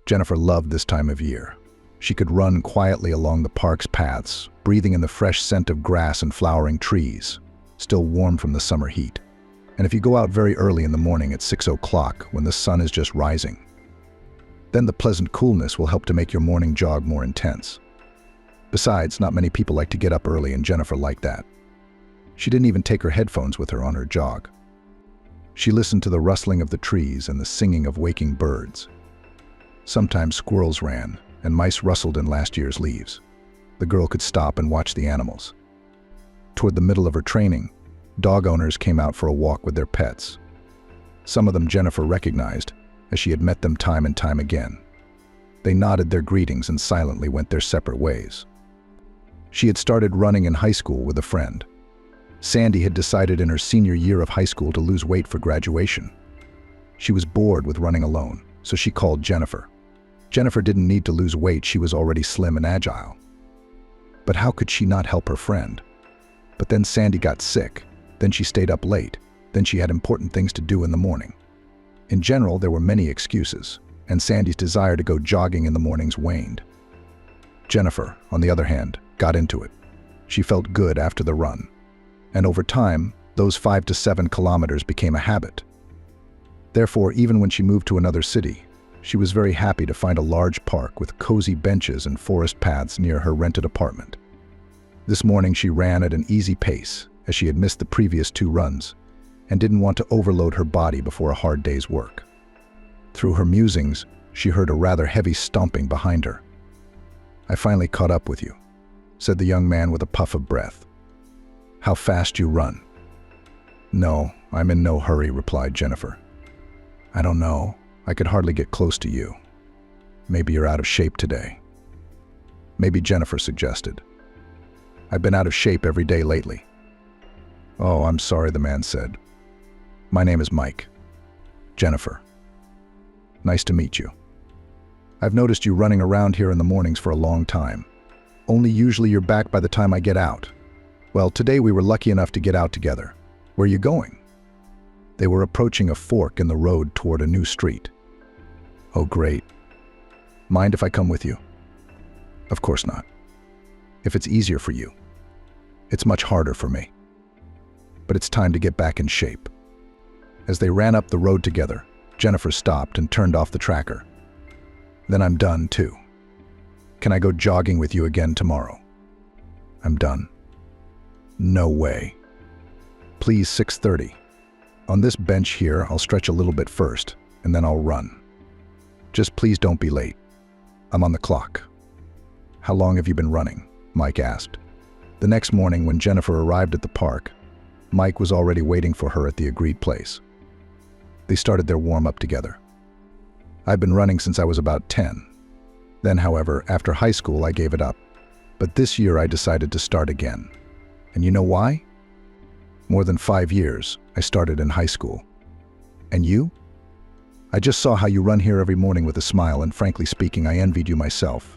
Jennifer loved this time of year. She could run quietly along the park's paths, breathing in the fresh scent of grass and flowering trees, still warm from the summer heat. And if you go out very early in the morning at 6 o'clock when the sun is just rising, then the pleasant coolness will help to make your morning jog more intense. Besides, not many people like to get up early, and Jennifer liked that. She didn't even take her headphones with her on her jog. She listened to the rustling of the trees and the singing of waking birds. Sometimes squirrels ran, and mice rustled in last year's leaves. The girl could stop and watch the animals. Toward the middle of her training, dog owners came out for a walk with their pets. Some of them Jennifer recognized, as she had met them time and time again. They nodded their greetings and silently went their separate ways. She had started running in high school with a friend. Sandy had decided in her senior year of high school to lose weight for graduation. She was bored with running alone, so she called Jennifer. Jennifer didn't need to lose weight, she was already slim and agile. But how could she not help her friend? But then Sandy got sick, then she stayed up late, then she had important things to do in the morning. In general, there were many excuses, and Sandy's desire to go jogging in the mornings waned. Jennifer, on the other hand, got into it. She felt good after the run. And over time, those 5 to 7 kilometers became a habit. Therefore, even when she moved to another city, she was very happy to find a large park with cozy benches and forest paths near her rented apartment. This morning she ran at an easy pace, as she had missed the previous 2 runs, and didn't want to overload her body before a hard day's work. Through her musings, she heard a rather heavy stomping behind her. "I finally caught up with you," said the young man with a puff of breath. "How fast you run." "No, I'm in no hurry," replied Jennifer. "I don't know. I could hardly get close to you. Maybe you're out of shape today." "Maybe," Jennifer suggested. "I've been out of shape every day lately." "Oh, I'm sorry," the man said. "My name is Mike." "Jennifer. Nice to meet you. I've noticed you running around here in the mornings for a long time. Only usually you're back by the time I get out. Well, today we were lucky enough to get out together. Where are you going?" They were approaching a fork in the road toward a new street. "Oh, great. Mind if I come with you?" "Of course not. If it's easier for you. It's much harder for me. But it's time to get back in shape." As they ran up the road together, Jennifer stopped and turned off the tracker. "Then I'm done, too. Can I go jogging with you again tomorrow?" "I'm done." "No way." "Please, 6:30. On this bench here, I'll stretch a little bit first, and then I'll run. Just please don't be late. I'm on the clock." "How long have you been running?" Mike asked. The next morning, when Jennifer arrived at the park, Mike was already waiting for her at the agreed place. They started their warm-up together. "I've been running since I was about 10. Then, however, after high school, I gave it up. But this year I decided to start again. And you know why? More than 5 years, I started in high school. And you? I just saw how you run here every morning with a smile, and frankly speaking, I envied you myself.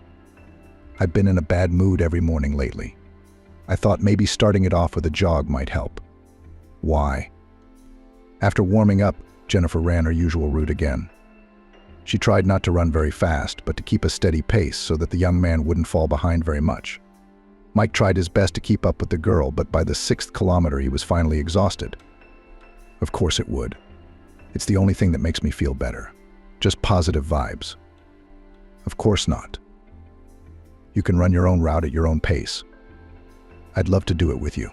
I've been in a bad mood every morning lately. I thought maybe starting it off with a jog might help." "Why?" After warming up, Jennifer ran her usual route again. She tried not to run very fast, but to keep a steady pace so that the young man wouldn't fall behind very much. Mike tried his best to keep up with the girl, but by the 6th kilometer he was finally exhausted. Of course it would. It's the only thing that makes me feel better. Just positive vibes. Of course not. You can run your own route at your own pace. I'd love to do it with you.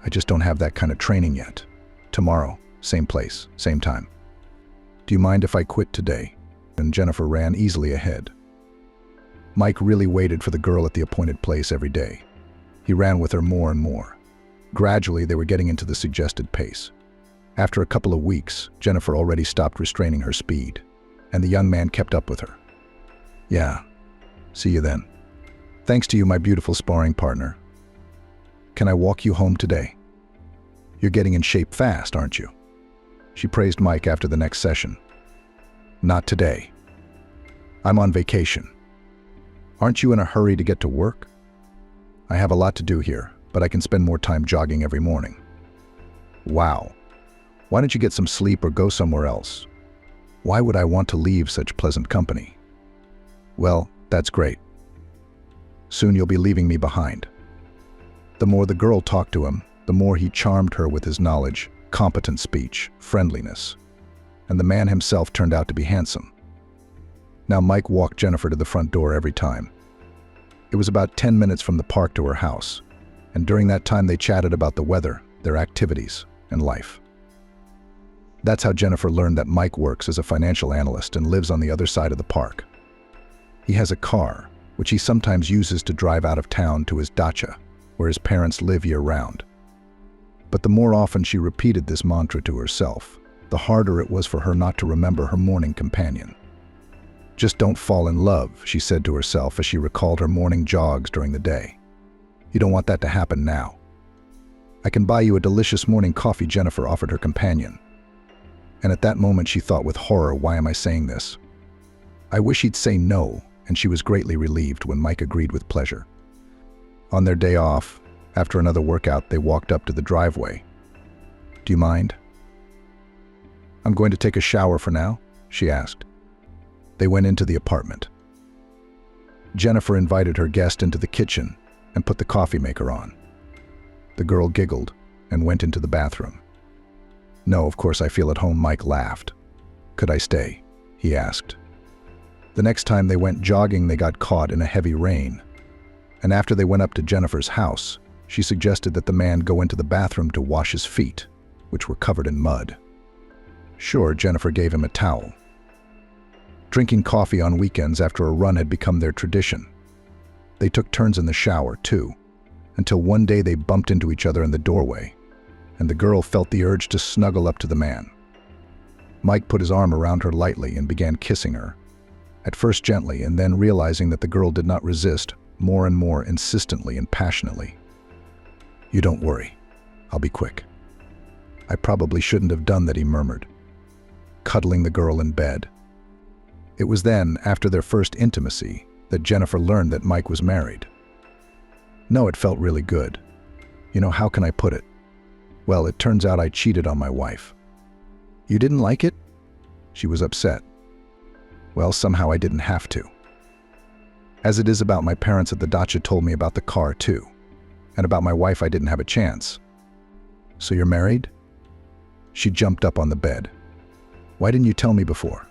I just don't have that kind of training yet. Tomorrow, same place, same time. Do you mind if I quit today?" And Jennifer ran easily ahead. Mike really waited for the girl at the appointed place every day. He ran with her more and more. Gradually, they were getting into the suggested pace. After a couple of weeks, Jennifer already stopped restraining her speed, and the young man kept up with her. "Yeah, see you then. Thanks to you, my beautiful sparring partner. Can I walk you home today? You're getting in shape fast, aren't you?" She praised Mike after the next session. "Not today. I'm on vacation." "Aren't you in a hurry to get to work?" "I have a lot to do here, but I can spend more time jogging every morning." "Wow. Why don't you get some sleep or go somewhere else?" "Why would I want to leave such pleasant company? Well, that's great. Soon you'll be leaving me behind. The more the girl talked to him, the more he charmed her with his knowledge, competent speech, friendliness. And the man himself turned out to be handsome. Now Mike walked Jennifer to the front door every time. It was about 10 minutes from the park to her house, and during that time they chatted about the weather, their activities, and life. That's how Jennifer learned that Mike works as a financial analyst and lives on the other side of the park. He has a car, which he sometimes uses to drive out of town to his dacha, where his parents live year-round. But the more often she repeated this mantra to herself, the harder it was for her not to remember her morning companion. Just don't fall in love, she said to herself as she recalled her morning jogs during the day. You don't want that to happen now. I can buy you a delicious morning coffee, Jennifer offered her companion. And at that moment she thought with horror, why am I saying this? I wish he'd say no, and she was greatly relieved when Mike agreed with pleasure. On their day off, after another workout, they walked up to the driveway. Do you mind? I'm going to take a shower for now, she asked. They went into the apartment. Jennifer invited her guest into the kitchen and put the coffee maker on. The girl giggled and went into the bathroom. No, of course I feel at home, Mike laughed. Could I stay? He asked. The next time they went jogging, they got caught in a heavy rain. And after they went up to Jennifer's house, she suggested that the man go into the bathroom to wash his feet, which were covered in mud. Sure, Jennifer gave him a towel. Drinking coffee on weekends after a run had become their tradition. They took turns in the shower, too, until one day they bumped into each other in the doorway, and the girl felt the urge to snuggle up to the man. Mike put his arm around her lightly and began kissing her, at first gently, and then realizing that the girl did not resist, more and more insistently and passionately. You don't worry. I'll be quick. I probably shouldn't have done that, he murmured, cuddling the girl in bed. It was then, after their first intimacy, that Jennifer learned that Mike was married. No, it felt really good. You know, how can I put it? Well, it turns out I cheated on my wife. You didn't like it? She was upset. Well, somehow I didn't have to. As it is about my parents at the dacha told me about the car too. And about my wife I didn't have a chance. So you're married? She jumped up on the bed. Why didn't you tell me before?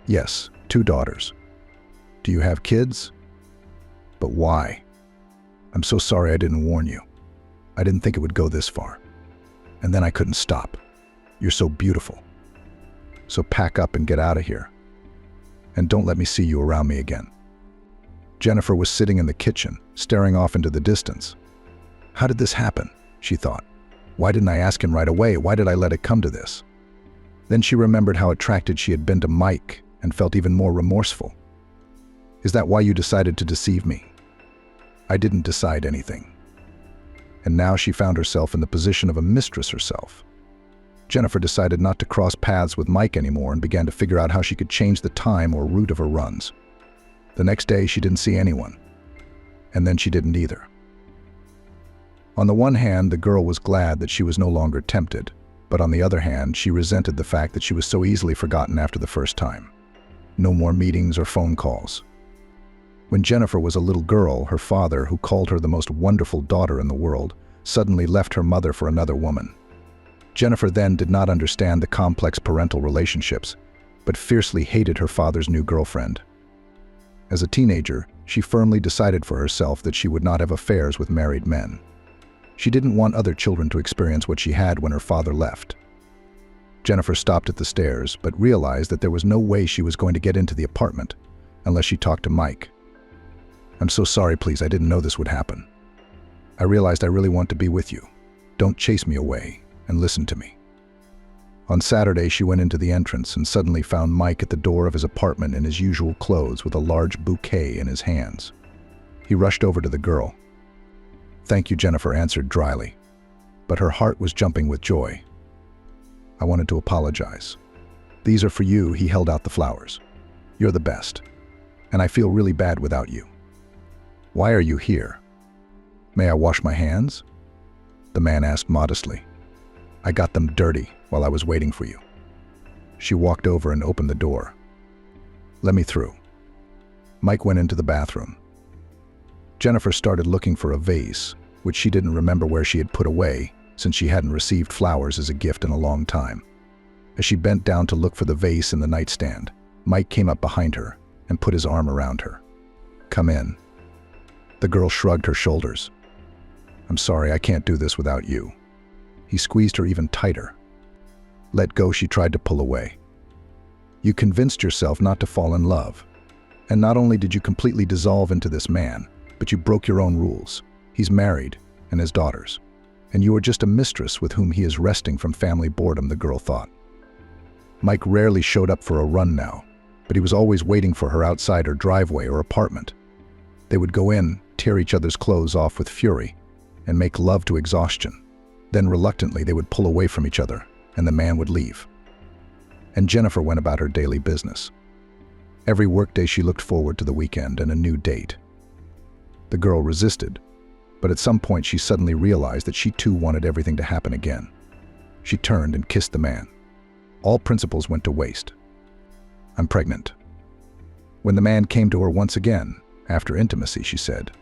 Yes, 2 daughters. Do you have kids? But why? I'm so sorry I didn't warn you. I didn't think it would go this far. And then I couldn't stop. You're so beautiful. So pack up and get out of here. And don't let me see you around me again. Jennifer was sitting in the kitchen, staring off into the distance. How did this happen? She thought. Why didn't I ask him right away? Why did I let it come to this? Then she remembered how attracted she had been to Mike and felt even more remorseful. Is that why you decided to deceive me? I didn't decide anything. And now she found herself in the position of a mistress herself. Jennifer decided not to cross paths with Mike anymore and began to figure out how she could change the time or route of her runs. The next day, she didn't see anyone. And then she didn't either. On the one hand, the girl was glad that she was no longer tempted, but on the other hand, she resented the fact that she was so easily forgotten after the first time. No more meetings or phone calls. When Jennifer was a little girl, her father, who called her the most wonderful daughter in the world, suddenly left her mother for another woman. Jennifer then did not understand the complex parental relationships, but fiercely hated her father's new girlfriend. As a teenager, she firmly decided for herself that she would not have affairs with married men. She didn't want other children to experience what she had when her father left. Jennifer stopped at the stairs, but realized that there was no way she was going to get into the apartment unless she talked to Mike. I'm so sorry, please, I didn't know this would happen. I realized I really want to be with you. Don't chase me away, and listen to me. On Saturday, she went into the entrance and suddenly found Mike at the door of his apartment in his usual clothes with a large bouquet in his hands. He rushed over to the girl. Thank you, Jennifer answered dryly, but her heart was jumping with joy. I wanted to apologize. These are for you, he held out the flowers. You're the best, and I feel really bad without you. Why are you here? May I wash my hands? The man asked modestly. I got them dirty while I was waiting for you. She walked over and opened the door. Let me through. Mike went into the bathroom. Jennifer started looking for a vase, which she didn't remember where she had put away, since she hadn't received flowers as a gift in a long time. As she bent down to look for the vase in the nightstand, Mike came up behind her and put his arm around her. "Come in." The girl shrugged her shoulders. "I'm sorry, I can't do this without you." He squeezed her even tighter. Let go, she tried to pull away. "You convinced yourself not to fall in love. And not only did you completely dissolve into this man, but you broke your own rules. He's married and has daughters. And you are just a mistress with whom he is resting from family boredom," the girl thought. Mike rarely showed up for a run now, but he was always waiting for her outside her driveway or apartment. They would go in, tear each other's clothes off with fury, and make love to exhaustion. Then reluctantly they would pull away from each other, and the man would leave. And Jennifer went about her daily business. Every workday she looked forward to the weekend and a new date. The girl resisted, but at some point she suddenly realized that she too wanted everything to happen again. She turned and kissed the man. All principles went to waste. "I'm pregnant." When the man came to her once again, after intimacy, she said.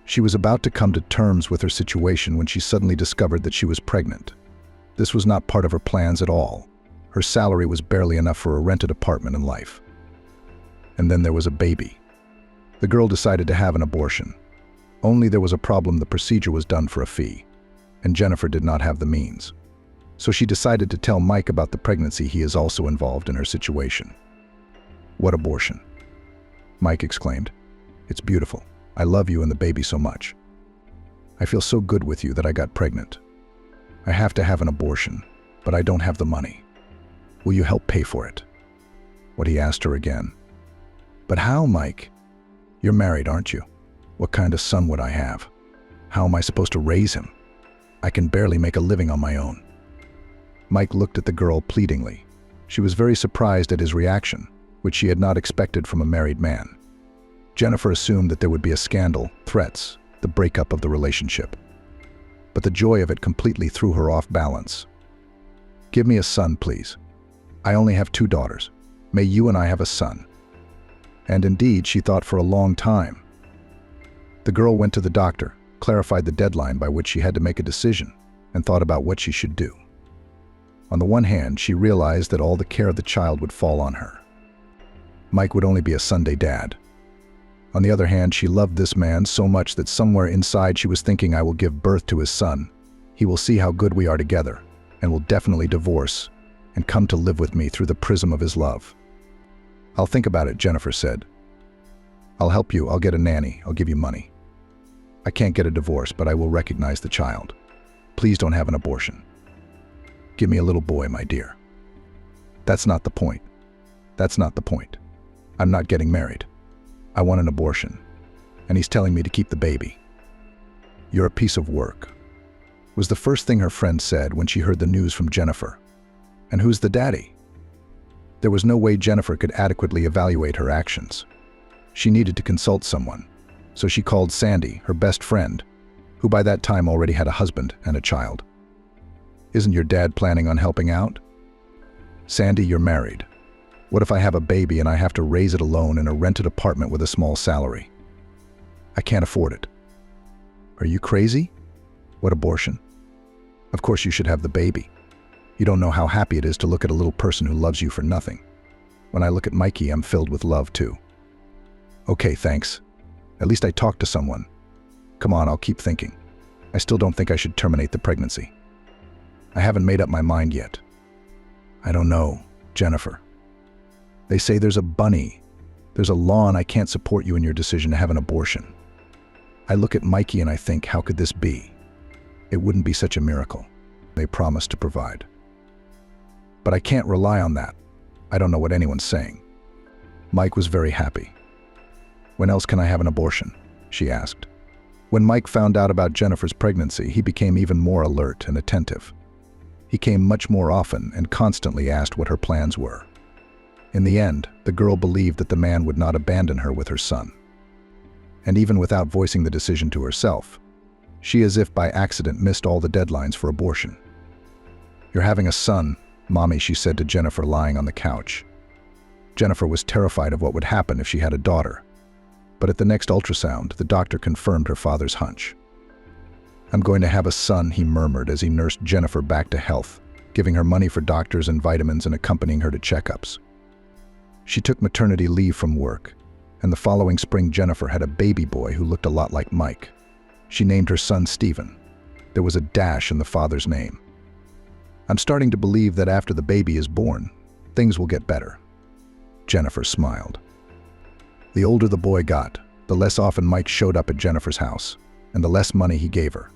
She was about to come to terms with her situation when she suddenly discovered that she was pregnant. This was not part of her plans at all. Her salary was barely enough for a rented apartment and life. And then there was a baby. The girl decided to have an abortion. Only there was a problem: the procedure was done for a fee, and Jennifer did not have the means. So she decided to tell Mike about the pregnancy. He is also involved in her situation. "What abortion?" Mike exclaimed. "It's beautiful. I love you and the baby so much. I feel so good with you that I got pregnant. I have to have an abortion, but I don't have the money. Will you help pay for it?" What, he asked her again. "But how, Mike? You're married, aren't you? What kind of son would I have? How am I supposed to raise him? I can barely make a living on my own." Mike looked at the girl pleadingly. She was very surprised at his reaction, which she had not expected from a married man. Jennifer assumed that there would be a scandal, threats, the breakup of the relationship. But the joy of it completely threw her off balance. "Give me a son, please. I only have 2 daughters. May you and I have a son." And indeed, she thought for a long time. The girl went to the doctor, clarified the deadline by which she had to make a decision, and thought about what she should do. On the one hand, she realized that all the care of the child would fall on her. Mike would only be a Sunday dad. On the other hand, she loved this man so much that somewhere inside she was thinking, "I will give birth to his son. He will see how good we are together, and will definitely divorce and come to live with me through the prism of his love." "I'll think about it," Jennifer said. "I'll help you. I'll get a nanny. I'll give you money. I can't get a divorce, but I will recognize the child. Please don't have an abortion. Give me a little boy, my dear." "That's not the point. That's not the point. I'm not getting married. I want an abortion. And he's telling me to keep the baby." "You're a piece of work," was the first thing her friend said when she heard the news from Jennifer. "And who's the daddy?" There was no way Jennifer could adequately evaluate her actions. She needed to consult someone, so she called Sandy, her best friend, who by that time already had a husband and a child. "Isn't your dad planning on helping out?" "Sandy, you're married. What if I have a baby and I have to raise it alone in a rented apartment with a small salary? I can't afford it." "Are you crazy? What abortion? Of course you should have the baby. You don't know how happy it is to look at a little person who loves you for nothing. When I look at Mikey, I'm filled with love too." "Okay, thanks. At least I talked to someone. Come on, I'll keep thinking. I still don't think I should terminate the pregnancy. I haven't made up my mind yet." "I don't know, Jennifer. They say there's a bunny. There's a law, and I can't support you in your decision to have an abortion. I look at Mikey and I think, how could this be? It wouldn't be such a miracle. They promised to provide. But I can't rely on that. I don't know what anyone's saying." Mike was very happy. "When else can I have an abortion?" she asked. When Mike found out about Jennifer's pregnancy, he became even more alert and attentive. He came much more often and constantly asked what her plans were. In the end, the girl believed that the man would not abandon her with her son. And even without voicing the decision to herself, she as if by accident missed all the deadlines for abortion. "You're having a son, Mommy," she said to Jennifer lying on the couch. Jennifer was terrified of what would happen if she had a daughter. But at the next ultrasound, the doctor confirmed her father's hunch. "I'm going to have a son," he murmured as he nursed Jennifer back to health, giving her money for doctors and vitamins and accompanying her to checkups. She took maternity leave from work, and the following spring Jennifer had a baby boy who looked a lot like Mike. She named her son Stephen. There was a dash in the father's name. "I'm starting to believe that after the baby is born, things will get better." Jennifer smiled. The older the boy got, the less often Mike showed up at Jennifer's house, and the less money he gave her.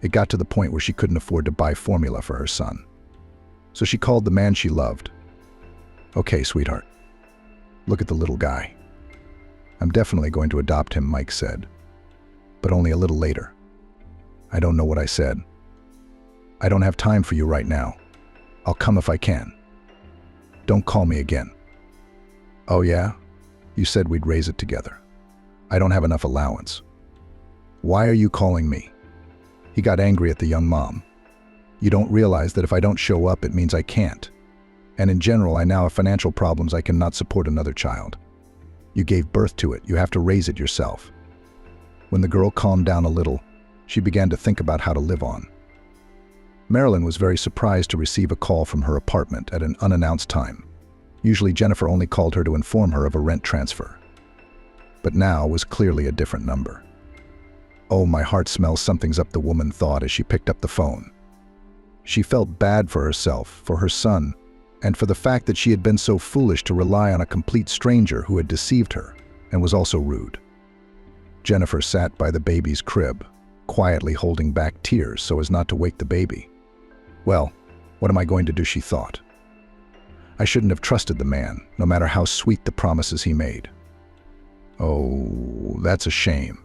It got to the point where she couldn't afford to buy formula for her son. So she called the man she loved. "Okay, sweetheart. Look at the little guy. I'm definitely going to adopt him," Mike said. But only a little later. "I don't know what I said. I don't have time for you right now. I'll come if I can. Don't call me again." "Oh yeah? You said we'd raise it together. I don't have enough allowance. Why are you calling me?" He got angry at the young mom. "You don't realize that if I don't show up, it means I can't. And in general, I now have financial problems. I cannot support another child. You gave birth to it. You have to raise it yourself." When the girl calmed down a little, she began to think about how to live on. Marilyn was very surprised to receive a call from her apartment at an unannounced time. Usually Jennifer only called her to inform her of a rent transfer. But now was clearly a different number. "Oh, my heart smells something's up," the woman thought as she picked up the phone. She felt bad for herself, for her son, and for the fact that she had been so foolish to rely on a complete stranger who had deceived her and was also rude. Jennifer sat by the baby's crib, quietly holding back tears so as not to wake the baby. "Well, what am I going to do?" she thought. "I shouldn't have trusted the man, no matter how sweet the promises he made. Oh, that's a shame.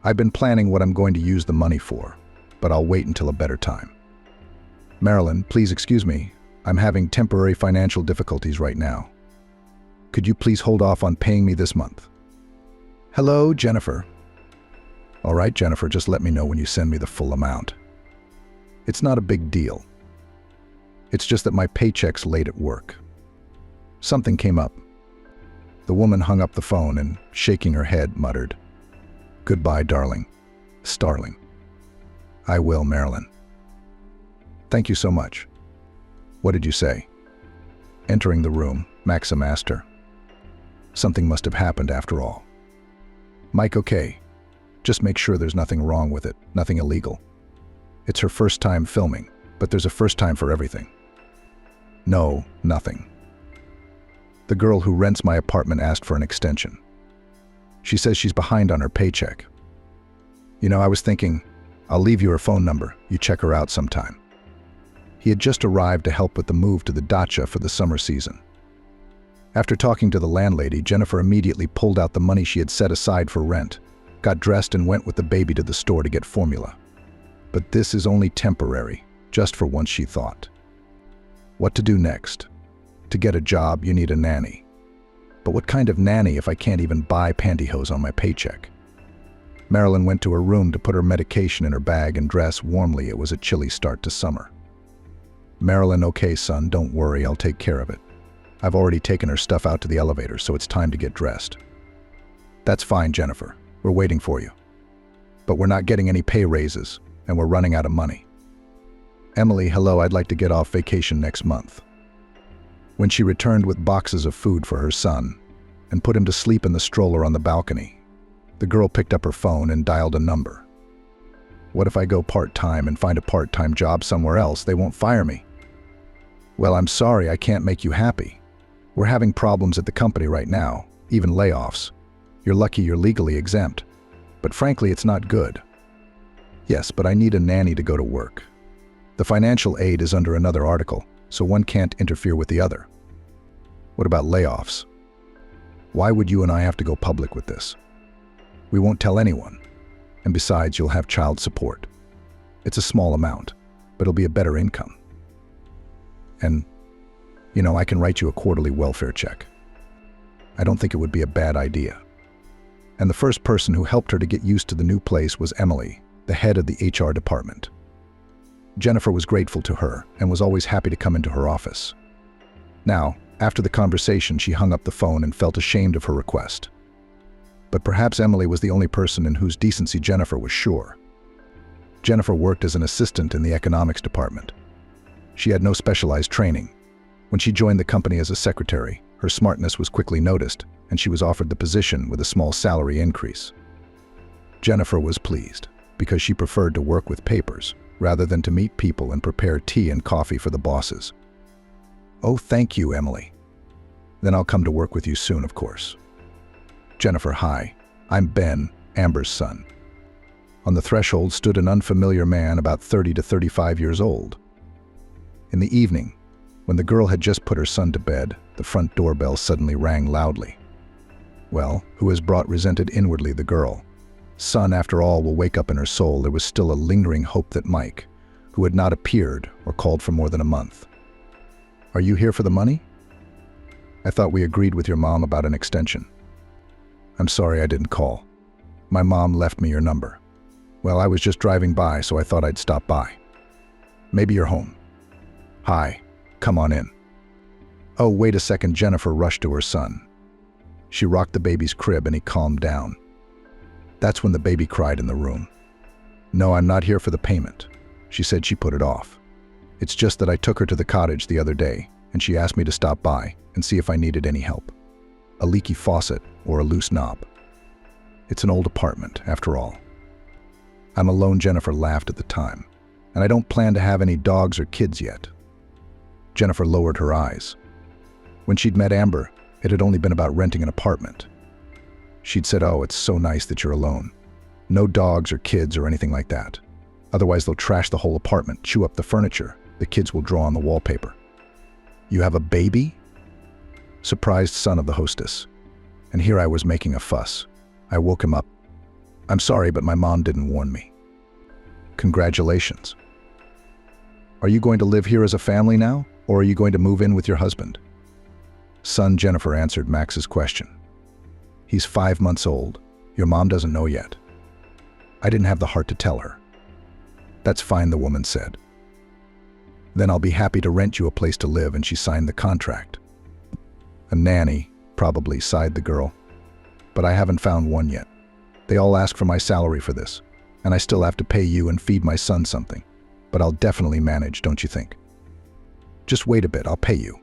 I've been planning what I'm going to use the money for, but I'll wait until a better time. Marilyn, please excuse me. I'm having temporary financial difficulties right now. Could you please hold off on paying me this month?" "Hello, Jennifer." "All right, Jennifer, just let me know when you send me the full amount. It's not a big deal. It's just that my paycheck's late at work." Something came up. The woman hung up the phone and, shaking her head, muttered, "Goodbye, darling. Starling." "I will, Marilyn." "Thank you so much." "What did you say?" Entering the room, Maxim asked her. Something must have happened after all. "Mike, okay. Just make sure there's nothing wrong with it, nothing illegal. It's her first time filming, but there's a first time for everything." "No, nothing. The girl who rents my apartment asked for an extension. She says she's behind on her paycheck. You know, I was thinking, I'll leave you her phone number. You check her out sometime." He had just arrived to help with the move to the dacha for the summer season. After talking to the landlady, Jennifer immediately pulled out the money she had set aside for rent, got dressed and went with the baby to the store to get formula. But this is only temporary, just for once, she thought. What to do next? To get a job, you need a nanny. But what kind of nanny if I can't even buy pantyhose on my paycheck? Marilyn went to her room to put her medication in her bag and dress warmly. It was a chilly start to summer. "Marilyn, okay, son, don't worry, I'll take care of it. I've already taken her stuff out to the elevator, so it's time to get dressed." "That's fine, Jennifer. We're waiting for you. But we're not getting any pay raises, and we're running out of money." "Emily, hello, I'd like to get off vacation next month." When she returned with boxes of food for her son and put him to sleep in the stroller on the balcony, the girl picked up her phone and dialed a number. "What if I go part-time and find a part-time job somewhere else? They won't fire me." "Well, I'm sorry, I can't make you happy. We're having problems at the company right now, even layoffs. You're lucky you're legally exempt. But frankly, it's not good." "Yes, but I need a nanny to go to work. The financial aid is under another article, so one can't interfere with the other." "What about layoffs?" "Why would you and I have to go public with this? We won't tell anyone. And besides, you'll have child support. It's a small amount, but it'll be a better income. And, you know, I can write you a quarterly welfare check. I don't think it would be a bad idea." And the first person who helped her to get used to the new place was Emily, the head of the HR department. Jennifer was grateful to her and was always happy to come into her office. Now, After the conversation, she hung up the phone and felt ashamed of her request. But perhaps Emily was the only person in whose decency Jennifer was sure. Jennifer worked as an assistant in the economics department. She had no specialized training. When she joined the company as a secretary, her smartness was quickly noticed, and she was offered the position with a small salary increase. Jennifer was pleased, because she preferred to work with papers, rather than to meet people and prepare tea and coffee for the bosses. "Oh, thank you, Emily. Then I'll come to work with you soon, of course." "Jennifer, hi. I'm Ben, Amber's son." On the threshold stood an unfamiliar man about 30 to 35 years old. In the evening, when the girl had just put her son to bed, the front doorbell suddenly rang loudly. Well, who has brought resented inwardly the girl? Son, after all, will wake up in her soul. There was still a lingering hope that Mike, who had not appeared or called for more than a month. "Are you here for the money? I thought we agreed with your mom about an extension." "I'm sorry I didn't call. My mom left me your number." "Well, I was just driving by, so I thought I'd stop by. Maybe you're home." "Hi, come on in." "Oh, wait a second." Jennifer rushed to her son. She rocked the baby's crib and he calmed down. That's when the baby cried in the room. "No, I'm not here for the payment." She said she put it off. "It's just that I took her to the cottage the other day, and she asked me to stop by and see if I needed any help. A leaky faucet or a loose knob. It's an old apartment, after all. I'm alone." Jennifer laughed at the time. "And I don't plan to have any dogs or kids yet." Jennifer lowered her eyes. When she'd met Amber, it had only been about renting an apartment. She'd said, "Oh, it's so nice that you're alone. No dogs or kids or anything like that. Otherwise they'll trash the whole apartment, chew up the furniture. The kids will draw on the wallpaper." "You have a baby?" Surprised son of the hostess. And here I was making a fuss. I woke him up. "I'm sorry, but my mom didn't warn me." "Congratulations. Are you going to live here as a family now, or are you going to move in with your husband?" "Son," Jennifer answered Max's question. "He's 5 months old. Your mom doesn't know yet." I didn't have the heart to tell her. "That's fine," the woman said. "Then I'll be happy to rent you a place to live," and she signed the contract. "A nanny, probably," sighed the girl. "But I haven't found one yet. They all ask for my salary for this, and I still have to pay you and feed my son something. But I'll definitely manage, don't you think?" "Just wait a bit, I'll pay you.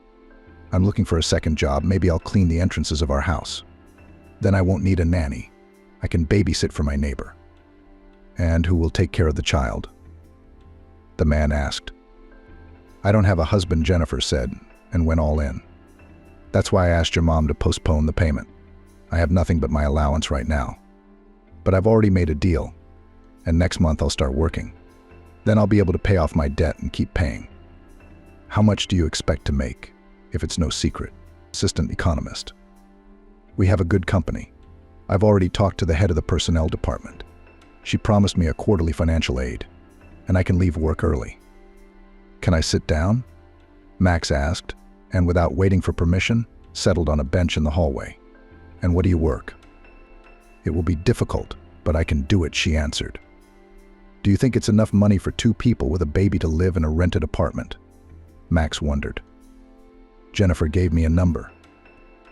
I'm looking for a second job. Maybe I'll clean the entrances of our house. Then I won't need a nanny. I can babysit for my neighbor." "And who will take care of the child?" the man asked. "I don't have a husband," Jennifer said, and went all in. "That's why I asked your mom to postpone the payment. I have nothing but my allowance right now. But I've already made a deal, and next month I'll start working. Then I'll be able to pay off my debt and keep paying." "How much do you expect to make, if it's no secret?" Assistant economist. "We have a good company. I've already talked to the head of the personnel department. She promised me a quarterly financial aid, and I can leave work early." "Can I sit down?" Max asked, and without waiting for permission, settled on a bench in the hallway. "And what do you work?" "It will be difficult, but I can do it," she answered. "Do you think it's enough money for 2 people with a baby to live in a rented apartment?" Max wondered. Jennifer gave me a number.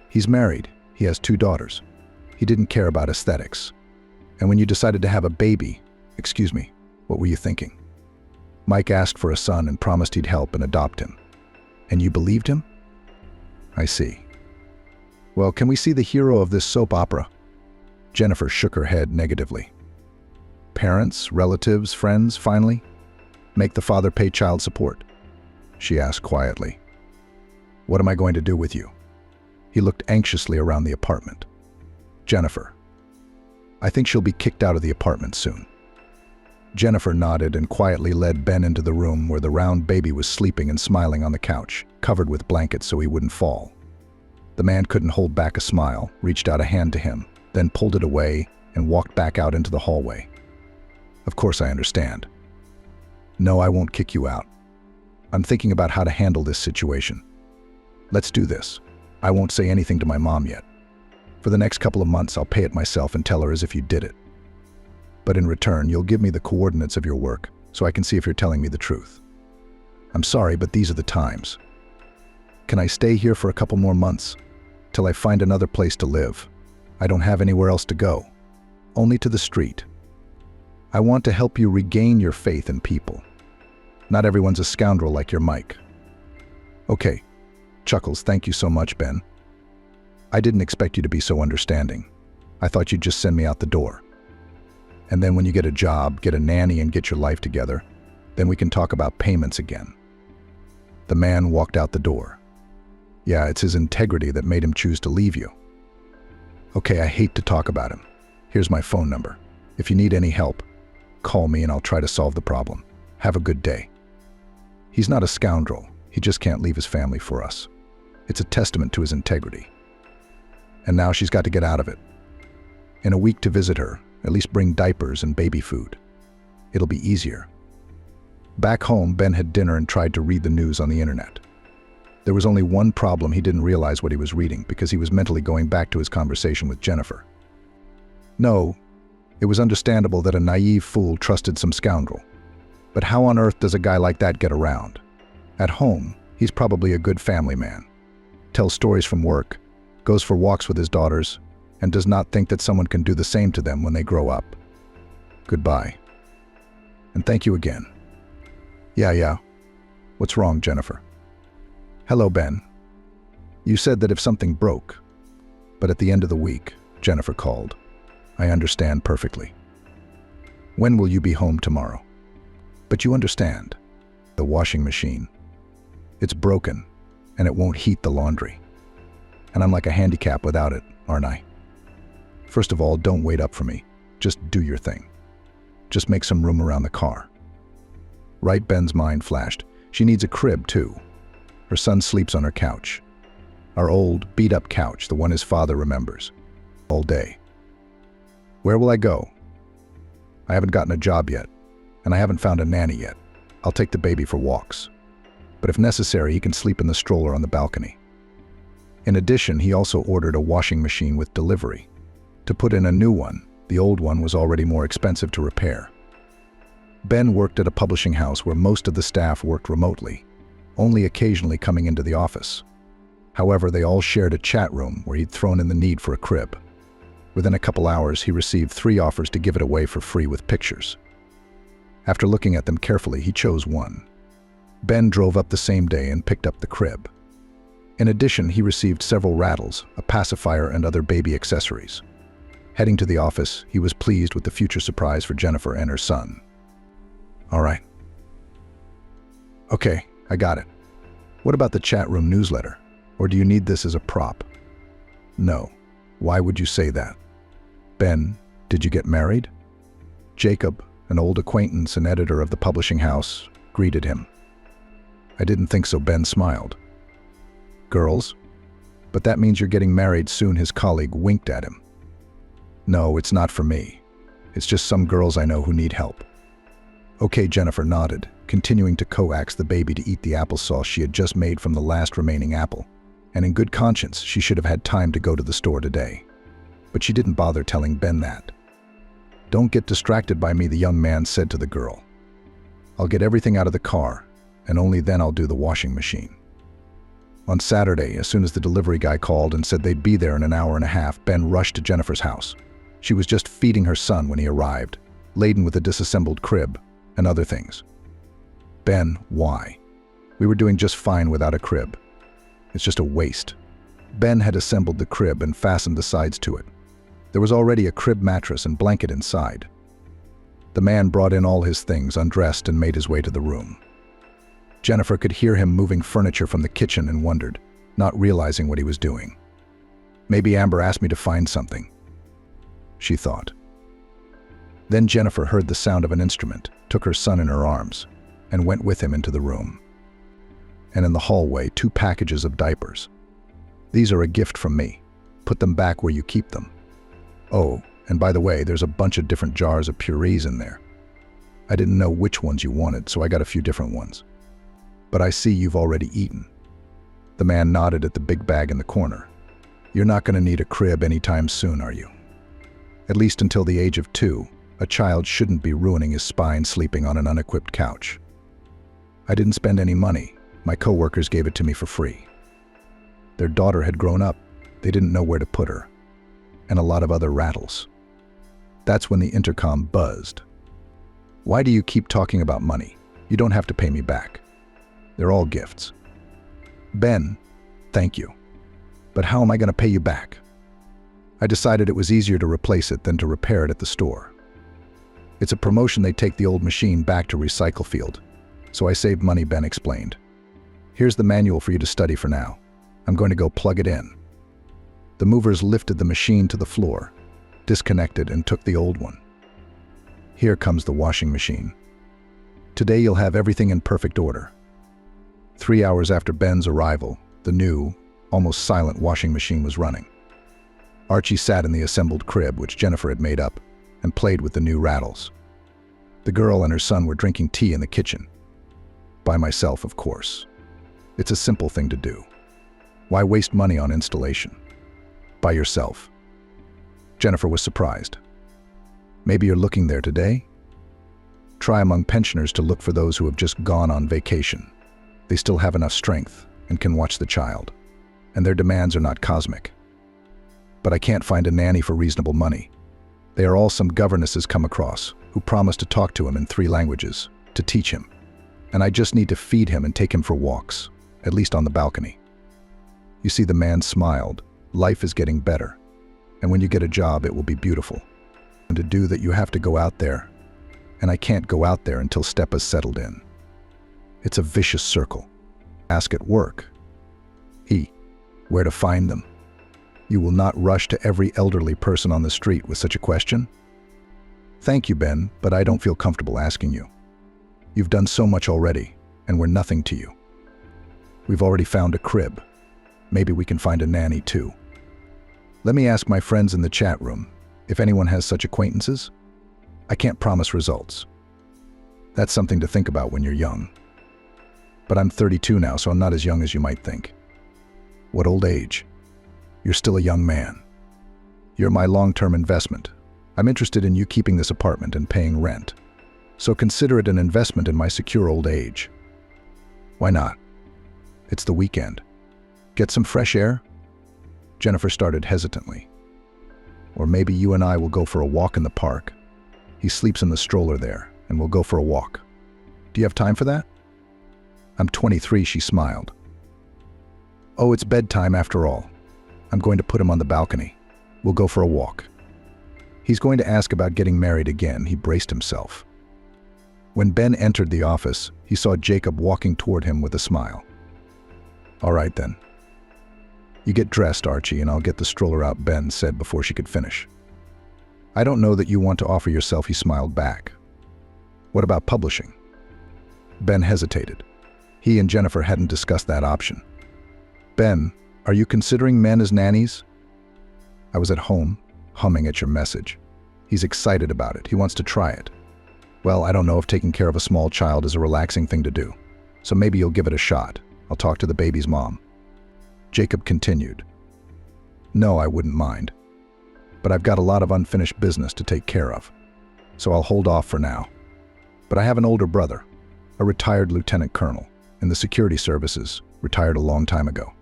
"He's married. He has 2 daughters. He didn't care about aesthetics. And when you decided to have a baby, excuse me, what were you thinking?" "Mike asked for a son and promised he'd help and adopt him." "And you believed him?" "I see. Well, can we see the hero of this soap opera?" Jennifer shook her head negatively. "Parents, relatives, friends, finally? Make the father pay child support?" she asked quietly. "What am I going to do with you?" He looked anxiously around the apartment. "Jennifer. I think she'll be kicked out of the apartment soon." Jennifer nodded and quietly led Ben into the room where the round baby was sleeping and smiling on the couch, covered with blankets so he wouldn't fall. The man couldn't hold back a smile, reached out a hand to him, then pulled it away and walked back out into the hallway. "Of course I understand." "No, I won't kick you out. I'm thinking about how to handle this situation. Let's do this. I won't say anything to my mom yet. For the next couple of months, I'll pay it myself and tell her as if you did it. But in return, you'll give me the coordinates of your work so I can see if you're telling me the truth. I'm sorry, but these are the times." Can I stay here for a couple more months? Till I find another place to live. I don't have anywhere else to go. Only to the street. I want to help you regain your faith in people. Not everyone's a scoundrel like your Mike. Okay. Chuckles, thank you so much, Ben. I didn't expect you to be so understanding. I thought you'd just send me out the door. And then when you get a job, get a nanny, and get your life together, then we can talk about payments again. The man walked out the door. Yeah, it's his integrity that made him choose to leave you. Okay, I hate to talk about him. Here's my phone number. If you need any help, call me and I'll try to solve the problem. Have a good day. He's not a scoundrel. He just can't leave his family for us. It's a testament to his integrity. And now she's got to get out of it. In a week to visit her, at least bring diapers and baby food. It'll be easier. Back home, Ben had dinner and tried to read the news on the internet. There was only one problem: he didn't realize what he was reading because he was mentally going back to his conversation with Jennifer. No, it was understandable that a naive fool trusted some scoundrel. But how on earth does a guy like that get around? At home, he's probably a good family man. Tells stories from work, goes for walks with his daughters, and does not think that someone can do the same to them when they grow up. Goodbye. And thank you again. Yeah. What's wrong, Jennifer? Hello, Ben. You said that if something broke, but at the end of the week, Jennifer called. I understand perfectly. When will you be home tomorrow? But you understand. The washing machine. It's broken, and it won't heat the laundry. And I'm like a handicap without it, aren't I? First of all, don't wait up for me. Just do your thing. Just make some room around the car. Right, Ben's mind flashed. She needs a crib, too. Her son sleeps on her couch. Our old, beat-up couch, the one his father remembers. All day. Where will I go? I haven't gotten a job yet, and I haven't found a nanny yet. I'll take the baby for walks. But if necessary, he can sleep in the stroller on the balcony. In addition, he also ordered a washing machine with delivery. To put in a new one, the old one was already more expensive to repair. Ben worked at a publishing house where most of the staff worked remotely, only occasionally coming into the office. However, they all shared a chat room where he'd thrown in the need for a crib. Within a couple hours, he received 3 offers to give it away for free with pictures. After looking at them carefully, he chose one. Ben drove up the same day and picked up the crib. In addition, he received several rattles, a pacifier, and other baby accessories. Heading to the office, he was pleased with the future surprise for Jennifer and her son. All right. Okay, I got it. What about the chat room newsletter? Or do you need this as a prop? No. Why would you say that? Ben, did you get married? Jacob, an old acquaintance and editor of the publishing house, greeted him. I didn't think so. Ben smiled. Girls? But that means you're getting married soon. His colleague winked at him. No, it's not for me. It's just some girls I know who need help. Okay, Jennifer nodded, continuing to coax the baby to eat the applesauce she had just made from the last remaining apple. And in good conscience, she should have had time to go to the store today. But she didn't bother telling Ben that. Don't get distracted by me, the young man said to the girl. I'll get everything out of the car, and only then I'll do the washing machine. On Saturday, as soon as the delivery guy called and said they'd be there in an hour and a half, Ben rushed to Jennifer's house. She was just feeding her son when he arrived, laden with a disassembled crib and other things. Ben, why? We were doing just fine without a crib. It's just a waste. Ben had assembled the crib and fastened the sides to it. There was already a crib mattress and blanket inside. The man brought in all his things, undressed, and made his way to the room. Jennifer could hear him moving furniture from the kitchen and wondered, not realizing what he was doing. Maybe Amber asked me to find something, she thought. Then Jennifer heard the sound of an instrument, took her son in her arms, and went with him into the room. And in the hallway, 2 packages of diapers. These are a gift from me. Put them back where you keep them. Oh, and by the way, there's a bunch of different jars of purees in there. I didn't know which ones you wanted, so I got a few different ones. But I see you've already eaten. The man nodded at the big bag in the corner. You're not going to need a crib anytime soon, are you? At least until the age of 2, a child shouldn't be ruining his spine sleeping on an unequipped couch. I didn't spend any money. My coworkers gave it to me for free. Their daughter had grown up. They didn't know where to put her. And a lot of other rattles. That's when the intercom buzzed. "Why do you keep talking about money? You don't have to pay me back. They're all gifts." "Ben, thank you. But how am I going to pay you back?" I decided it was easier to replace it than to repair it at the store. It's a promotion. They take the old machine back to recycle field. So I saved money, Ben explained. "Here's the manual for you to study for now. I'm going to go plug it in." The movers lifted the machine to the floor, disconnected, and took the old one. "Here comes the washing machine. Today you'll have everything in perfect order." 3 hours after Ben's arrival, the new, almost silent washing machine was running. Archie sat in the assembled crib, which Jennifer had made up, and played with the new rattles. The girl and her son were drinking tea in the kitchen. By myself, of course. It's a simple thing to do. Why waste money on installation? By yourself. Jennifer was surprised. "Maybe you're looking there today? Try among pensioners to look for those who have just gone on vacation. They still have enough strength and can watch the child, and their demands are not cosmic. But I can't find a nanny for reasonable money. They are all some governesses come across who promise to talk to him in 3 languages, to teach him. And I just need to feed him and take him for walks, at least on the balcony." You see, the man smiled. Life is getting better. And when you get a job, it will be beautiful. And to do that, you have to go out there. And I can't go out there until Stepa's settled in. It's a vicious circle. Ask at work. Where to find them? You will not rush to every elderly person on the street with such a question? "Thank you, Ben, but I don't feel comfortable asking you. You've done so much already, and we're nothing to you. We've already found a crib. Maybe we can find a nanny too. Let me ask my friends in the chat room if anyone has such acquaintances. I can't promise results. That's something to think about when you're young. But I'm 32 now, so I'm not as young as you might think. What old age? You're still a young man. You're my long-term investment. I'm interested in you keeping this apartment and paying rent. So consider it an investment in my secure old age." "Why not? It's the weekend. Get some fresh air?" Jennifer started hesitantly. "Or maybe you and I will go for a walk in the park. He sleeps in the stroller there, and we'll go for a walk. Do you have time for that?" "I'm 23, she smiled. "Oh, it's bedtime after all. I'm going to put him on the balcony. We'll go for a walk." He's going to ask about getting married again, he braced himself. When Ben entered the office, he saw Jacob walking toward him with a smile. "All right then. You get dressed, Archie, and I'll get the stroller out," Ben said before she could finish. "I don't know that you want to offer yourself," he smiled back. "What about publishing?" Ben hesitated. He and Jennifer hadn't discussed that option. "Ben, are you considering men as nannies?" "I was at home, humming at your message. He's excited about it. He wants to try it." "Well, I don't know if taking care of a small child is a relaxing thing to do. So maybe you'll give it a shot. I'll talk to the baby's mom." Jacob continued. "No, I wouldn't mind. But I've got a lot of unfinished business to take care of. So I'll hold off for now. But I have an older brother, a retired lieutenant colonel, in the security services, retired a long time ago.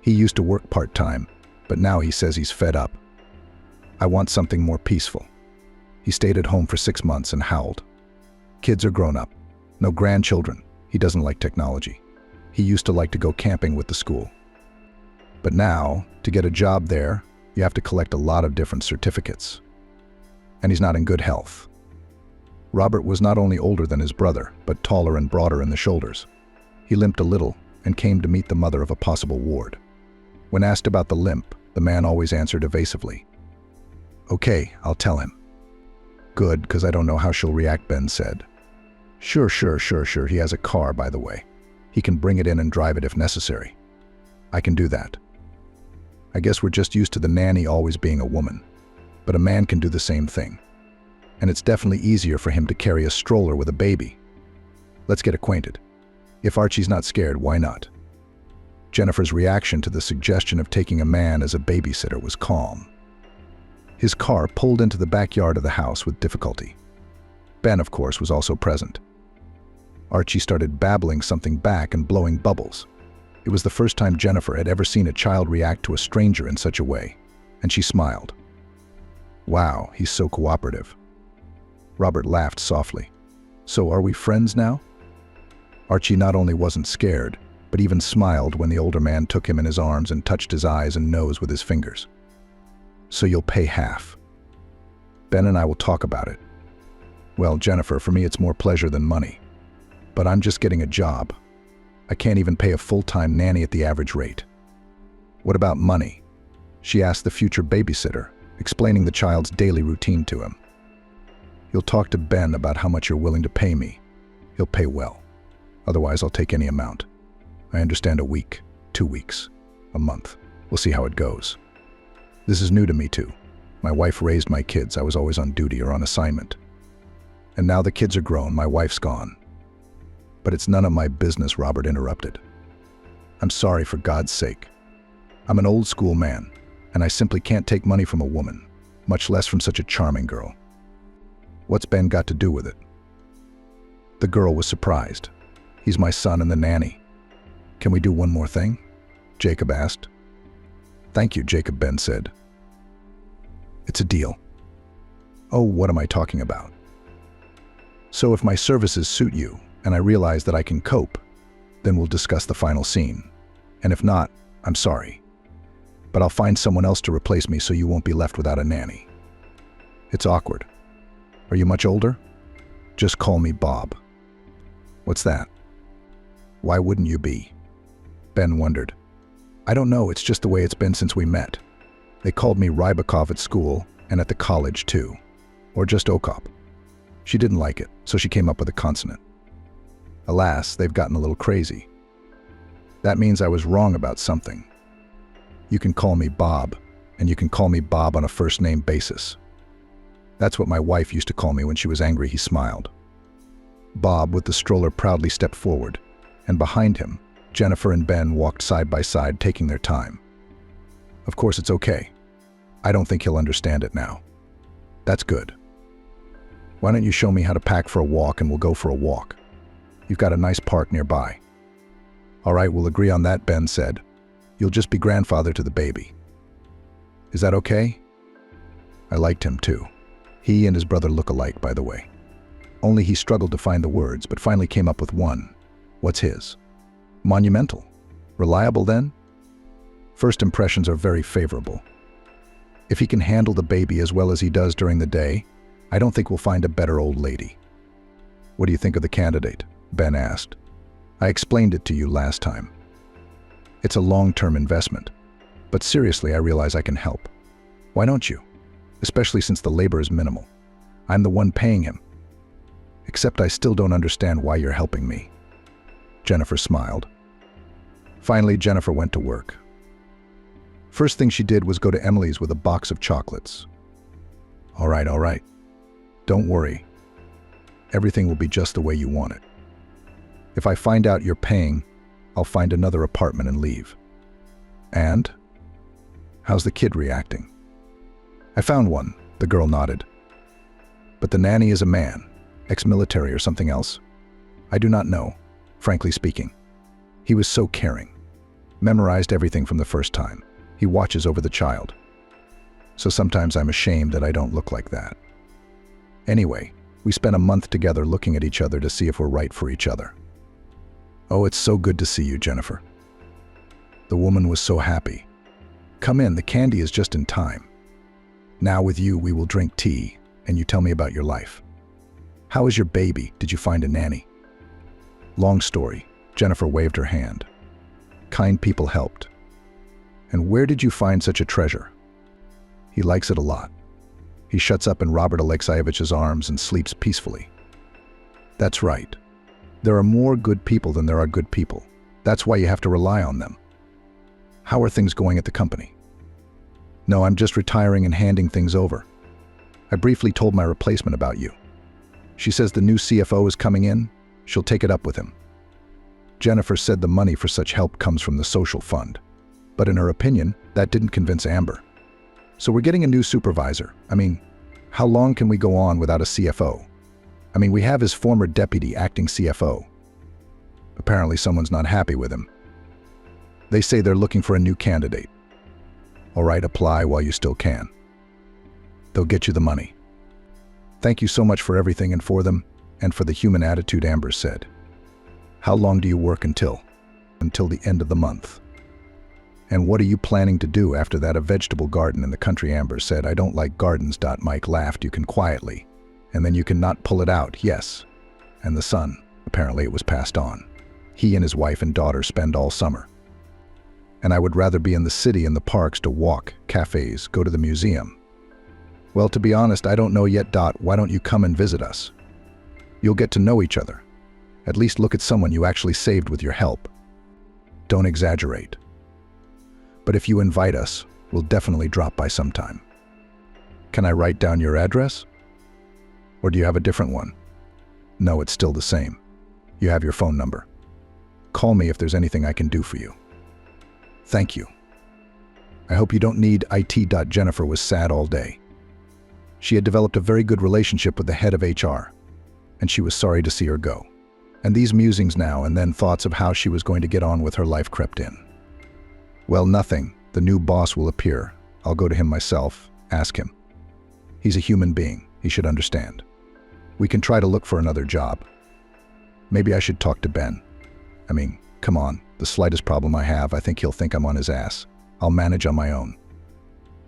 He used to work part-time, but now he says he's fed up. I want something more peaceful. He stayed at home for 6 months and howled. Kids are grown up. No grandchildren. He doesn't like technology. He used to like to go camping with the school. But now, to get a job there, you have to collect a lot of different certificates. And he's not in good health. Robert was not only older than his brother, but taller and broader in the shoulders. He limped a little and came to meet the mother of a possible ward. When asked about the limp, the man always answered evasively. "Okay, I'll tell him." "Good, because I don't know how she'll react," Ben said. Sure. He has a car, by the way. He can bring it in and drive it if necessary. I can do that. I guess we're just used to the nanny always being a woman. But a man can do the same thing. And it's definitely easier for him to carry a stroller with a baby. Let's get acquainted. If Archie's not scared, why not? Jennifer's reaction to the suggestion of taking a man as a babysitter was calm. His car pulled into the backyard of the house with difficulty. Ben, of course, was also present. Archie started babbling something back and blowing bubbles. It was the first time Jennifer had ever seen a child react to a stranger in such a way, and she smiled. Wow, he's so cooperative. Robert laughed softly. So are we friends now? Archie not only wasn't scared, but even smiled when the older man took him in his arms and touched his eyes and nose with his fingers. So you'll pay half. Ben and I will talk about it. Well, Jennifer, for me it's more pleasure than money. But I'm just getting a job. I can't even pay a full-time nanny at the average rate. What about money? She asked the future babysitter, explaining the child's daily routine to him. You'll talk to Ben about how much you're willing to pay me. He'll pay well. Otherwise, I'll take any amount. I understand a week, 2 weeks, a month. We'll see how it goes. This is new to me too. My wife raised my kids. I was always on duty or on assignment. And now the kids are grown, my wife's gone. But it's none of my business, Robert interrupted. I'm sorry, for God's sake. I'm an old school man, and I simply can't take money from a woman, much less from such a charming girl. What's Ben got to do with it? The girl was surprised. He's my son and the nanny. Can we do one more thing? Jacob asked. Thank you, Jacob, Ben said. It's a deal. Oh, what am I talking about? So if my services suit you, and I realize that I can cope, then we'll discuss the final scene. And if not, I'm sorry. But I'll find someone else to replace me so you won't be left without a nanny. It's awkward. Are you much older? Just call me Bob. What's that? Why wouldn't you be? Ben wondered. I don't know, it's just the way it's been since we met. They called me Rybakov at school and at the college too. Or just Okop. She didn't like it, so she came up with a consonant. Alas, they've gotten a little crazy. That means I was wrong about something. You can call me Bob, and you can call me Bob on a first-name basis. That's what my wife used to call me when she was angry, he smiled. Bob, with the stroller, proudly stepped forward, and behind him, Jennifer and Ben walked side by side, taking their time. Of course, it's okay. I don't think he'll understand it now. That's good. Why don't you show me how to pack for a walk and we'll go for a walk? You've got a nice park nearby. All right, we'll agree on that, Ben said. You'll just be grandfather to the baby. Is that okay? I liked him too. He and his brother look alike, by the way. Only he struggled to find the words, but finally came up with one. What's his? Monumental. Reliable then? First impressions are very favorable. If he can handle the baby as well as he does during the day, I don't think we'll find a better old lady. What do you think of the candidate? Ben asked. I explained it to you last time. It's a long-term investment. But seriously, I realize I can help. Why don't you? Especially since the labor is minimal. I'm the one paying him. Except I still don't understand why you're helping me. Jennifer smiled. Finally, Jennifer went to work. First thing she did was go to Emily's with a box of chocolates. All right. Don't worry. Everything will be just the way you want it. If I find out you're paying, I'll find another apartment and leave. And? How's the kid reacting? I found one, the girl nodded. But the nanny is a man, ex-military or something else. I do not know, frankly speaking. He was so caring. Memorized everything from the first time. He watches over the child. So sometimes I'm ashamed that I don't look like that. Anyway, we spent a month together looking at each other to see if we're right for each other. Oh, it's so good to see you, Jennifer. The woman was so happy. Come in, the candy is just in time. Now with you, we will drink tea, and you tell me about your life. How is your baby? Did you find a nanny? Long story. Jennifer waved her hand. Kind people helped. And where did you find such a treasure? He likes it a lot. He shuts up in Robert Alexeyevich's arms and sleeps peacefully. That's right. There are more good people than there are good people. That's why you have to rely on them. How are things going at the company? No, I'm just retiring and handing things over. I briefly told my replacement about you. She says the new CFO is coming in. She'll take it up with him. Jennifer said the money for such help comes from the social fund. But in her opinion, that didn't convince Amber. So we're getting a new supervisor. I mean, how long can we go on without a CFO? I mean, we have his former deputy acting CFO. Apparently someone's not happy with him. They say they're looking for a new candidate. All right, apply while you still can. They'll get you the money. Thank you so much for everything and for them, and for the human attitude, Amber said. How long do you work until? Until the end of the month. And what are you planning to do after that? A vegetable garden in the country, Amber said. I don't like gardens. Mike laughed. You can quietly. And then you can not pull it out, yes. And the son, apparently it was passed on. He and his wife and daughter spend all summer. And I would rather be in the city, in the parks, to walk, cafes, go to the museum. Well, to be honest, I don't know yet. Why don't you come and visit us? You'll get to know each other. At least look at someone you actually saved with your help. Don't exaggerate. But if you invite us, we'll definitely drop by sometime. Can I write down your address? Or do you have a different one? No, it's still the same. You have your phone number. Call me if there's anything I can do for you. Thank you. I hope you don't need IT. Jennifer was sad all day. She had developed a very good relationship with the head of HR, and she was sorry to see her go. And these musings now and then, thoughts of how she was going to get on with her life, crept in. Well, nothing. The new boss will appear. I'll go to him myself, ask him. He's a human being. He should understand. We can try to look for another job. Maybe I should talk to Ben. I mean, come on. The slightest problem I have, I think he'll think I'm on his ass. I'll manage on my own.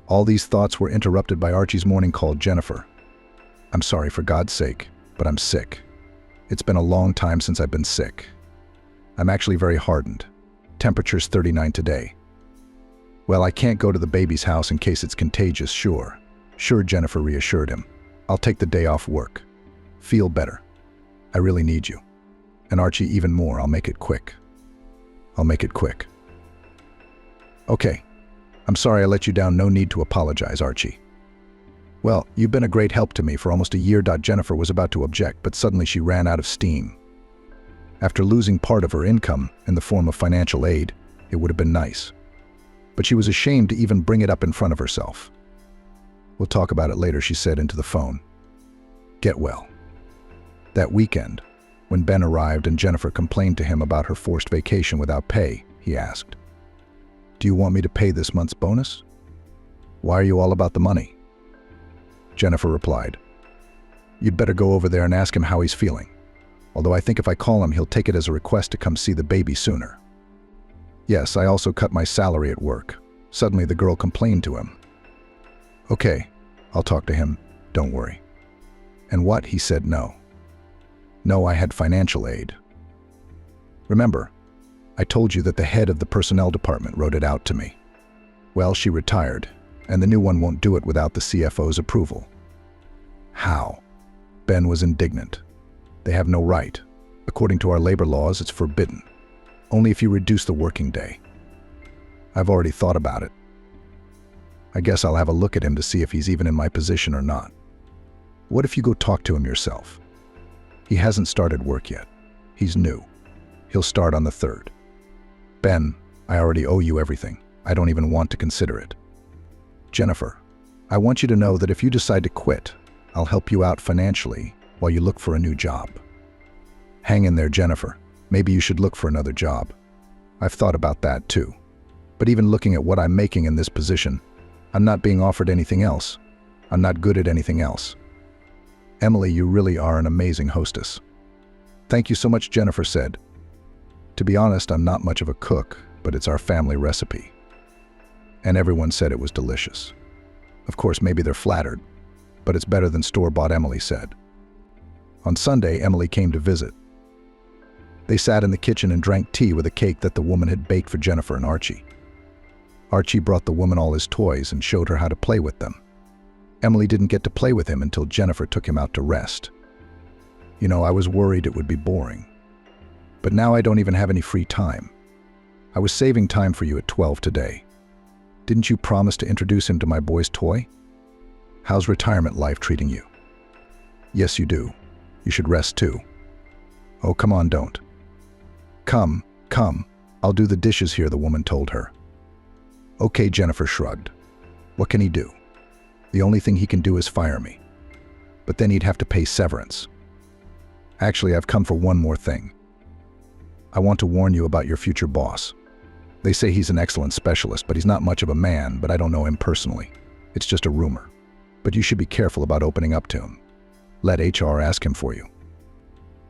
All these thoughts were interrupted by Archie's morning call. Jennifer, I'm sorry, for God's sake, but I'm sick. It's been a long time since I've been sick. I'm actually very hardened. Temperature's 39 today. Well, I can't go to the baby's house in case it's contagious. Sure, Jennifer reassured him. I'll take the day off work. Feel better. I really need you. And Archie, even more. I'll make it quick. Okay. I'm sorry I let you down. No need to apologize, Archie. Well, you've been a great help to me for almost a year. Jennifer was about to object, but suddenly she ran out of steam. After losing part of her income in the form of financial aid, it would have been nice. But she was ashamed to even bring it up in front of herself. We'll talk about it later, she said into the phone. Get well. That weekend, when Ben arrived and Jennifer complained to him about her forced vacation without pay, he asked, Do you want me to pay this month's bonus? Why are you all about the money? Jennifer replied, You'd better go over there and ask him how he's feeling. Although I think if I call him, he'll take it as a request to come see the baby sooner. Yes, I also cut my salary at work. Suddenly the girl complained to him. Okay, I'll talk to him, don't worry. And what? He said no. No, I had financial aid. Remember, I told you that the head of the personnel department wrote it out to me. Well, she retired, and the new one won't do it without the CFO's approval. How? Ben was indignant. They have no right. According to our labor laws, it's forbidden. Only if you reduce the working day. I've already thought about it. I guess I'll have a look at him to see if he's even in my position or not. What if you go talk to him yourself? He hasn't started work yet. He's new. He'll start on the 3rd. Ben, I already owe you everything. I don't even want to consider it. Jennifer, I want you to know that if you decide to quit, I'll help you out financially while you look for a new job. Hang in there, Jennifer. Maybe you should look for another job. I've thought about that too. But even looking at what I'm making in this position, I'm not being offered anything else. I'm not good at anything else. Emily, you really are an amazing hostess. Thank you so much, Jennifer said. To be honest, I'm not much of a cook, but it's our family recipe. And everyone said it was delicious. Of course, maybe they're flattered, but it's better than store-bought, Emily said. On Sunday, Emily came to visit. They sat in the kitchen and drank tea with a cake that the woman had baked for Jennifer and Archie. Archie brought the woman all his toys and showed her how to play with them. Emily didn't get to play with him until Jennifer took him out to rest. You know, I was worried it would be boring. But now I don't even have any free time. I was saving time for you at 12 today. Didn't you promise to introduce him to my boy's toy? How's retirement life treating you? Yes, you do. You should rest too. Oh, come on, don't. Come. I'll do the dishes here, the woman told her. Okay, Jennifer shrugged. What can he do? The only thing he can do is fire me. But then he'd have to pay severance. Actually, I've come for one more thing. I want to warn you about your future boss. They say he's an excellent specialist, but he's not much of a man, but I don't know him personally. It's just a rumor. But you should be careful about opening up to him. Let HR ask him for you."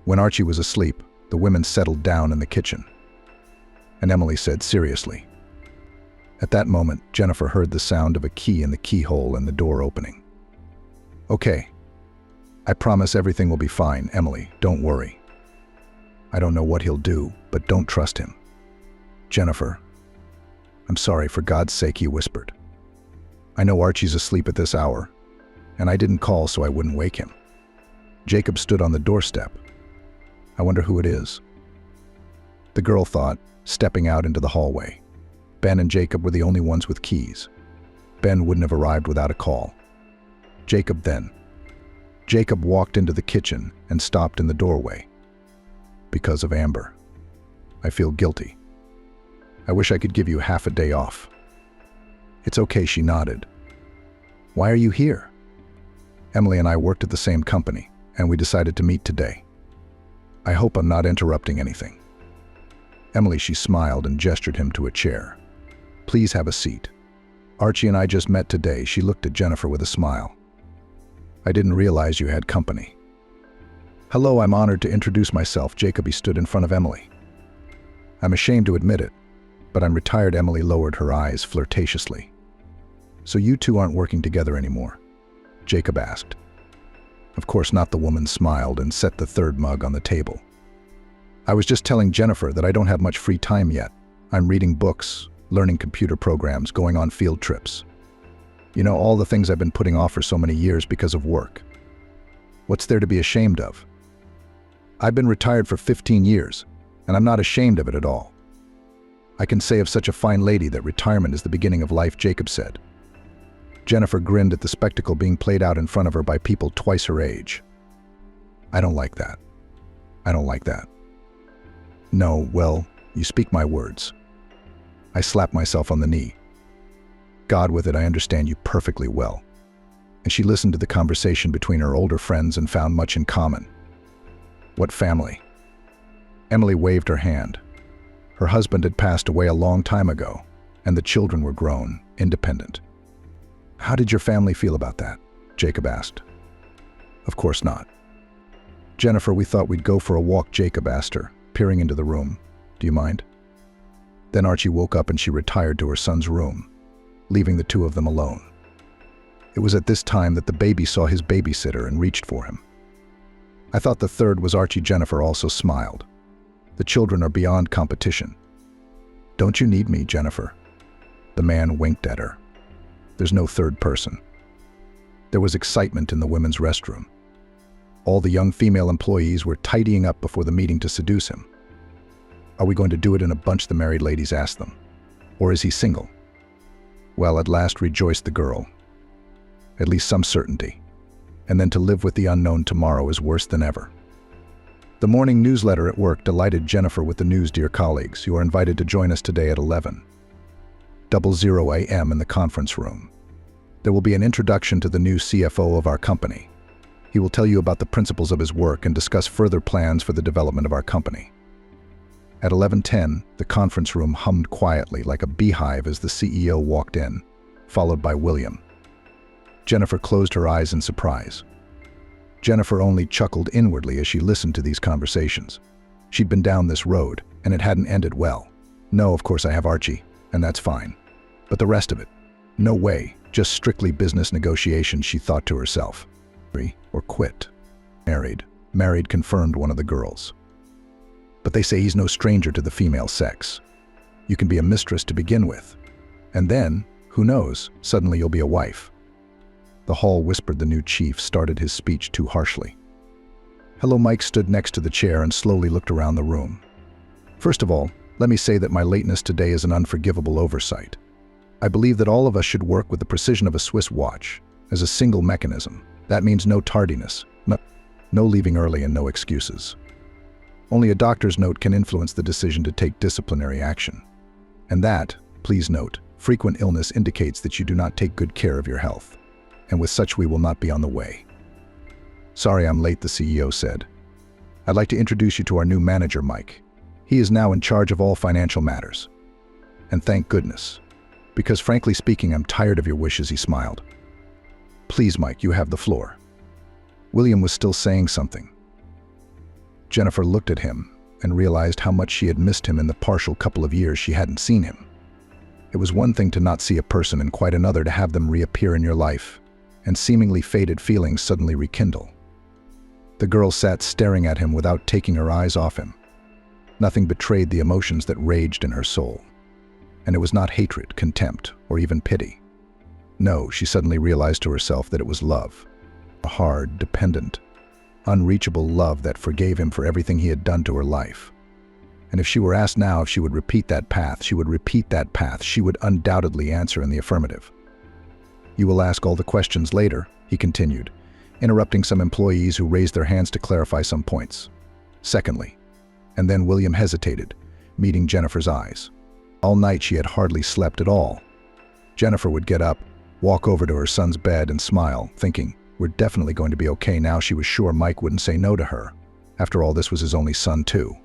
When Archie was asleep, the women settled down in the kitchen. And Emily said seriously. At that moment, Jennifer heard the sound of a key in the keyhole and the door opening. "Okay. I promise everything will be fine, Emily, don't worry. I don't know what he'll do, but don't trust him." "Jennifer, I'm sorry, for God's sake," he whispered. "I know Archie's asleep at this hour, and I didn't call so I wouldn't wake him." Jacob stood on the doorstep. "I wonder who it is." The girl thought, stepping out into the hallway. Ben and Jacob were the only ones with keys. Ben wouldn't have arrived without a call. Jacob walked into the kitchen and stopped in the doorway. "Because of Amber. I feel guilty. I wish I could give you half a day off." "It's okay," she nodded. "Why are you here?" "Emily and I worked at the same company, and we decided to meet today. I hope I'm not interrupting anything." "Emily," she smiled and gestured him to a chair. "Please have a seat. Archie and I just met today." She looked at Jennifer with a smile. "I didn't realize you had company." "Hello, I'm honored to introduce myself." Jacob stood in front of Emily. "I'm ashamed to admit it, but I'm retired." Emily lowered her eyes flirtatiously. "So you two aren't working together anymore?" Jacob asked. "Of course not." The woman smiled and set the third mug on the table. "I was just telling Jennifer that I don't have much free time yet. I'm reading books, learning computer programs, going on field trips. You know, all the things I've been putting off for so many years because of work. What's there to be ashamed of? I've been retired for 15 years, and I'm not ashamed of it at all. I can say of such a fine lady that retirement is the beginning of life," Jacob said. Jennifer grinned at the spectacle being played out in front of her by people twice her age. "I don't like that. I don't like that." "No, well, you speak my words." I slapped myself on the knee. "God with it, I understand you perfectly well." And she listened to the conversation between her older friends and found much in common. "What family?" Emily waved her hand. Her husband had passed away a long time ago, and the children were grown, independent. "How did your family feel about that?" Jacob asked. "Of course not." "Jennifer, we thought we'd go for a walk," Jacob asked her, peering into the room. "Do you mind?" Then Archie woke up and she retired to her son's room, leaving the two of them alone. It was at this time that the baby saw his babysitter and reached for him. "I thought the third was Archie." Jennifer also smiled. "The children are beyond competition." "Don't you need me, Jennifer?" The man winked at her. "There's no third person." There was excitement in the women's restroom. All the young female employees were tidying up before the meeting to seduce him. "Are we going to do it in a bunch?" the married ladies asked them. "Or is he single?" "Well, at last," rejoiced the girl. "At least some certainty. And then to live with the unknown tomorrow is worse than ever." The morning newsletter at work delighted Jennifer with the news. "Dear colleagues, you are invited to join us today at 11:00 a.m. in the conference room. There will be an introduction to the new CFO of our company. He will tell you about the principles of his work and discuss further plans for the development of our company." At 11:10, the conference room hummed quietly like a beehive as the CEO walked in, followed by William. Jennifer closed her eyes in surprise. Jennifer only chuckled inwardly as she listened to these conversations. She'd been down this road, and it hadn't ended well. "No, of course I have Archie, and that's fine. But the rest of it? No way, just strictly business negotiations," she thought to herself. "Or quit." Married, confirmed one of the girls. "But they say he's no stranger to the female sex. You can be a mistress to begin with. And then, who knows, suddenly you'll be a wife." The hall whispered. The new chief started his speech too harshly. "Hello." Mike stood next to the chair and slowly looked around the room. "First of all, let me say that my lateness today is an unforgivable oversight. I believe that all of us should work with the precision of a Swiss watch, as a single mechanism. That means no tardiness, no leaving early, and no excuses. Only a doctor's note can influence the decision to take disciplinary action. And that, please note, frequent illness indicates that you do not take good care of your health. And with such we will not be on the way." "Sorry I'm late," the CEO said. "I'd like to introduce you to our new manager, Mike. He is now in charge of all financial matters." And thank goodness. Because frankly speaking, I'm tired of your wishes, he smiled. Please, Mike, you have the floor. William was still saying something. Jennifer looked at him and realized how much she had missed him in the partial couple of years she hadn't seen him. It was one thing to not see a person and quite another to have them reappear in your life, and seemingly faded feelings suddenly rekindle. The girl sat staring at him without taking her eyes off him. Nothing betrayed the emotions that raged in her soul. And it was not hatred, contempt, or even pity. No, she suddenly realized to herself that it was love. A hard, dependent, unreachable love that forgave him for everything he had done to her life. And if she were asked now if she would repeat that path, she would undoubtedly answer in the affirmative. You will ask all the questions later, he continued, interrupting some employees who raised their hands to clarify some points. Secondly, and then William hesitated, meeting Jennifer's eyes. All night she had hardly slept at all. Jennifer would get up, walk over to her son's bed and smile, thinking, we're definitely going to be okay now. She was sure Mike wouldn't say no to her. After all, this was his only son too.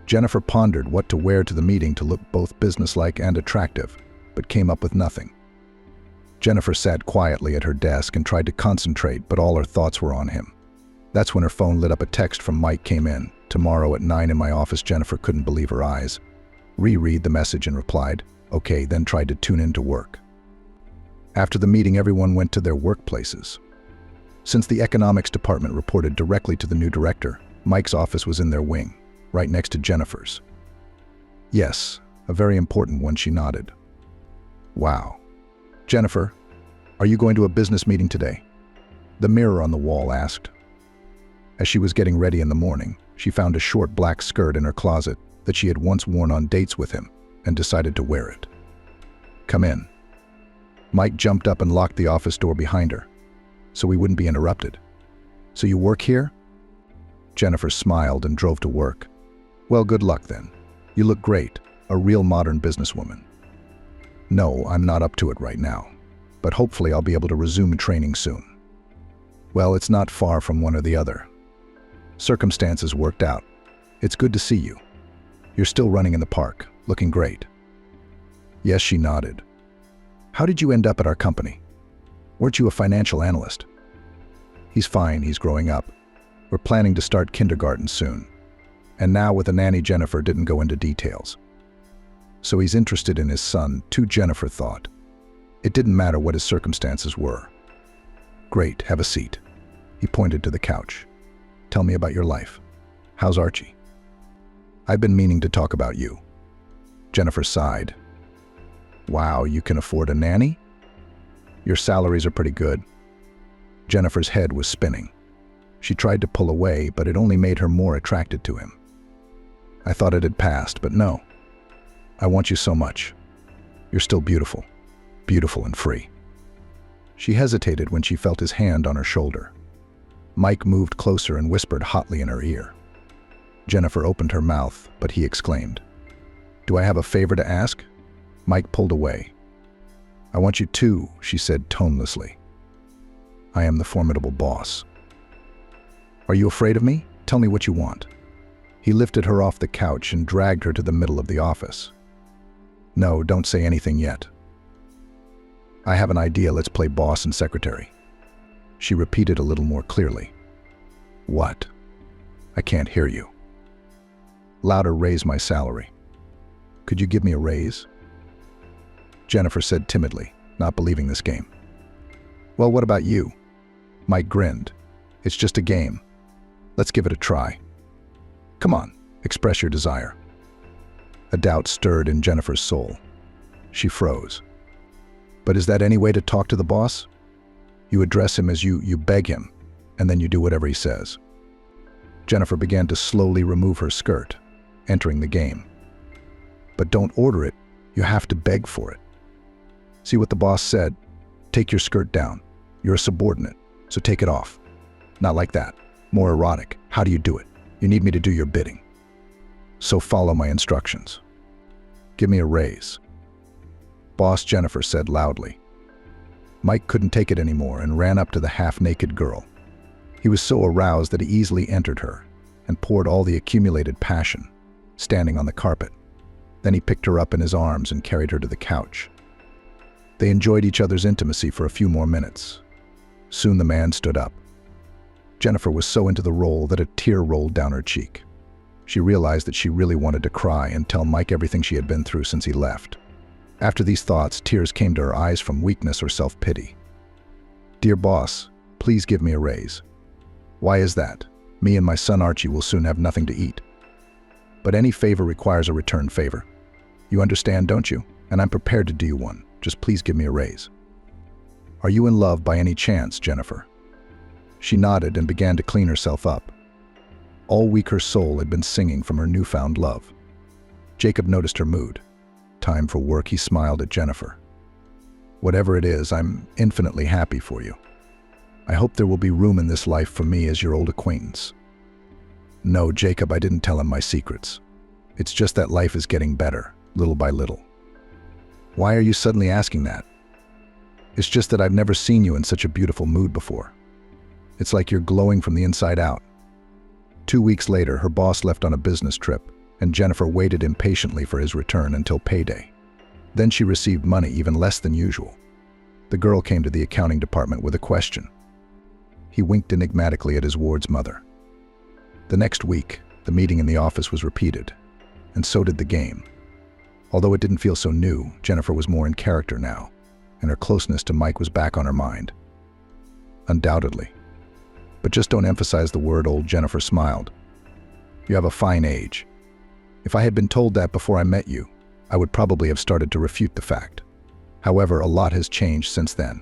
Jennifer pondered what to wear to the meeting to look both businesslike and attractive, but came up with nothing. Jennifer sat quietly at her desk and tried to concentrate, but all her thoughts were on him. That's when her phone lit up. A text from Mike came in. Tomorrow at 9 in my office. Jennifer couldn't believe her eyes. Reread the message and replied, okay, then tried to tune in to work. After the meeting, everyone went to their workplaces. Since the economics department reported directly to the new director, Mike's office was in their wing, right next to Jennifer's. Yes, a very important one, she nodded. Wow. Jennifer, are you going to a business meeting today? The mirror on the wall asked. As she was getting ready in the morning, she found a short black skirt in her closet that she had once worn on dates with him and decided to wear it. Come in. Mike jumped up and locked the office door behind her, so we wouldn't be interrupted. So you work here? Jennifer smiled and drove to work. Well, good luck then. You look great, a real modern businesswoman. No, I'm not up to it right now, but hopefully I'll be able to resume training soon. Well, it's not far from one or the other. Circumstances worked out. It's good to see you. You're still running in the park, looking great. Yes, she nodded. How did you end up at our company? Weren't you a financial analyst? He's fine, he's growing up. We're planning to start kindergarten soon. And now with a nanny. Jennifer didn't go into details. So he's interested in his son, too, Jennifer thought. It didn't matter what his circumstances were. Great, have a seat. He pointed to the couch. Tell me about your life. How's Archie? I've been meaning to talk about you. Jennifer sighed. Wow, you can afford a nanny? Your salaries are pretty good. Jennifer's head was spinning. She tried to pull away, but it only made her more attracted to him. I thought it had passed, but no. I want you so much. You're still beautiful. Beautiful and free. She hesitated when she felt his hand on her shoulder. Mike moved closer and whispered hotly in her ear. Jennifer opened her mouth, but he exclaimed, Do I have a favor to ask? Mike pulled away. I want you to, she said tonelessly. I am the formidable boss. Are you afraid of me? Tell me what you want. He lifted her off the couch and dragged her to the middle of the office. No, don't say anything yet. I have an idea. Let's play boss and secretary. She repeated a little more clearly. What? I can't hear you. Louder. Raise my salary. Could you give me a raise? Jennifer said timidly, not believing this game. Well, what about you? Mike grinned. It's just a game. Let's give it a try. Come on, express your desire. A doubt stirred in Jennifer's soul. She froze. But is that any way to talk to the boss? You address him as you beg him, and then you do whatever he says. Jennifer began to slowly remove her skirt, entering the game. But don't order it, you have to beg for it. See what the boss said? Take your skirt down. You're a subordinate, so take it off. Not like that. More erotic. How do you do it? You need me to do your bidding. So follow my instructions. Give me a raise. Boss, Jennifer said loudly. Mike couldn't take it anymore and ran up to the half-naked girl. He was so aroused that he easily entered her and poured all the accumulated passion, standing on the carpet. Then he picked her up in his arms and carried her to the couch. They enjoyed each other's intimacy for a few more minutes. Soon the man stood up. Jennifer was so into the role that a tear rolled down her cheek. She realized that she really wanted to cry and tell Mike everything she had been through since he left. After these thoughts, tears came to her eyes from weakness or self-pity. "Dear boss, please give me a raise." "Why is that? Me and my son Archie will soon have nothing to eat." "But any favor requires a return favor. You understand, don't you? And I'm prepared to do you one. Just please give me a raise." "Are you in love by any chance, Jennifer?" She nodded and began to clean herself up. All week her soul had been singing from her newfound love. Jacob noticed her mood. "Time for work," he smiled at Jennifer. "Whatever it is, I'm infinitely happy for you. I hope there will be room in this life for me as your old acquaintance." "No, Jacob, I didn't tell him my secrets. It's just that life is getting better, little by little." "Why are you suddenly asking that?" "It's just that I've never seen you in such a beautiful mood before. It's like you're glowing from the inside out." 2 weeks later, her boss left on a business trip, and Jennifer waited impatiently for his return until payday. Then she received money even less than usual. The girl came to the accounting department with a question. He winked enigmatically at his ward's mother. The next week, the meeting in the office was repeated, and so did the game. Although it didn't feel so new, Jennifer was more in character now, and her closeness to Mike was back on her mind. Undoubtedly. But just don't emphasize the word, old Jennifer smiled. "You have a fine age. If I had been told that before I met you, I would probably have started to refute the fact. However, a lot has changed since then."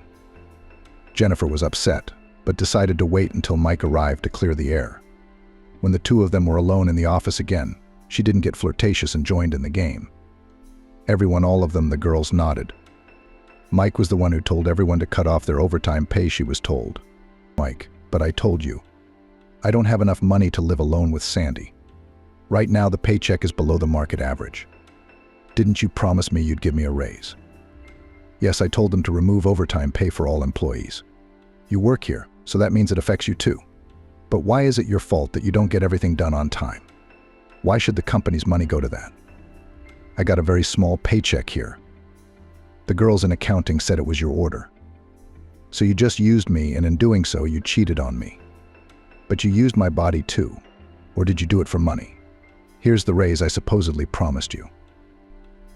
Jennifer was upset, but decided to wait until Mike arrived to clear the air. When the two of them were alone in the office again, she didn't get flirtatious and joined in the game. Everyone, all of them, the girls nodded. Mike was the one who told everyone to cut off their overtime pay, she was told. "Mike, but I told you. I don't have enough money to live alone with Sandy. Right now the paycheck is below the market average. Didn't you promise me you'd give me a raise?" "Yes, I told them to remove overtime pay for all employees. You work here, so that means it affects you too. But why is it your fault that you don't get everything done on time? Why should the company's money go to that? I got a very small paycheck here. The girls in accounting said it was your order. So you just used me, and in doing so, you cheated on me. But you used my body too. Or did you do it for money? Here's the raise I supposedly promised you."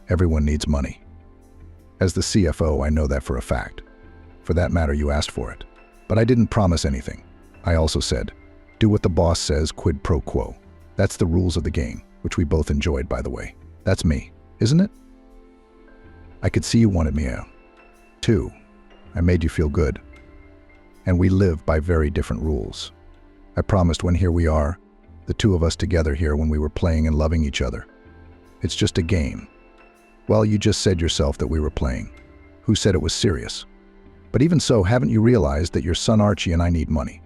Everyone needs money. As the CFO, I know that for a fact. For that matter, you asked for it. But I didn't promise anything. I also said, do what the boss says, quid pro quo. That's the rules of the game, which we both enjoyed, by the way. That's me, isn't it? I could see you wanted me too. I made you feel good. And we live by very different rules. I promised when here we are, the two of us together here when we were playing and loving each other. It's just a game. Well, you just said yourself that we were playing. Who said it was serious? But even so, haven't you realized that your son Archie and I need money?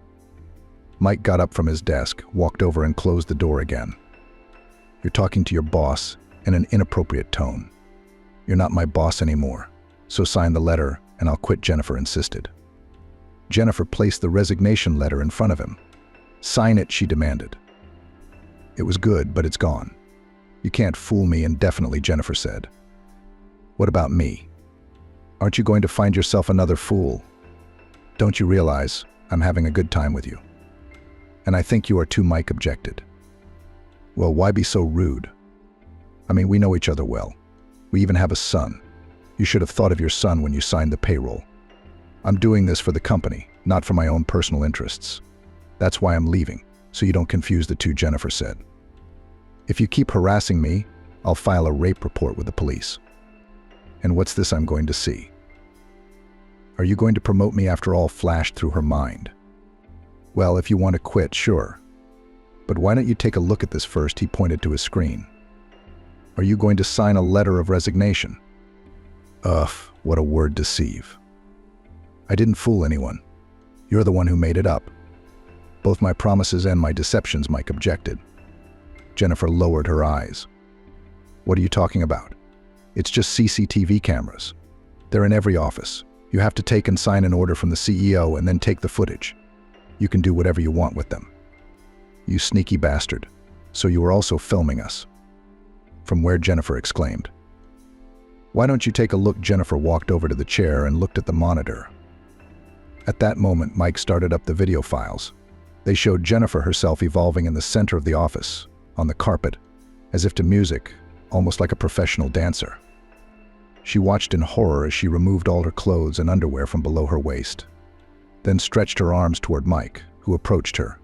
Mike got up from his desk, walked over and closed the door again. You're talking to your boss in an inappropriate tone. You're not my boss anymore, so sign the letter and I'll quit, Jennifer insisted. Jennifer placed the resignation letter in front of him. Sign it, she demanded. It was good, but it's gone. You can't fool me indefinitely, Jennifer said. What about me? Aren't you going to find yourself another fool? Don't you realize I'm having a good time with you? And I think you are too, Mike objected. Well, why be so rude? I mean, we know each other well. We even have a son. You should have thought of your son when you signed the payroll. I'm doing this for the company, not for my own personal interests. That's why I'm leaving, so you don't confuse the two, Jennifer said. If you keep harassing me, I'll file a rape report with the police. And what's this I'm going to see? Are you going to promote me after all, flashed through her mind. Well, if you want to quit, sure. But why don't you take a look at this first? He pointed to his screen. Are you going to sign a letter of resignation? Ugh, what a word, deceive. I didn't fool anyone. You're the one who made it up. Both my promises and my deceptions, Mike objected. Jennifer lowered her eyes. What are you talking about? It's just CCTV cameras. They're in every office. You have to take and sign an order from the CEO and then take the footage. You can do whatever you want with them. You sneaky bastard. So you were also filming us. from where Jennifer exclaimed. "Why don't you take a look?" Jennifer walked over to the chair and looked at the monitor. At that moment, Mike started up the video files. They showed Jennifer herself evolving in the center of the office, on the carpet, as if to music, almost like a professional dancer. She watched in horror as she removed all her clothes and underwear from below her waist, then stretched her arms toward Mike, who approached her,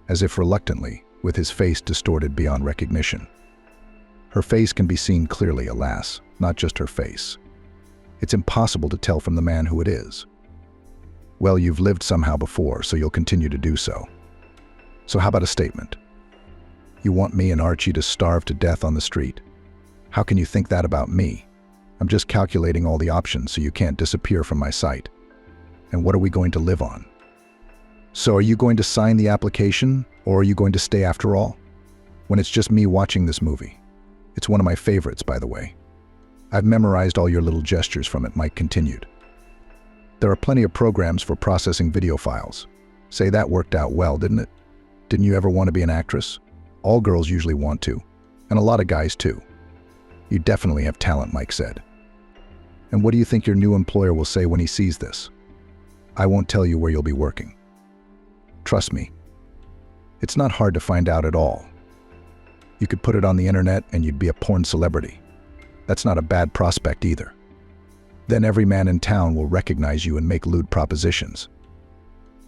as if reluctantly, with his face distorted beyond recognition. Her face can be seen clearly, alas, not just her face. It's impossible to tell from the man who it is. Well, you've lived somehow before, so you'll continue to do so. So how about a statement? You want me and Archie to starve to death on the street? How can you think that about me? I'm just calculating all the options so you can't disappear from my sight. And what are we going to live on? So are you going to sign the application, or are you going to stay after all? When it's just me watching this movie. It's one of my favorites, by the way. I've memorized all your little gestures from it, Mike continued. There are plenty of programs for processing video files. Say, that worked out well, didn't it? Didn't you ever want to be an actress? All girls usually want to, and a lot of guys too. You definitely have talent, Mike said. And what do you think your new employer will say when he sees this? I won't tell you where you'll be working. Trust me, it's not hard to find out at all. You could put it on the internet and you'd be a porn celebrity. That's not a bad prospect either. Then every man in town will recognize you and make lewd propositions.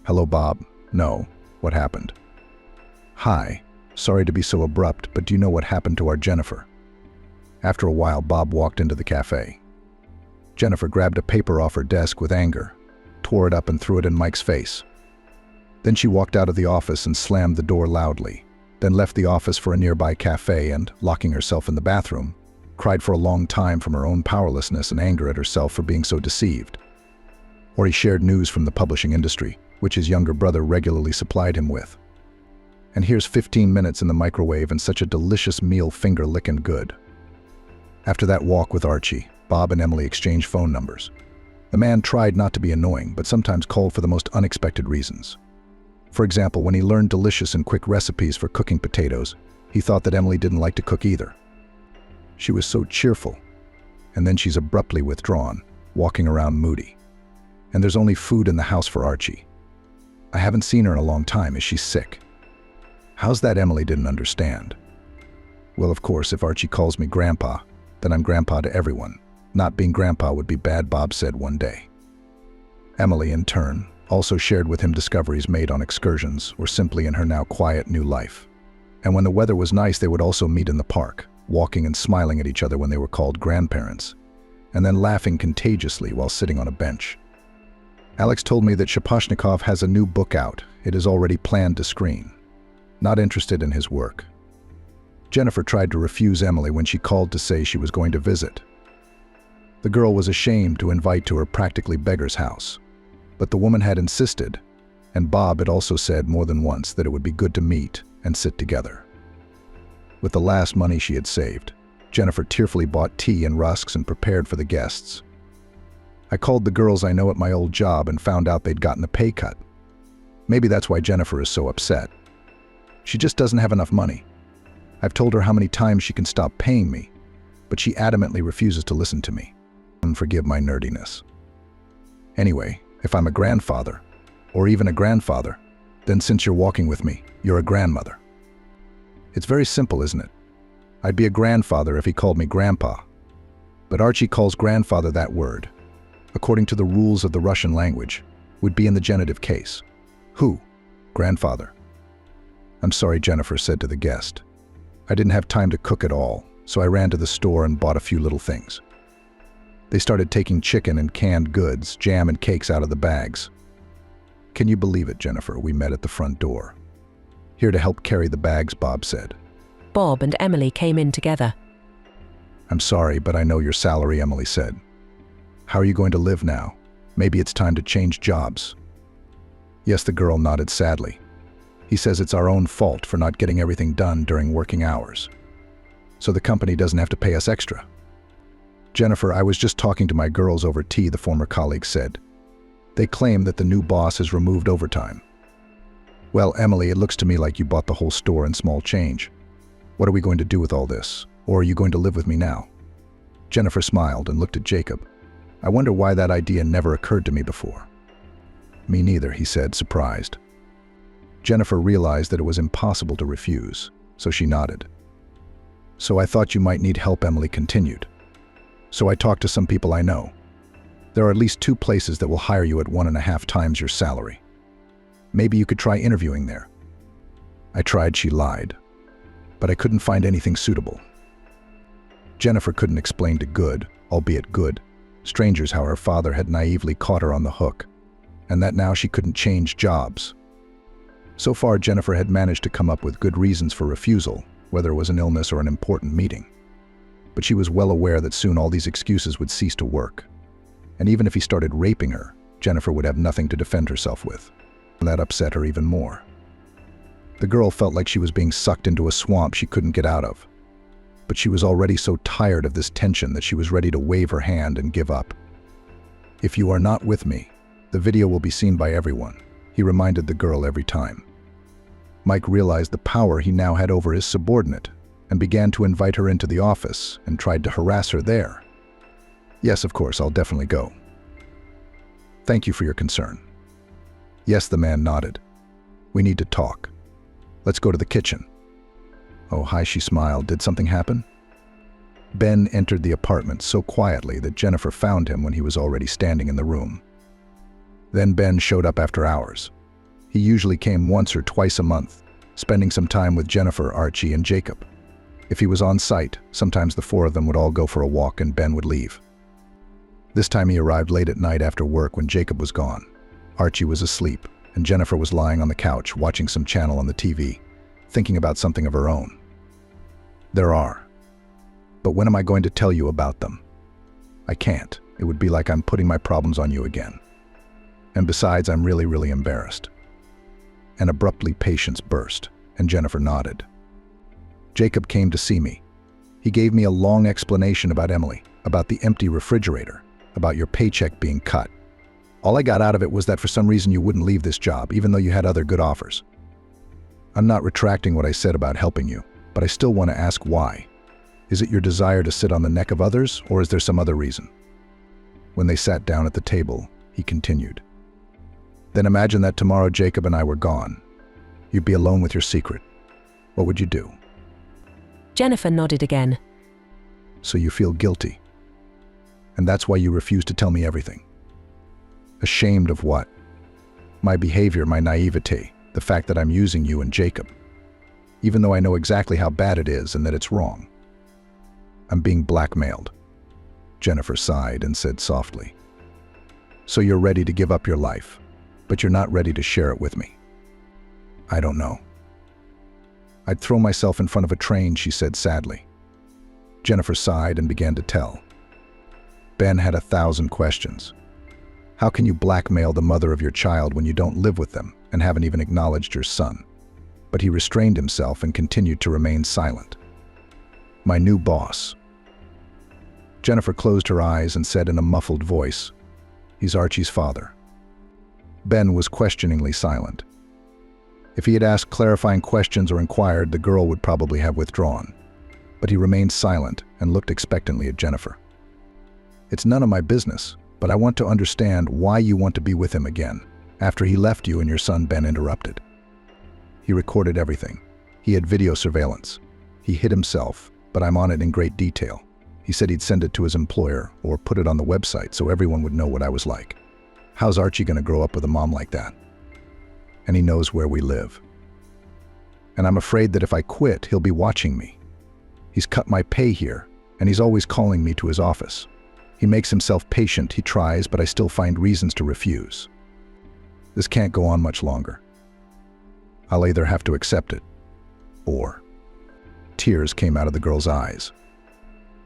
Hello, Bob. No. What happened? Hi. Sorry to be so abrupt, but do you know what happened to our Jennifer? After a while, Bob walked into the cafe. Jennifer grabbed a paper off her desk with anger, tore it up and threw it in Mike's face. Then she walked out of the office and slammed the door loudly, then left the office for a nearby cafe and, locking herself in the bathroom, cried for a long time from her own powerlessness and anger at herself for being so deceived. Or he shared news from the publishing industry, which his younger brother regularly supplied him with. And here's 15 minutes in the microwave and such a delicious meal, finger-licking good. After that walk with Archie, Bob and Emily exchanged phone numbers. The man tried not to be annoying, but sometimes called for the most unexpected reasons. For example, when he learned delicious and quick recipes for cooking potatoes, he thought that Emily didn't like to cook either. She was so cheerful, and then she's abruptly withdrawn, walking around moody. And there's only food in the house for Archie. I haven't seen her in a long time. Is she sick? How's that? Emily didn't understand. Well, of course, if Archie calls me Grandpa, then I'm Grandpa to everyone. Not being Grandpa would be bad, Bob said one day. Emily, in turn, also shared with him discoveries made on excursions or simply in her now quiet new life. And when the weather was nice, they would also meet in the park, walking and smiling at each other when they were called grandparents, and then laughing contagiously while sitting on a bench. Alex told me that Shaposhnikov has a new book out. It is already planned to screen. Not interested in his work. Jennifer tried to refuse Emily when she called to say she was going to visit. The girl was ashamed to invite to her practically beggar's house, but the woman had insisted, and Bob had also said more than once that it would be good to meet and sit together. With the last money she had saved, Jennifer tearfully bought tea and rusks and prepared for the guests. I called the girls I know at my old job and found out they'd gotten a pay cut. Maybe that's why Jennifer is so upset. She just doesn't have enough money. I've told her how many times she can stop paying me, but she adamantly refuses to listen to me. And forgive my nerdiness. Anyway, if I'm a grandfather, or even a grandfather, then since you're walking with me, you're a grandmother. It's very simple, isn't it? I'd be a grandfather if he called me Grandpa. But Archie calls grandfather that word, according to the rules of the Russian language, would be in the genitive case. Who? Grandfather. I'm sorry, Jennifer said to the guest. I didn't have time to cook at all, so I ran to the store and bought a few little things. They started taking chicken and canned goods, jam and cakes out of the bags. Can you believe it, Jennifer? We met at the front door. Here to help carry the bags, Bob said. Bob and Emily came in together. I'm sorry, but I know your salary, Emily said. How are you going to live now? Maybe it's time to change jobs. Yes, the girl nodded sadly. He says it's our own fault for not getting everything done during working hours. So the company doesn't have to pay us extra. Jennifer, I was just talking to my girls over tea, the former colleague said. They claim that the new boss has removed overtime. Well, Emily, it looks to me like you bought the whole store in small change. What are we going to do with all this? Or are you going to live with me now? Jennifer smiled and looked at Jacob. I wonder why that idea never occurred to me before. Me neither, he said, surprised. Jennifer realized that it was impossible to refuse, so she nodded. So I thought you might need help, Emily continued. So I talked to some people I know. There are at least 2 places that will hire you at 1.5 times your salary. Maybe you could try interviewing there. I tried, she lied, but I couldn't find anything suitable. Jennifer couldn't explain to good, albeit good, strangers how her father had naively caught her on the hook, and that now she couldn't change jobs. So far, Jennifer had managed to come up with good reasons for refusal, whether it was an illness or an important meeting. But she was well aware that soon all these excuses would cease to work. And even if he started raping her, Jennifer would have nothing to defend herself with. That upset her even more. The girl felt like she was being sucked into a swamp she couldn't get out of. But she was already so tired of this tension that she was ready to wave her hand and give up. If you are not with me, the video will be seen by everyone, he reminded the girl every time. Mike realized the power he now had over his subordinate and began to invite her into the office and tried to harass her there. Yes, of course, I'll definitely go. Thank you for your concern. Yes, the man nodded. We need to talk. Let's go to the kitchen. Oh, hi, she smiled. Did something happen? Ben entered the apartment so quietly that Jennifer found him when he was already standing in the room. Then Ben showed up after hours. He usually came once or twice a month, spending some time with Jennifer, Archie, and Jacob. If he was on site, sometimes the 4 of them would all go for a walk and Ben would leave. This time he arrived late at night after work when Jacob was gone. Archie was asleep, and Jennifer was lying on the couch watching some channel on the TV, thinking about something of her own. There are. But when am I going to tell you about them? I can't. It would be like I'm putting my problems on you again. And besides, I'm really embarrassed. And abruptly patience burst, and Jennifer nodded. Jacob came to see me. He gave me a long explanation about Emily, about the empty refrigerator, about your paycheck being cut. All I got out of it was that for some reason you wouldn't leave this job, even though you had other good offers. I'm not retracting what I said about helping you, but I still want to ask why. Is it your desire to sit on the neck of others, or is there some other reason? When they sat down at the table, he continued. Then imagine that tomorrow Jacob and I were gone. You'd be alone with your secret. What would you do? Jennifer nodded again. So you feel guilty. And that's why you refuse to tell me everything. Ashamed of what? My behavior, my naivete, the fact that I'm using you and Jacob. Even though I know exactly how bad it is and that it's wrong. I'm being blackmailed. Jennifer sighed and said softly. So you're ready to give up your life, but you're not ready to share it with me. I don't know. I'd throw myself in front of a train, she said sadly. Jennifer sighed and began to tell. Ben had 1,000 questions. How can you blackmail the mother of your child when you don't live with them and haven't even acknowledged your son? But he restrained himself and continued to remain silent. My new boss. Jennifer closed her eyes and said in a muffled voice, he's Archie's father. Ben was questioningly silent. If he had asked clarifying questions or inquired, the girl would probably have withdrawn. But he remained silent and looked expectantly at Jennifer. It's none of my business, but I want to understand why you want to be with him again, after he left you and your son. Ben interrupted. He recorded everything. He had video surveillance. He hid himself, but I'm on it in great detail. He said he'd send it to his employer or put it on the website so everyone would know what I was like. How's Archie going to grow up with a mom like that? And he knows where we live. And I'm afraid that if I quit, he'll be watching me. He's cut my pay here, and he's always calling me to his office. He makes himself patient, he tries, but I still find reasons to refuse. This can't go on much longer. I'll either have to accept it, or... Tears came out of the girl's eyes.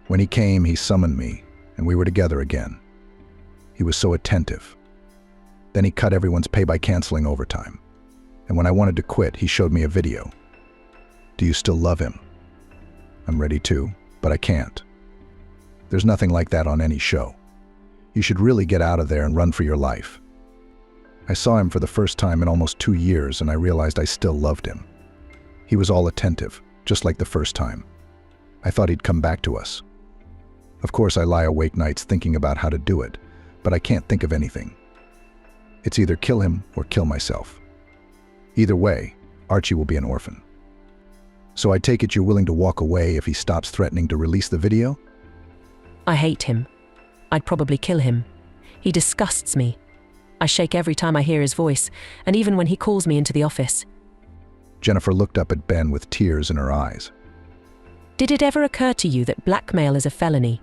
When he came, he summoned me, and we were together again. He was so attentive. Then he cut everyone's pay by canceling overtime. And when I wanted to quit, he showed me a video. Do you still love him? I'm ready to, but I can't. There's nothing like that on any show. You should really get out of there and run for your life. I saw him for the first time in almost 2 years, and I realized I still loved him. He was all attentive, just like the first time. I thought he'd come back to us. Of course, I lie awake nights thinking about how to do it, but I can't think of anything. It's either kill him or kill myself. Either way, Archie will be an orphan. So I take it you're willing to walk away if he stops threatening to release the video? I hate him. I'd probably kill him. He disgusts me. I shake every time I hear his voice, and even when he calls me into the office. Jennifer looked up at Ben with tears in her eyes. Did it ever occur to you that blackmail is a felony?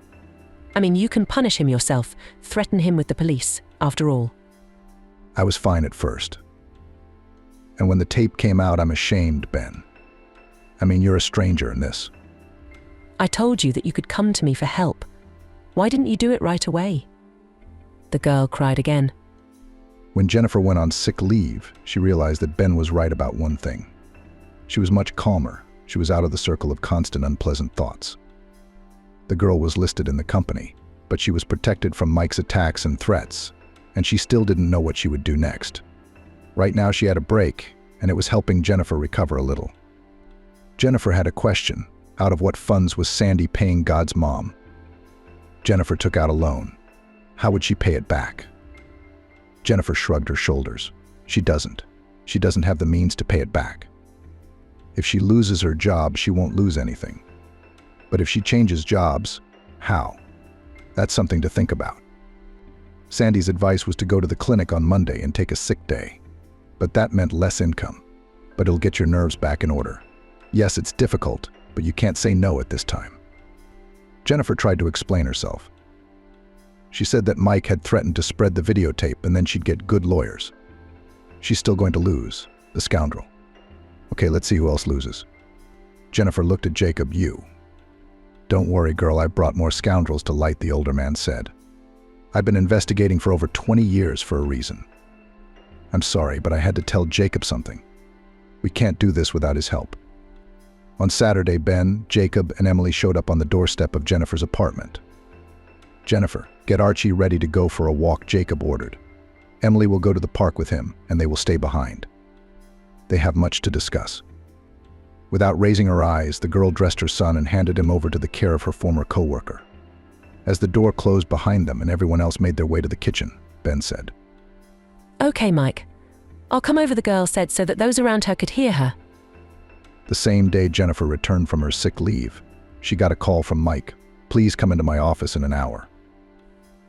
I mean, you can punish him yourself, threaten him with the police, after all. I was fine at first. And when the tape came out, I'm ashamed, Ben. I mean, you're a stranger in this. I told you that you could come to me for help. Why didn't you do it right away? The girl cried again. When Jennifer went on sick leave, she realized that Ben was right about one thing. She was much calmer. She was out of the circle of constant unpleasant thoughts. The girl was listed in the company, but she was protected from Mike's attacks and threats, and she still didn't know what she would do next. Right now she had a break, and it was helping Jennifer recover a little. Jennifer had a question. Out of what funds was Sandy paying God's mom? Jennifer took out a loan. How would she pay it back? Jennifer shrugged her shoulders. She doesn't. She doesn't have the means to pay it back. If she loses her job, she won't lose anything. But if she changes jobs, how? That's something to think about. Sandy's advice was to go to the clinic on Monday and take a sick day. But that meant less income. But it'll get your nerves back in order. Yes, it's difficult, but you can't say no at this time. Jennifer tried to explain herself. She said that Mike had threatened to spread the videotape and then she'd get good lawyers. She's still going to lose, the scoundrel. Okay, let's see who else loses. Jennifer looked at Jacob. You. Don't worry, girl, I brought more scoundrels to light, the older man said. I've been investigating for over 20 years for a reason. I'm sorry, but I had to tell Jacob something. We can't do this without his help. On Saturday, Ben, Jacob, and Emily showed up on the doorstep of Jennifer's apartment. Jennifer, get Archie ready to go for a walk, Jacob ordered. Emily will go to the park with him, and they will stay behind. They have much to discuss. Without raising her eyes, the girl dressed her son and handed him over to the care of her former co-worker. As the door closed behind them and everyone else made their way to the kitchen, Ben said, Okay, Mike. I'll come over, the girl said, so that those around her could hear her. The same day Jennifer returned from her sick leave, she got a call from Mike. Please come into my office in an hour.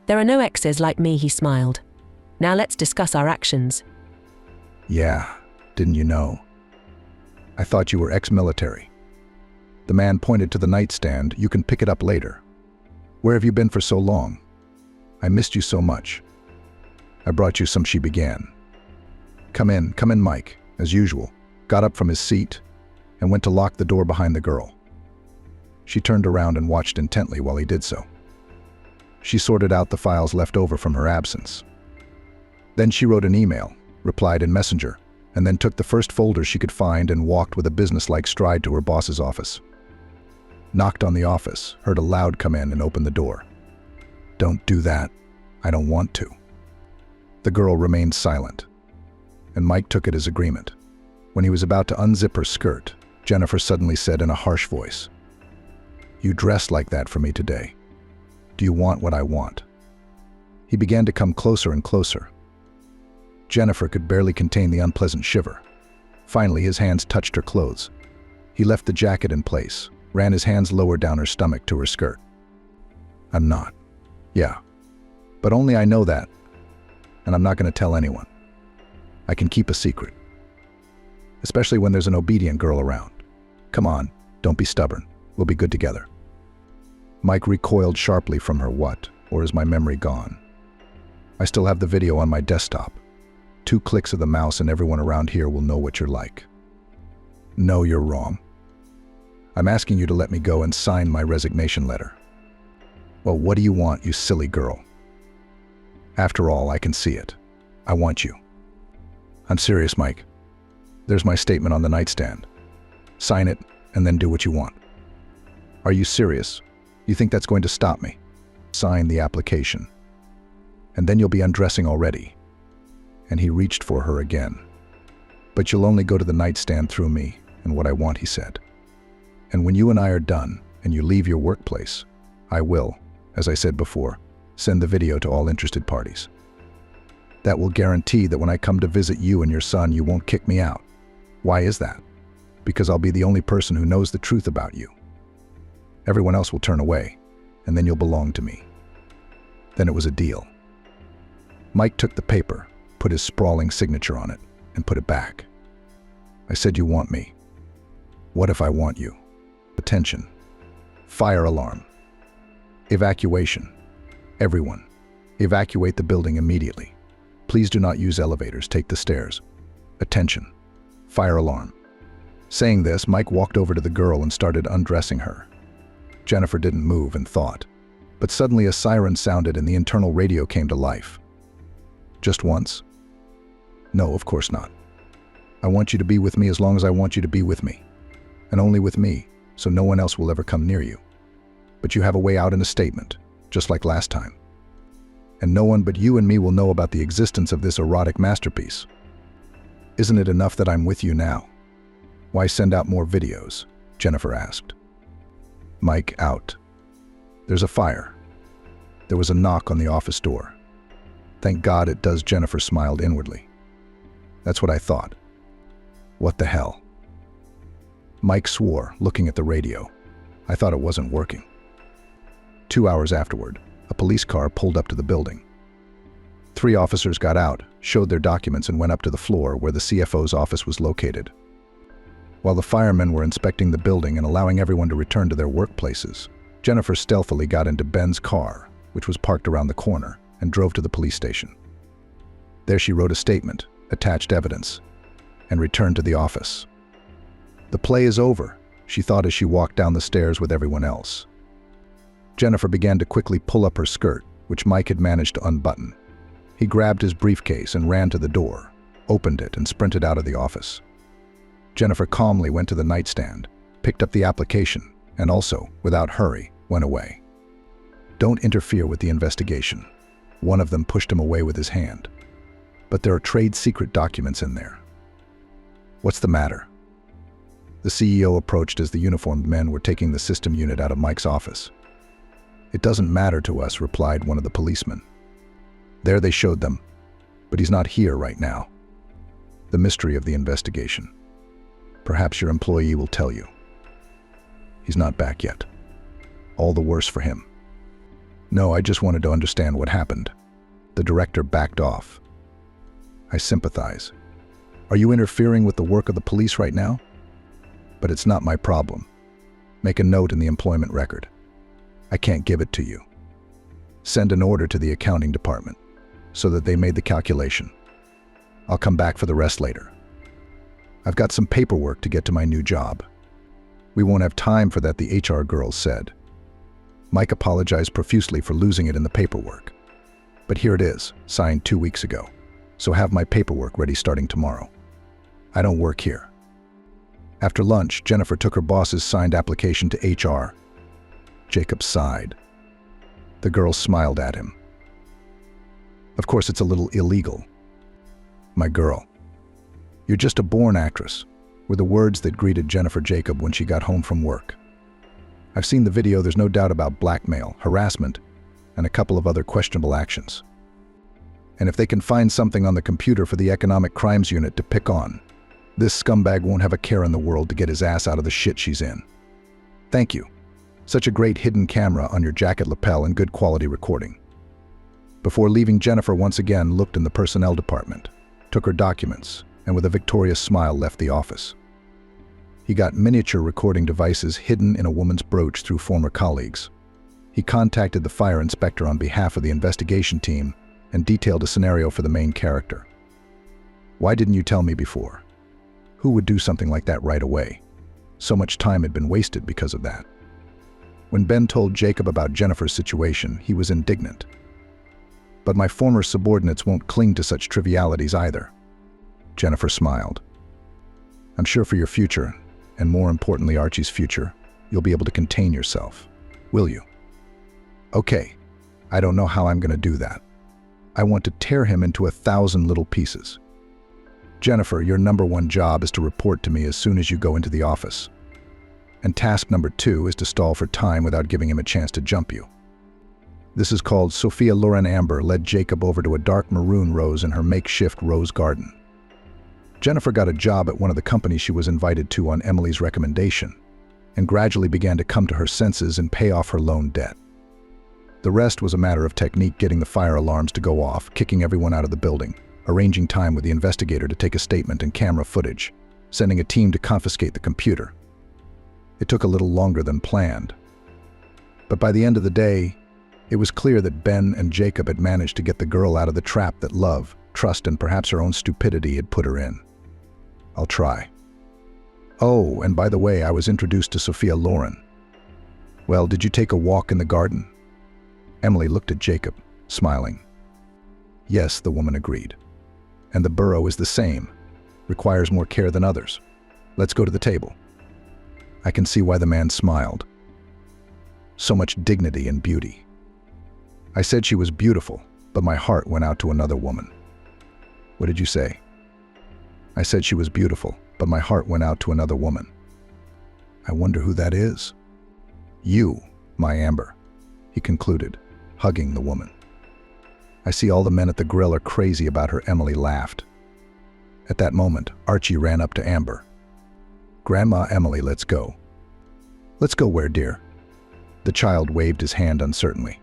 There are no exes like me, he smiled. Now let's discuss our actions. Yeah, didn't you know? I thought you were ex-military. The man pointed to the nightstand. You can pick it up later. Where have you been for so long? I missed you so much. I brought you some. She began. Come in, Mike, as usual, got up from his seat and went to lock the door behind the girl. She turned around and watched intently while he did so. She sorted out the files left over from her absence. Then she wrote an email, replied in Messenger, and then took the first folder she could find and walked with a businesslike stride to her boss's office. Knocked on the office, heard a loud come in and opened the door. Don't do that. I don't want to. The girl remained silent, and Mike took it as agreement. When he was about to unzip her skirt, Jennifer suddenly said in a harsh voice, You dressed like that for me today. Do you want what I want? He began to come closer and closer. Jennifer could barely contain the unpleasant shiver. Finally, his hands touched her clothes. He left the jacket in place, ran his hands lower down her stomach to her skirt. I'm not. Yeah. But only I know that. And I'm not going to tell anyone. I can keep a secret. Especially when there's an obedient girl around. Come on, don't be stubborn. We'll be good together. Mike recoiled sharply from her. What? Or is my memory gone? I still have the video on my desktop. 2 clicks of the mouse and everyone around here will know what you're like. No, you're wrong. I'm asking you to let me go and sign my resignation letter. Well, what do you want, you silly girl? After all, I can see it. I want you. I'm serious, Mike. There's my statement on the nightstand. Sign it and then do what you want. Are you serious? You think that's going to stop me? Sign the application. And then you'll be undressing already. And he reached for her again. But you'll only go to the nightstand through me and what I want, he said. And when you and I are done, and you leave your workplace, I will, as I said before, send the video to all interested parties. That will guarantee that when I come to visit you and your son, you won't kick me out. Why is that? Because I'll be the only person who knows the truth about you. Everyone else will turn away, and then you'll belong to me. Then it was a deal. Mike took the paper, put his sprawling signature on it, and put it back. I said, you want me. What if I want you? Attention. Fire alarm. Evacuation. Everyone, evacuate the building immediately. Please do not use elevators, take the stairs. Attention. Fire alarm. Saying this, Mike walked over to the girl and started undressing her. Jennifer didn't move and thought, but suddenly a siren sounded and the internal radio came to life. Just once? No, of course not. I want you to be with me as long as I want you to be with me. And only with me, so no one else will ever come near you. But you have a way out in a statement, just like last time. And no one but you and me will know about the existence of this erotic masterpiece. Isn't it enough that I'm with you now? Why send out more videos? Jennifer asked. Mike out. There's a fire. There was a knock on the office door. Thank God it does, Jennifer smiled inwardly. That's what I thought. What the hell? Mike swore, looking at the radio. I thought it wasn't working. 2 hours afterward, a police car pulled up to the building. 3 officers got out, showed their documents, and went up to the floor where the CFO's office was located. While the firemen were inspecting the building and allowing everyone to return to their workplaces, Jennifer stealthily got into Ben's car, which was parked around the corner, and drove to the police station. There she wrote a statement, attached evidence, and returned to the office. The play is over, she thought as she walked down the stairs with everyone else. Jennifer began to quickly pull up her skirt, which Mike had managed to unbutton. He grabbed his briefcase and ran to the door, opened it, and sprinted out of the office. Jennifer calmly went to the nightstand, picked up the application, and also, without hurry, went away. Don't interfere with the investigation. One of them pushed him away with his hand. But there are trade secret documents in there. What's the matter? The CEO approached as the uniformed men were taking the system unit out of Mike's office. It doesn't matter to us, replied one of the policemen. There they showed them, but he's not here right now. The mystery of the investigation. Perhaps your employee will tell you. He's not back yet. All the worse for him. No, I just wanted to understand what happened. The director backed off. I sympathize. Are you interfering with the work of the police right now? But it's not my problem. Make a note in the employment record. I can't give it to you. Send an order to the accounting department so that they made the calculation. I'll come back for the rest later. I've got some paperwork to get to my new job. We won't have time for that, the HR girl said. Mike apologized profusely for losing it in the paperwork. But here it is, signed 2 weeks ago. So have my paperwork ready starting tomorrow. I don't work here. After lunch, Jennifer took her boss's signed application to HR. Jacob sighed. The girl smiled at him. Of course, it's a little illegal. My girl, you're just a born actress, were the words that greeted Jennifer Jacob when she got home from work. I've seen the video, there's no doubt about blackmail, harassment, and a couple of other questionable actions. And if they can find something on the computer for the Economic Crimes Unit to pick on, this scumbag won't have a care in the world to get his ass out of the shit she's in. Thank you. Such a great hidden camera on your jacket lapel and good quality recording. Before leaving, Jennifer once again looked in the personnel department, took her documents, and with a victorious smile left the office. He got miniature recording devices hidden in a woman's brooch through former colleagues. He contacted the fire inspector on behalf of the investigation team and detailed a scenario for the main character. Why didn't you tell me before? Who would do something like that right away? So much time had been wasted because of that. When Ben told Jacob about Jennifer's situation, he was indignant. But my former subordinates won't cling to such trivialities either. Jennifer smiled. I'm sure for your future, and more importantly Archie's future, you'll be able to contain yourself. Will you? Okay, I don't know how I'm going to do that. I want to tear him into 1,000 little pieces. Jennifer, your #1 job is to report to me as soon as you go into the office. And task number 2 is to stall for time without giving him a chance to jump you. This is called Sophia Loren Amber led Jacob over to a dark maroon rose in her makeshift rose garden. Jennifer got a job at one of the companies she was invited to on Emily's recommendation, and gradually began to come to her senses and pay off her loan debt. The rest was a matter of technique, getting the fire alarms to go off, kicking everyone out of the building, arranging time with the investigator to take a statement and camera footage, sending a team to confiscate the computer. It took a little longer than planned. But by the end of the day, it was clear that Ben and Jacob had managed to get the girl out of the trap that love, trust, and perhaps her own stupidity had put her in. I'll try. Oh, and by the way, I was introduced to Sophia Loren. Well, did you take a walk in the garden? Emily looked at Jacob, smiling. Yes, the woman agreed. And the burrow is the same, requires more care than others. Let's go to the table. I can see why the man smiled. So much dignity and beauty. I said she was beautiful, but my heart went out to another woman. What did you say? I said she was beautiful, but my heart went out to another woman. I wonder who that is. You, my Amber, he concluded, hugging the woman. I see all the men at the grill are crazy about her. Emily laughed. At that moment, Archie ran up to Amber. Grandma Emily, let's go. Let's go where, dear? The child waved his hand uncertainly.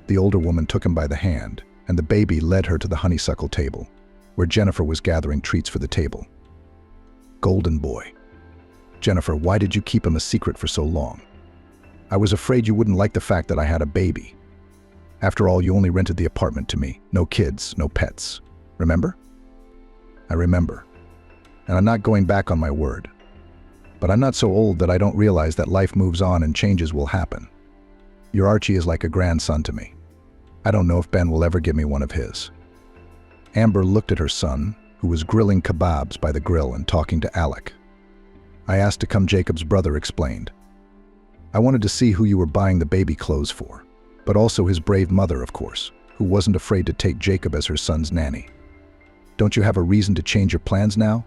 The older woman took him by the hand, and the baby led her to the honeysuckle table, where Jennifer was gathering treats for the table. Golden boy. Jennifer, why did you keep him a secret for so long? I was afraid you wouldn't like the fact that I had a baby. After all, you only rented the apartment to me. No kids, no pets. Remember? I remember. And I'm not going back on my word. But I'm not so old that I don't realize that life moves on and changes will happen. Your Archie is like a grandson to me. I don't know if Ben will ever give me one of his. Amber looked at her son, who was grilling kebabs by the grill and talking to Alec. I asked to come, Jacob's brother explained. I wanted to see who you were buying the baby clothes for, but also his brave mother, of course, who wasn't afraid to take Jacob as her son's nanny. Don't you have a reason to change your plans now?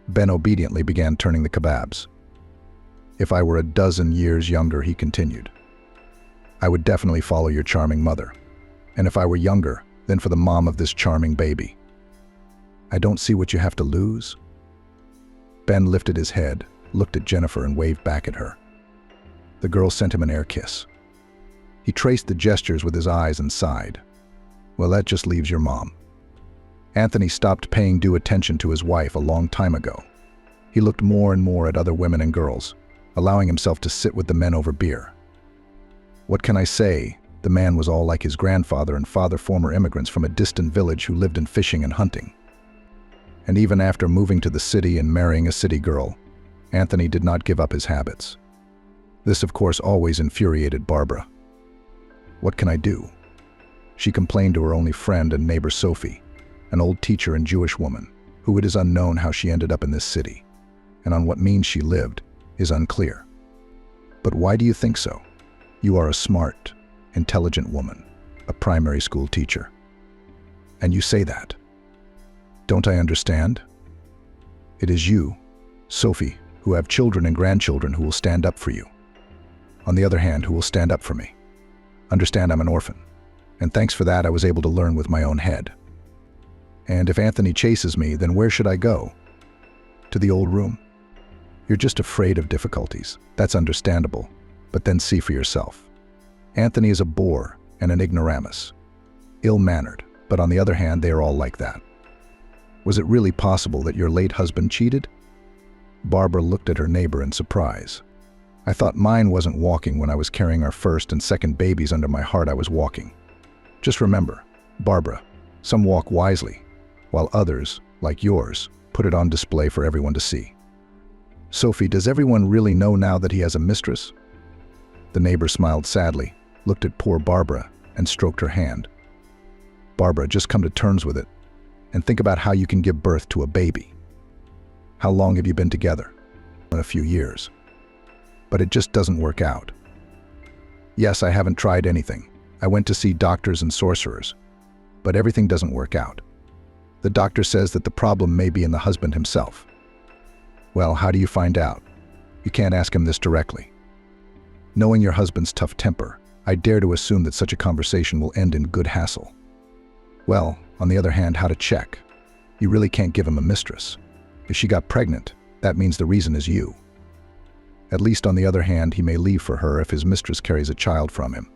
Ben obediently began turning the kebabs. If I were a dozen years younger, he continued, I would definitely follow your charming mother. And if I were younger, then for the mom of this charming baby. I don't see what you have to lose. Ben lifted his head, looked at Jennifer, and waved back at her. The girl sent him an air kiss. He traced the gestures with his eyes and sighed. Well, that just leaves your mom. Anthony stopped paying due attention to his wife a long time ago. He looked more and more at other women and girls, allowing himself to sit with the men over beer. What can I say? The man was all like his grandfather and father, former immigrants from a distant village who lived in fishing and hunting. And even after moving to the city and marrying a city girl, Anthony did not give up his habits. This, of course, always infuriated Barbara. What can I do? She complained to her only friend and neighbor Sophie, an old teacher and Jewish woman, who it is unknown how she ended up in this city, and on what means she lived is unclear. But why do you think so? You are a smart, intelligent woman, a primary school teacher. And you say that. Don't I understand? It is you, Sophie, who have children and grandchildren who will stand up for you. On the other hand, who will stand up for me. Understand, I'm an orphan, and thanks for that I was able to learn with my own head. And if Anthony chases me, then where should I go? To the old room? You're just afraid of difficulties. That's understandable, but then see for yourself. Anthony is a bore and an ignoramus, ill-mannered, but on the other hand, they are all like that. Was it really possible that your late husband cheated? Barbara looked at her neighbor in surprise. I thought mine wasn't walking when I was carrying our first and second babies under my heart. I was walking. Just remember, Barbara, some walk wisely, while others, like yours, put it on display for everyone to see. Sophie, does everyone really know now that he has a mistress? The neighbor smiled sadly, looked at poor Barbara, and stroked her hand. Barbara, just come to terms with it, and think about how you can give birth to a baby. How long have you been together? A few years. But it just doesn't work out. Yes, I haven't tried anything. I went to see doctors and sorcerers, but everything doesn't work out. The doctor says that the problem may be in the husband himself. Well, how do you find out? You can't ask him this directly. Knowing your husband's tough temper, I dare to assume that such a conversation will end in good hassle. Well, on the other hand, how to check? You really can't give him a mistress. If she got pregnant, that means the reason is you. At least on the other hand, he may leave for her if his mistress carries a child from him.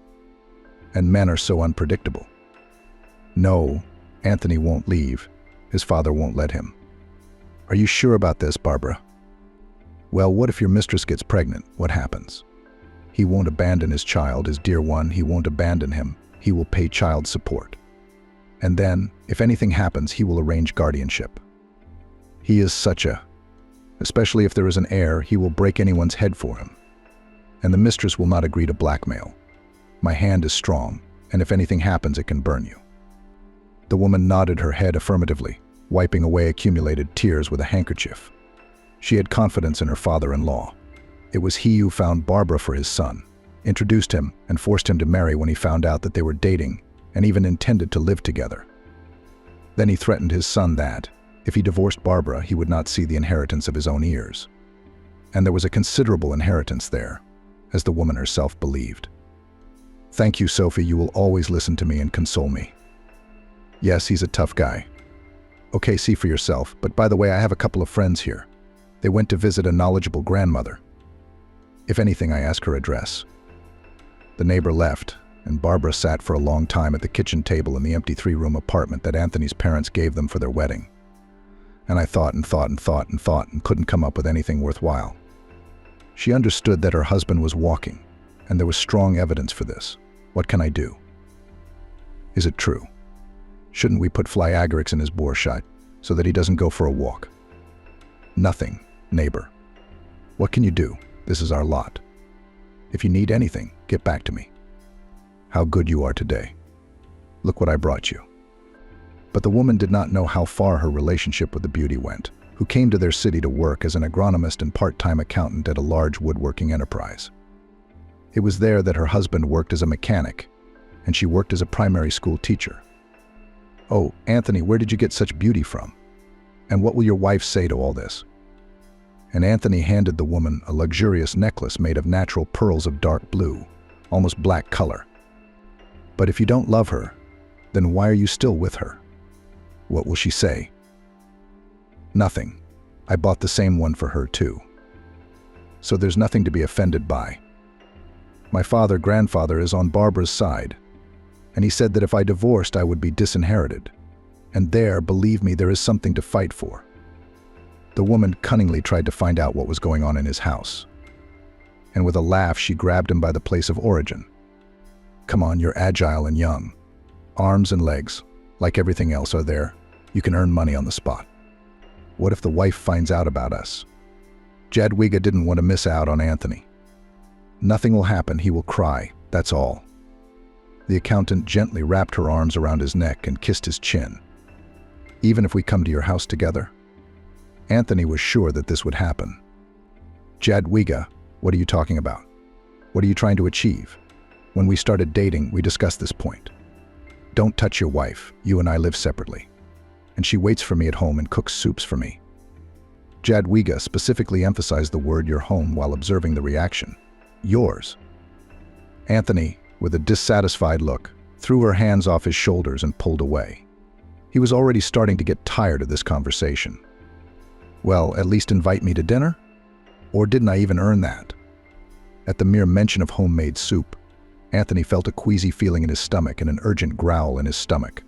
And men are so unpredictable. No, Anthony won't leave. His father won't let him. Are you sure about this, Barbara? Well, what if your mistress gets pregnant? What happens? He won't abandon his child, his dear one. He won't abandon him. He will pay child support. And then, if anything happens, he will arrange guardianship. He is such a... Especially if there is an heir, he will break anyone's head for him. And the mistress will not agree to blackmail. My hand is strong, and if anything happens, it can burn you. The woman nodded her head affirmatively, wiping away accumulated tears with a handkerchief. She had confidence in her father-in-law. It was he who found Barbara for his son, introduced him, and forced him to marry when he found out that they were dating, and even intended to live together. Then he threatened his son that, if he divorced Barbara, he would not see the inheritance of his own ears. And there was a considerable inheritance there, as the woman herself believed. Thank you, Sophie, you will always listen to me and console me. Yes, he's a tough guy. Okay, see for yourself, but by the way, I have a couple of friends here. They went to visit a knowledgeable grandmother. If anything, I ask her address. The neighbor left, and Barbara sat for a long time at the kitchen table in the empty 3-room apartment that Anthony's parents gave them for their wedding. And I thought and thought and thought and thought and couldn't come up with anything worthwhile. She understood that her husband was walking, and there was strong evidence for this. What can I do? Is it true? Shouldn't we put Flyagorix in his borscht so that he doesn't go for a walk? Nothing, neighbor. What can you do? This is our lot. If you need anything, get back to me. How good you are today. Look what I brought you. But the woman did not know how far her relationship with the beauty went, who came to their city to work as an agronomist and part-time accountant at a large woodworking enterprise. It was there that her husband worked as a mechanic, and she worked as a primary school teacher. Oh, Anthony, where did you get such beauty from? And what will your wife say to all this? And Anthony handed the woman a luxurious necklace made of natural pearls of dark blue, almost black color. But if you don't love her, then why are you still with her? What will she say? Nothing. I bought the same one for her too. So there's nothing to be offended by. My grandfather is on Barbara's side, and he said that if I divorced, I would be disinherited. And there, believe me, there is something to fight for. The woman cunningly tried to find out what was going on in his house. And with a laugh, she grabbed him by the place of origin. Come on, you're agile and young. Arms and legs, like everything else, are there. You can earn money on the spot. What if the wife finds out about us? Jadwiga didn't want to miss out on Anthony. Nothing will happen, he will cry, that's all. The accountant gently wrapped her arms around his neck and kissed his chin. Even if we come to your house together? Anthony was sure that this would happen. Jadwiga, what are you talking about? What are you trying to achieve? When we started dating, we discussed this point. Don't touch your wife, you and I live separately. And she waits for me at home and cooks soups for me. Jadwiga specifically emphasized the word your home while observing the reaction. Yours. Anthony, with a dissatisfied look, threw her hands off his shoulders and pulled away. He was already starting to get tired of this conversation. Well, at least invite me to dinner? Or didn't I even earn that? At the mere mention of homemade soup, Anthony felt a queasy feeling in his stomach and an urgent growl in his stomach.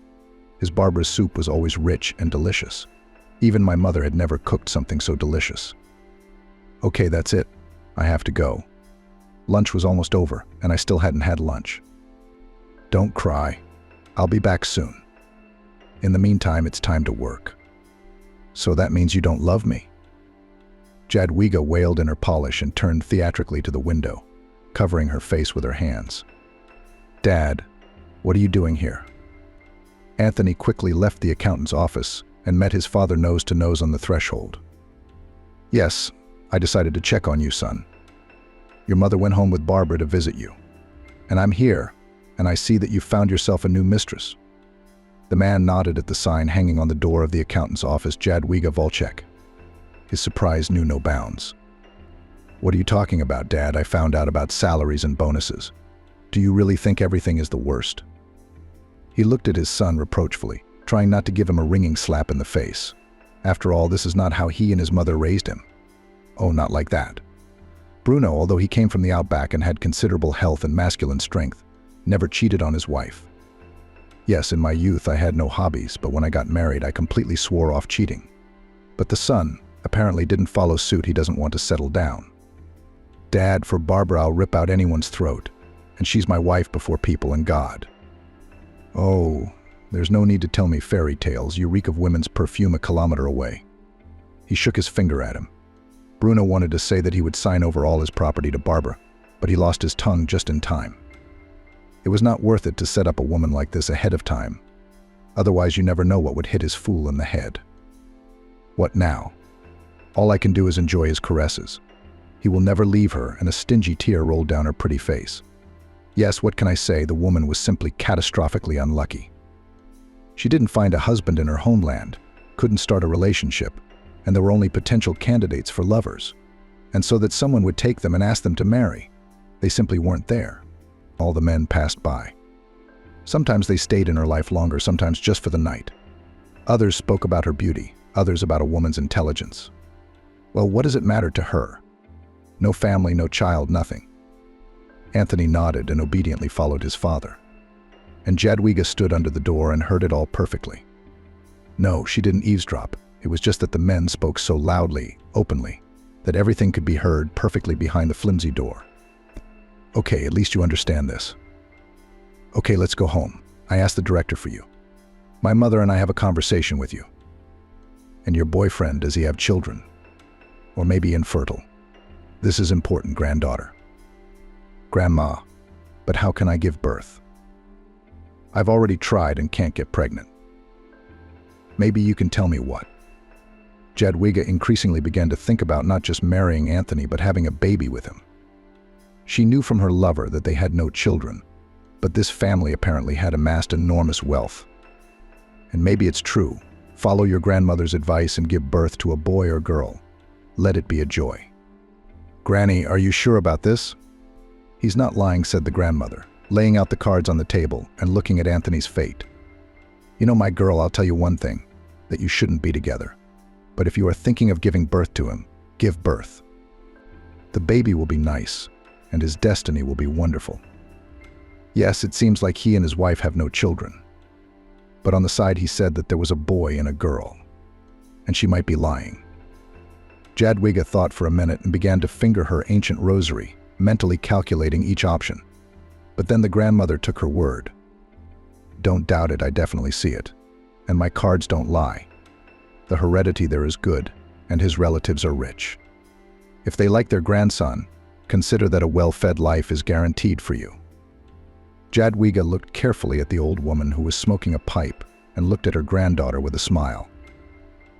His Barbara's soup was always rich and delicious. Even my mother had never cooked something so delicious. Okay, that's it. I have to go. Lunch was almost over, and I still hadn't had lunch. Don't cry. I'll be back soon. In the meantime, it's time to work. So that means you don't love me? Jadwiga wailed in her polish and turned theatrically to the window, covering her face with her hands. Dad, what are you doing here? Anthony quickly left the accountant's office and met his father nose to nose on the threshold. Yes, I decided to check on you, son. Your mother went home with Barbara to visit you. And I'm here, and I see that you've found yourself a new mistress. The man nodded at the sign hanging on the door of the accountant's office, Jadwiga Volchek. His surprise knew no bounds. What are you talking about, Dad? I found out about salaries and bonuses. Do you really think everything is the worst? He looked at his son reproachfully, trying not to give him a ringing slap in the face. After all, this is not how he and his mother raised him. Oh, not like that. Bruno, although he came from the outback and had considerable health and masculine strength, never cheated on his wife. Yes, in my youth I had no hobbies, but when I got married I completely swore off cheating. But the son apparently didn't follow suit. He doesn't want to settle down. Dad, for Barbara I'll rip out anyone's throat, and she's my wife before people and God. Oh, there's no need to tell me fairy tales. You reek of women's perfume a kilometer away. He shook his finger at him. Bruno wanted to say that he would sign over all his property to Barbara, but he lost his tongue just in time. It was not worth it to set up a woman like this ahead of time. Otherwise you never know what would hit his fool in the head. What now? All I can do is enjoy his caresses. He will never leave her, and a stingy tear rolled down her pretty face. Yes, what can I say? The woman was simply catastrophically unlucky. She didn't find a husband in her homeland, couldn't start a relationship, and there were only potential candidates for lovers. And so that someone would take them and ask them to marry, they simply weren't there. All the men passed by. Sometimes they stayed in her life longer, sometimes just for the night. Others spoke about her beauty, others about a woman's intelligence. Well, what does it matter to her? No family, no child, nothing. Anthony nodded and obediently followed his father. And Jadwiga stood under the door and heard it all perfectly. No, she didn't eavesdrop. It was just that the men spoke so loudly, openly, that everything could be heard perfectly behind the flimsy door. Okay, at least you understand this. Okay, let's go home. I asked the director for you. My mother and I have a conversation with you. And your boyfriend, does he have children? Or maybe infertile? This is important, granddaughter. Grandma, but how can I give birth? I've already tried and can't get pregnant. Maybe you can tell me what. Jadwiga increasingly began to think about not just marrying Anthony, but having a baby with him. She knew from her lover that they had no children, but this family apparently had amassed enormous wealth. And maybe it's true. Follow your grandmother's advice and give birth to a boy or girl. Let it be a joy. Granny, are you sure about this? He's not lying, said the grandmother, laying out the cards on the table and looking at Anthony's fate. You know, my girl, I'll tell you one thing, that you shouldn't be together. But if you are thinking of giving birth to him, give birth. The baby will be nice, and his destiny will be wonderful. Yes, it seems like he and his wife have no children. But on the side he said that there was a boy and a girl, and she might be lying. Jadwiga thought for a minute and began to finger her ancient rosary, mentally calculating each option. But then the grandmother took her word. Don't doubt it, I definitely see it. And my cards don't lie. The heredity there is good, and his relatives are rich. If they like their grandson, consider that a well-fed life is guaranteed for you. Jadwiga looked carefully at the old woman who was smoking a pipe and looked at her granddaughter with a smile.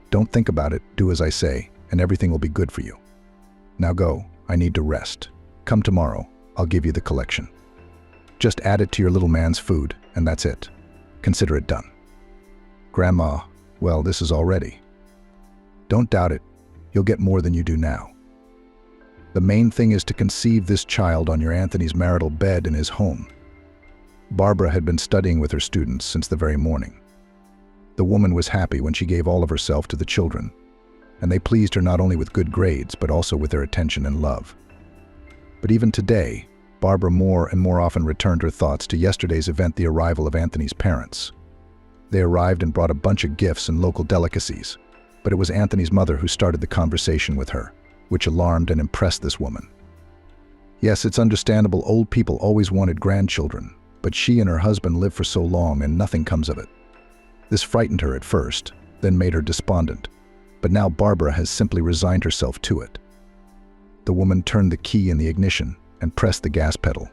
Don't think about it, do as I say, and everything will be good for you. Now go, I need to rest. Come tomorrow, I'll give you the collection. Just add it to your little man's food, and that's it. Consider it done. Grandma, well, this is all ready. Don't doubt it, you'll get more than you do now. The main thing is to conceive this child on your Anthony's marital bed in his home. Barbara had been studying with her students since the very morning. The woman was happy when she gave all of herself to the children, and they pleased her not only with good grades, but also with their attention and love. But even today, Barbara more and more often returned her thoughts to yesterday's event, the arrival of Anthony's parents. They arrived and brought a bunch of gifts and local delicacies, but it was Anthony's mother who started the conversation with her, which alarmed and impressed this woman. Yes, it's understandable, old people always wanted grandchildren, but she and her husband lived for so long and nothing comes of it. This frightened her at first, then made her despondent, but now Barbara has simply resigned herself to it. The woman turned the key in the ignition and pressed the gas pedal.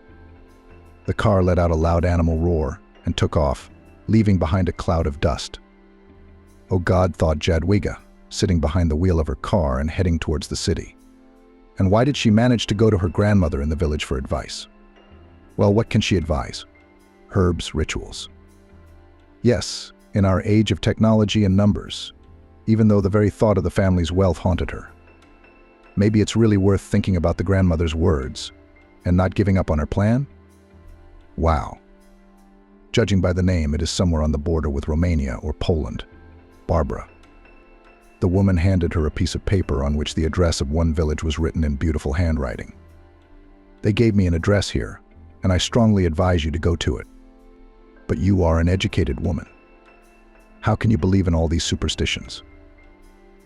The car let out a loud animal roar and took off, leaving behind a cloud of dust. Oh God, thought Jadwiga, sitting behind the wheel of her car and heading towards the city. And why did she manage to go to her grandmother in the village for advice? Well, what can she advise? Herbs, rituals. Yes, in our age of technology and numbers, even though the very thought of the family's wealth haunted her. Maybe it's really worth thinking about the grandmother's words and not giving up on her plan? Wow. Judging by the name, it is somewhere on the border with Romania or Poland. Barbara. The woman handed her a piece of paper on which the address of one village was written in beautiful handwriting. They gave me an address here, and I strongly advise you to go to it. But you are an educated woman. How can you believe in all these superstitions?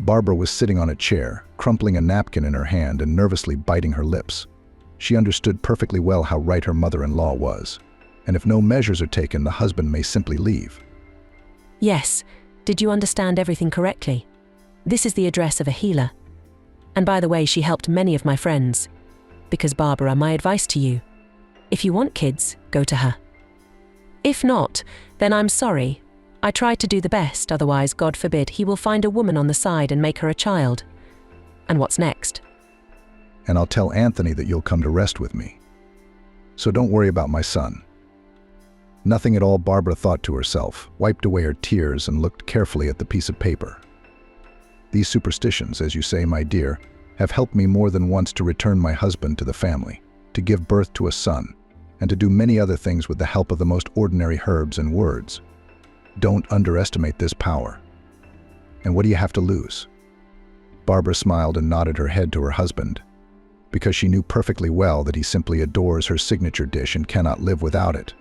Barbara was sitting on a chair, crumpling a napkin in her hand and nervously biting her lips. She understood perfectly well how right her mother-in-law was, and if no measures are taken, the husband may simply leave. Yes, did you understand everything correctly? This is the address of a healer. And by the way, she helped many of my friends. Because Barbara, my advice to you, if you want kids, go to her. If not, then I'm sorry. I tried to do the best, otherwise, God forbid, he will find a woman on the side and make her a child. And what's next? And I'll tell Anthony that you'll come to rest with me. So don't worry about my son. Nothing at all, Barbara thought to herself, wiped away her tears and looked carefully at the piece of paper. These superstitions, as you say, my dear, have helped me more than once to return my husband to the family, to give birth to a son, and to do many other things with the help of the most ordinary herbs and words. Don't underestimate this power. And what do you have to lose? Barbara smiled and nodded her head to her husband, because she knew perfectly well that he simply adores her signature dish and cannot live without it.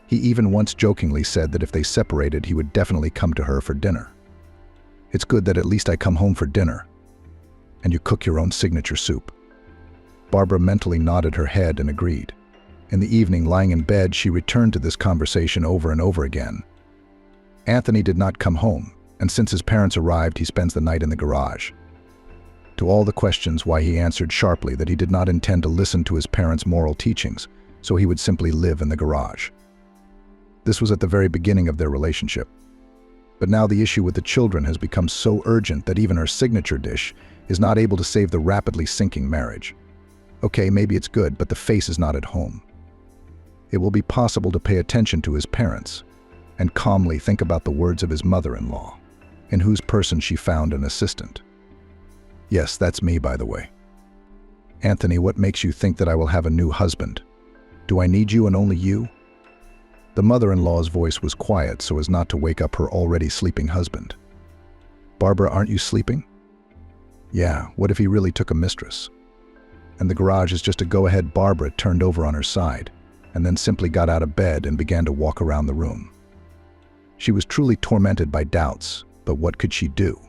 He even once jokingly said that if they separated, he would definitely come to her for dinner. It's good that at least I come home for dinner, and you cook your own signature soup. Barbara mentally nodded her head and agreed. In the evening, lying in bed, she returned to this conversation over and over again. Anthony did not come home, and since his parents arrived, he spends the night in the garage. To all the questions why, he answered sharply that he did not intend to listen to his parents' moral teachings, so he would simply live in the garage. This was at the very beginning of their relationship. But now the issue with the children has become so urgent that even her signature dish is not able to save the rapidly sinking marriage. Okay, maybe it's good, but the face is not at home. It will be possible to pay attention to his parents and calmly think about the words of his mother-in-law, in whose person she found an assistant. Yes, that's me, by the way. Anthony, what makes you think that I will have a new husband? Do I need you and only you? The mother-in-law's voice was quiet so as not to wake up her already sleeping husband. Barbara, aren't you sleeping? Yeah, what if he really took a mistress? And the garage is just a go-ahead. Barbara turned over on her side and then simply got out of bed and began to walk around the room. She was truly tormented by doubts, but what could she do?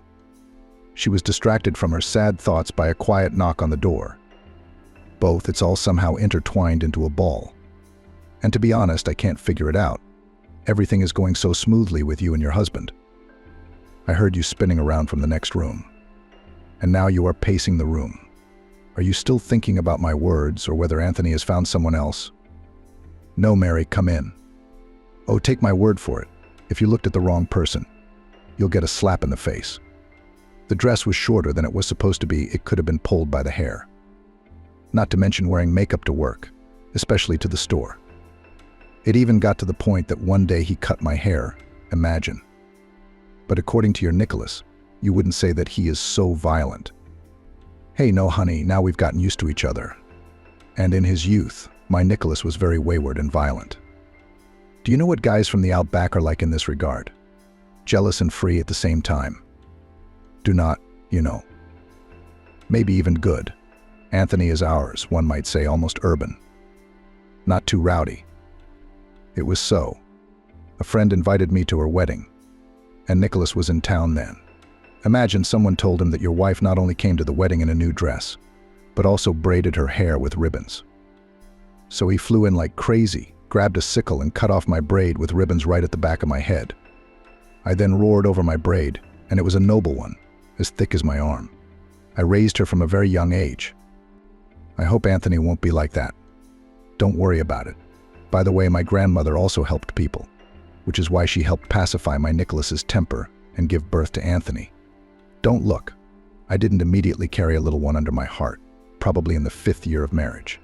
She was distracted from her sad thoughts by a quiet knock on the door. It's all somehow intertwined into a ball. And to be honest, I can't figure it out. Everything is going so smoothly with you and your husband. I heard you spinning around from the next room. And now you are pacing the room. Are you still thinking about my words or whether Anthony has found someone else? No, Mary, come in. Oh, take my word for it. If you looked at the wrong person, you'll get a slap in the face. The dress was shorter than it was supposed to be. It could have been pulled by the hair. Not to mention wearing makeup to work, especially to the store. It even got to the point that one day he cut my hair. Imagine. But according to your Nicholas, you wouldn't say that he is so violent. Hey, no, honey, now we've gotten used to each other. And in his youth, my Nicholas was very wayward and violent. Do you know what guys from the outback are like in this regard? Jealous and free at the same time. Do not, Maybe even good. Anthony is ours, one might say almost urban. Not too rowdy. It was so. A friend invited me to her wedding, and Nicholas was in town then. Imagine someone told him that your wife not only came to the wedding in a new dress, but also braided her hair with ribbons. So he flew in like crazy, grabbed a sickle and cut off my braid with ribbons right at the back of my head. I then roared over my braid, and it was a noble one, as thick as my arm. I raised her from a very young age. I hope Anthony won't be like that. Don't worry about it. By the way, my grandmother also helped people, which is why she helped pacify my Nicholas's temper and give birth to Anthony. Don't look. I didn't immediately carry a little one under my heart, probably in the 5th year of marriage.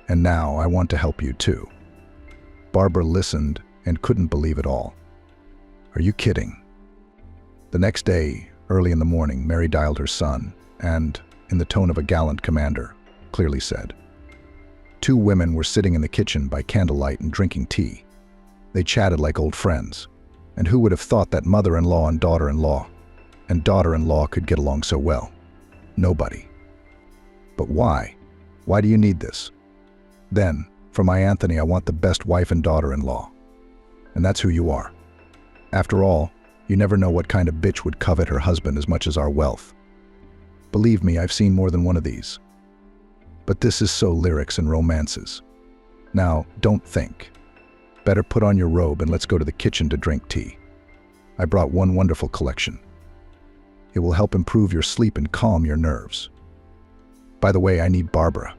And now I want to help you too. Barbara listened and couldn't believe it all. Are you kidding? The next day, early in the morning, Mary dialed her son, and in the tone of a gallant commander, clearly said. Two women were sitting in the kitchen by candlelight and drinking tea. They chatted like old friends, and who would have thought that mother-in-law and daughter-in-law could get along so well? Nobody. But why? Why do you need this? Then, for my Anthony, I want the best wife and daughter-in-law. And that's who you are. After all, you never know what kind of bitch would covet her husband as much as our wealth. Believe me, I've seen more than one of these. But this is so lyrics and romances. Now, don't think. Better put on your robe and let's go to the kitchen to drink tea. I brought one wonderful collection. It will help improve your sleep and calm your nerves. By the way, I need Barbara.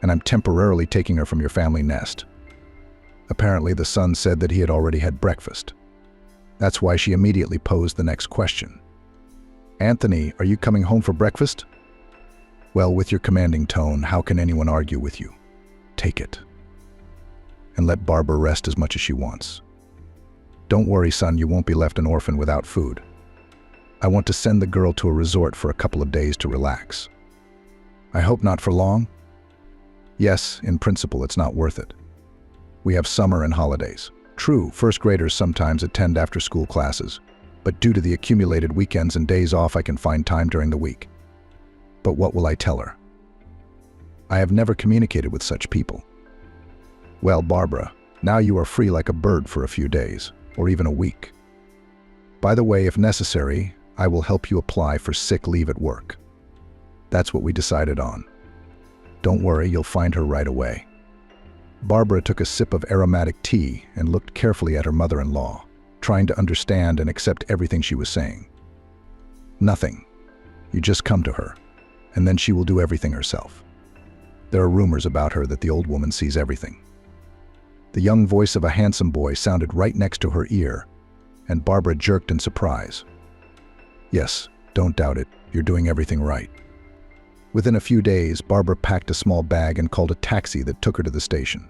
And I'm temporarily taking her from your family nest. Apparently, the son said that he had already had breakfast. That's why she immediately posed the next question. Anthony, are you coming home for breakfast? Well, with your commanding tone, how can anyone argue with you? Take it. And let Barbara rest as much as she wants. Don't worry, son, you won't be left an orphan without food. I want to send the girl to a resort for a couple of days to relax. I hope not for long. Yes, in principle, it's not worth it. We have summer and holidays. True, first graders sometimes attend after-school classes, but due to the accumulated weekends and days off, I can find time during the week. But what will I tell her? I have never communicated with such people. Well, Barbara, now you are free like a bird for a few days, or even a week. By the way, if necessary, I will help you apply for sick leave at work. That's what we decided on. Don't worry, you'll find her right away. Barbara took a sip of aromatic tea and looked carefully at her mother-in-law, trying to understand and accept everything she was saying. Nothing. You just come to her, and then she will do everything herself. There are rumors about her that the old woman sees everything. The young voice of a handsome boy sounded right next to her ear, and Barbara jerked in surprise. Yes, don't doubt it, you're doing everything right. Within a few days, Barbara packed a small bag and called a taxi that took her to the station.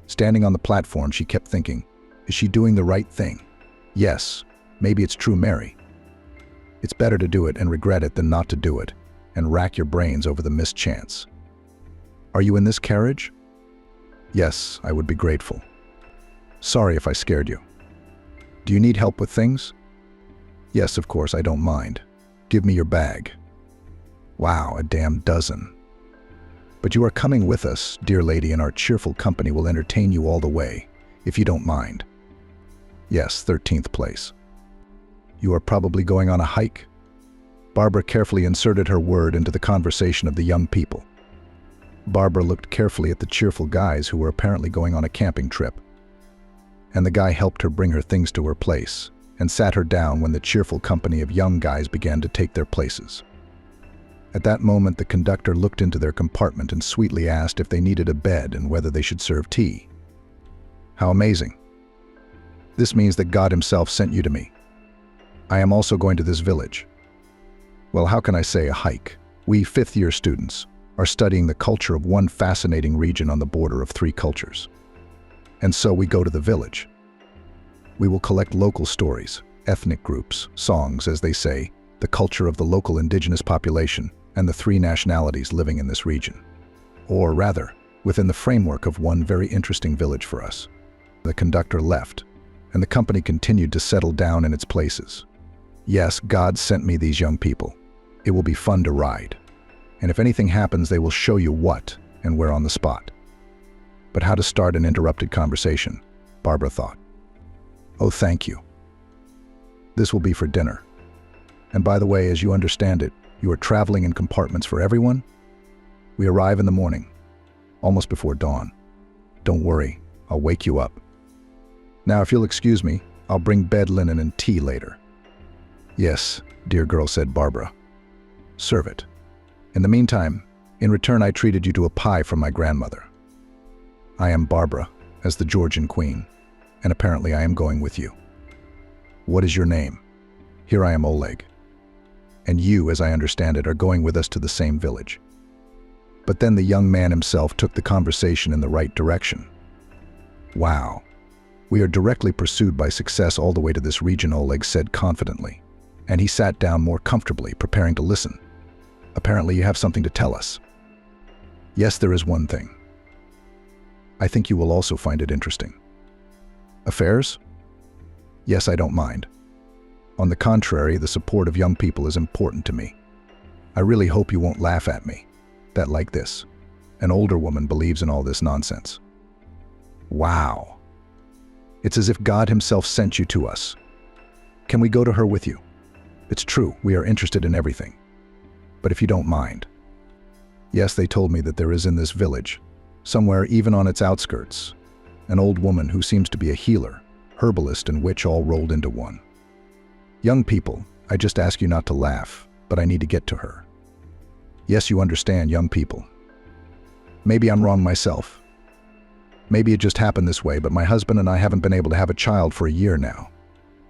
Standing on the platform, she kept thinking, is she doing the right thing? Yes, maybe it's true Mary. It's better to do it and regret it than not to do it, and rack your brains over the missed chance. Are you in this carriage? Yes, I would be grateful. Sorry if I scared you. Do you need help with things? Yes, of course, I don't mind. Give me your bag. Wow, a damn dozen. But you are coming with us, dear lady, and our cheerful company will entertain you all the way, if you don't mind. Yes, 13th place. You are probably going on a hike? Barbara carefully inserted her word into the conversation of the young people. Barbara looked carefully at the cheerful guys who were apparently going on a camping trip. And the guy helped her bring her things to her place and sat her down when the cheerful company of young guys began to take their places. At that moment, the conductor looked into their compartment and sweetly asked if they needed a bed and whether they should serve tea. How amazing. This means that God himself sent you to me. I am also going to this village. Well, how can I say a hike? We fifth-year students are studying the culture of one fascinating region on the border of 3 cultures. And so we go to the village. We will collect local stories, ethnic groups, songs, as they say, the culture of the local indigenous population, and the 3 nationalities living in this region. Or rather, within the framework of one very interesting village for us. The conductor left, and the company continued to settle down in its places. Yes, God sent me these young people. It will be fun to ride. And if anything happens, they will show you what and where on the spot. But how to start an interrupted conversation, Barbara thought. Oh, thank you. This will be for dinner. And by the way, as you understand it, you are traveling in compartments for everyone? We arrive in the morning, almost before dawn. Don't worry, I'll wake you up. Now, if you'll excuse me, I'll bring bed linen and tea later. Yes, dear girl, said Barbara. Serve it. In the meantime, in return, I treated you to a pie from my grandmother. I am Barbara, as the Georgian queen, and apparently I am going with you. What is your name? Here I am, Oleg. And you, as I understand it, are going with us to the same village. But then the young man himself took the conversation in the right direction. Wow. We are directly pursued by success all the way to this region, Oleg said confidently, and he sat down more comfortably, preparing to listen. Apparently you have something to tell us. Yes, there is one thing. I think you will also find it interesting. Affairs? Yes, I don't mind. On the contrary, the support of young people is important to me. I really hope you won't laugh at me. That like this. An older woman believes in all this nonsense. Wow. It's as if God himself sent you to us. Can we go to her with you? It's true, we are interested in everything. But if you don't mind. Yes, they told me that there is in this village, somewhere even on its outskirts, an old woman who seems to be a healer, herbalist and witch all rolled into one. Young people, I just ask you not to laugh, but I need to get to her. Yes, you understand, young people. Maybe I'm wrong myself. Maybe it just happened this way, but my husband and I haven't been able to have a child for a year now.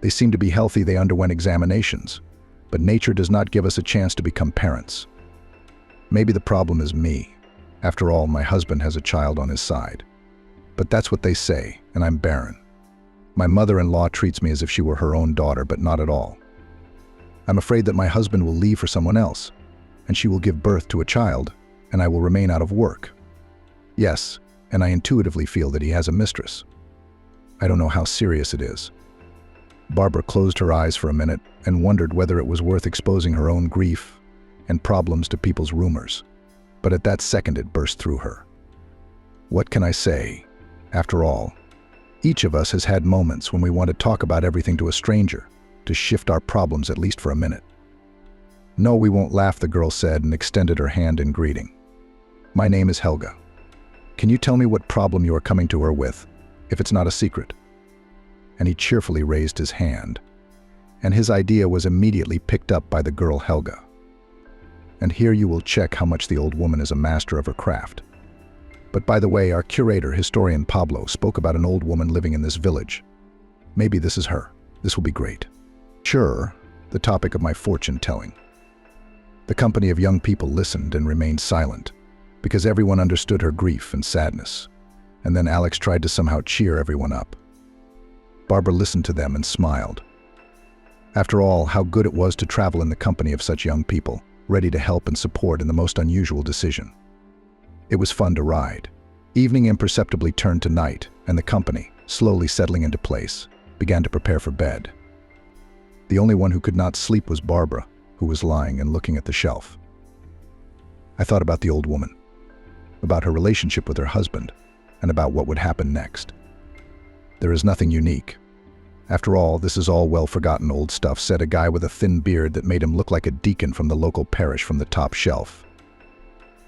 They seem to be healthy, they underwent examinations, but nature does not give us a chance to become parents. Maybe the problem is me. After all, my husband has a child on his side. But that's what they say, and I'm barren. My mother-in-law treats me as if she were her own daughter, but not at all. I'm afraid that my husband will leave for someone else, and she will give birth to a child, and I will remain out of work. Yes, and I intuitively feel that he has a mistress. I don't know how serious it is. Barbara closed her eyes for a minute and wondered whether it was worth exposing her own grief and problems to people's rumors. But at that second it burst through her. What can I say? After all, each of us has had moments when we want to talk about everything to a stranger, to shift our problems at least for a minute. No, we won't laugh, the girl said and extended her hand in greeting. My name is Helga. Can you tell me what problem you are coming to her with, if it's not a secret? And he cheerfully raised his hand, and his idea was immediately picked up by the girl Helga. And here you will check how much the old woman is a master of her craft. But by the way, our curator, historian Pablo, spoke about an old woman living in this village. Maybe this is her. This will be great. Sure, the topic of my fortune-telling. The company of young people listened and remained silent, because everyone understood her grief and sadness. And then Alex tried to somehow cheer everyone up. Barbara listened to them and smiled. After all, how good it was to travel in the company of such young people, ready to help and support in the most unusual decision. It was fun to ride. Evening imperceptibly turned to night, and the company, slowly settling into place, began to prepare for bed. The only one who could not sleep was Barbara, who was lying and looking at the shelf. I thought about the old woman, about her relationship with her husband, and about what would happen next. There is nothing unique. After all, this is all well-forgotten old stuff, said a guy with a thin beard that made him look like a deacon from the local parish from the top shelf.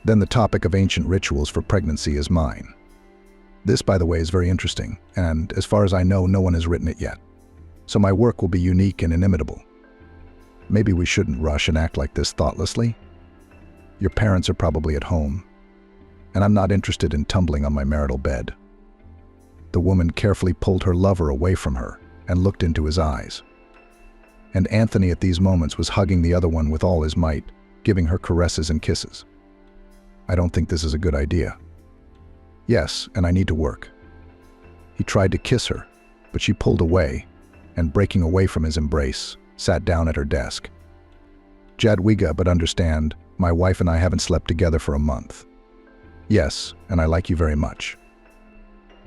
Then the topic of ancient rituals for pregnancy is mine. This, by the way, is very interesting, and as far as I know, no one has written it yet. So my work will be unique and inimitable. Maybe we shouldn't rush and act like this thoughtlessly. Your parents are probably at home, and I'm not interested in tumbling on my marital bed. The woman carefully pulled her lover away from her and looked into his eyes. And Anthony at these moments was hugging the other one with all his might, giving her caresses and kisses. I don't think this is a good idea. Yes, and I need to work. He tried to kiss her, but she pulled away, and breaking away from his embrace, sat down at her desk. Jadwiga, but understand, my wife and I haven't slept together for a month. Yes, and I like you very much.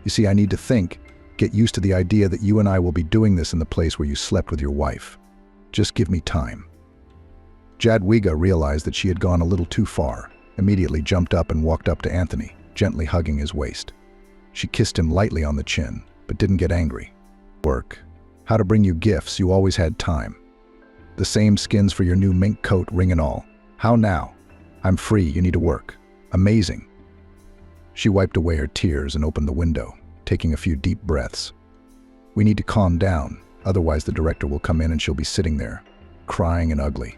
You see, I need to get used to the idea that you and I will be doing this in the place where you slept with your wife. Just give me time. Jadwiga realized that she had gone a little too far, immediately jumped up and walked up to Anthony, gently hugging his waist. She kissed him lightly on the chin, but didn't get angry. Work. How to bring you gifts, you always had time. The same skins for your new mink coat, ring and all. How now? I'm free, you need to work. Amazing. She wiped away her tears and opened the window, taking a few deep breaths. We need to calm down, otherwise the director will come in and she'll be sitting there, crying and ugly.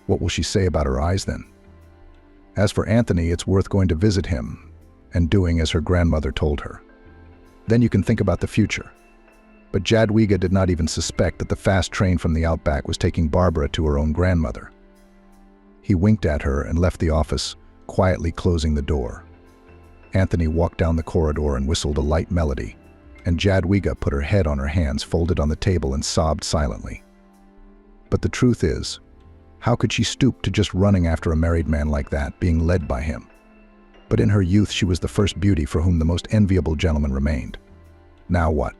What will she say about her eyes then? As for Anthony, it's worth going to visit him and doing as her grandmother told her. Then you can think about the future. But Jadwiga did not even suspect that the fast train from the outback was taking Barbara to her own grandmother. He winked at her and left the office, quietly closing the door. Anthony walked down the corridor and whistled a light melody, and Jadwiga put her head on her hands folded on the table and sobbed silently. But the truth is, How could she stoop to just running after a married man like that, being led by him? But in her youth she was the first beauty for whom the most enviable gentleman remained. Now what?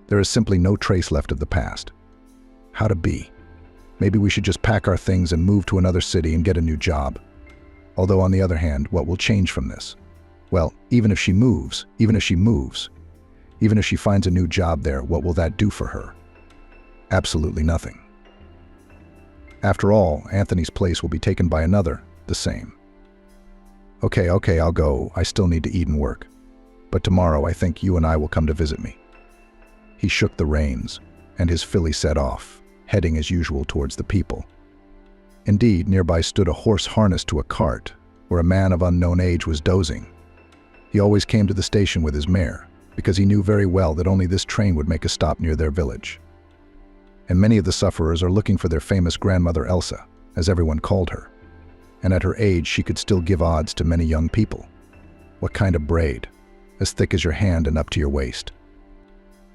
There is simply no trace left of the past. How to be? Maybe we should just pack our things and move to another city and get a new job. Although on the other hand, what will change from this? Well, even if she finds a new job there, what will that do for her? Absolutely nothing. After all, Anthony's place will be taken by another, the same. Okay, I'll go. I still need to eat and work. But tomorrow I think you and I will come to visit me. He shook the reins, and his filly set off, heading as usual towards the people. Indeed, nearby stood a horse harnessed to a cart, where a man of unknown age was dozing. He always came to the station with his mare, because he knew very well that only this train would make a stop near their village. And many of the sufferers are looking for their famous grandmother Elsa, as everyone called her. And at her age she could still give odds to many young people. What kind of braid? As thick as your hand and up to your waist.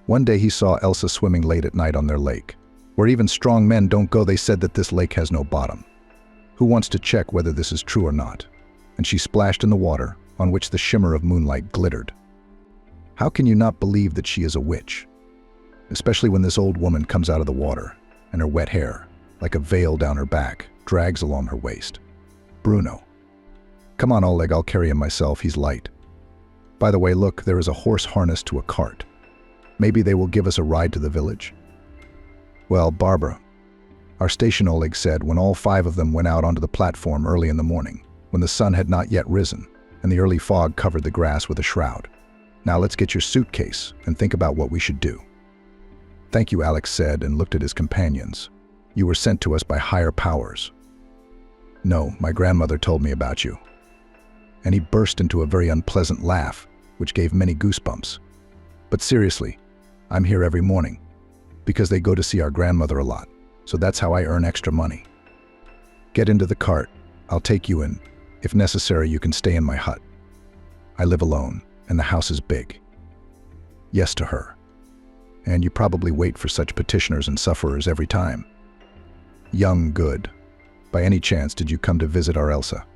One day he saw Elsa swimming late at night on their lake. Where even strong men don't go, they said that this lake has no bottom. Who wants to check whether this is true or not? And she splashed in the water, on which the shimmer of moonlight glittered. How can you not believe that she is a witch? Especially when this old woman comes out of the water, and her wet hair, like a veil down her back, drags along her waist. Bruno. Come on, Oleg, I'll carry him myself, he's light. By the way, look, there is a horse harnessed to a cart. Maybe they will give us a ride to the village. Well, Barbara, our station, Oleg said when all 5 of them went out onto the platform early in the morning, when the sun had not yet risen, and the early fog covered the grass with a shroud. Now let's get your suitcase and think about what we should do. Thank you, Alex said and looked at his companions. You were sent to us by higher powers. No, my grandmother told me about you. And he burst into a very unpleasant laugh, which gave many goosebumps. But seriously, I'm here every morning, because they go to see our grandmother a lot, so that's how I earn extra money. Get into the cart, I'll take you in. If necessary, you can stay in my hut. I live alone, and the house is big. Yes to her. And you probably wait for such petitioners and sufferers every time. Young, good. By any chance, did you come to visit our Elsa?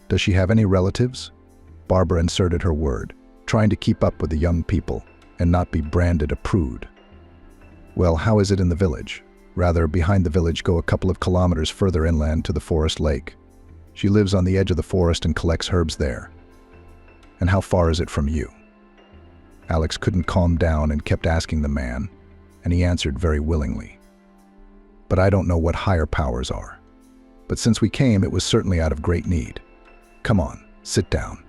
Does she have any relatives? Barbara inserted her word, trying to keep up with the young people and not be branded a prude. Well, how is it in the village? Rather, behind the village, go a couple of kilometers further inland to the forest lake. She lives on the edge of the forest and collects herbs there. And how far is it from you? Alex couldn't calm down and kept asking the man, and he answered very willingly. But I don't know what higher powers are. But since we came, it was certainly out of great need. Come on, sit down.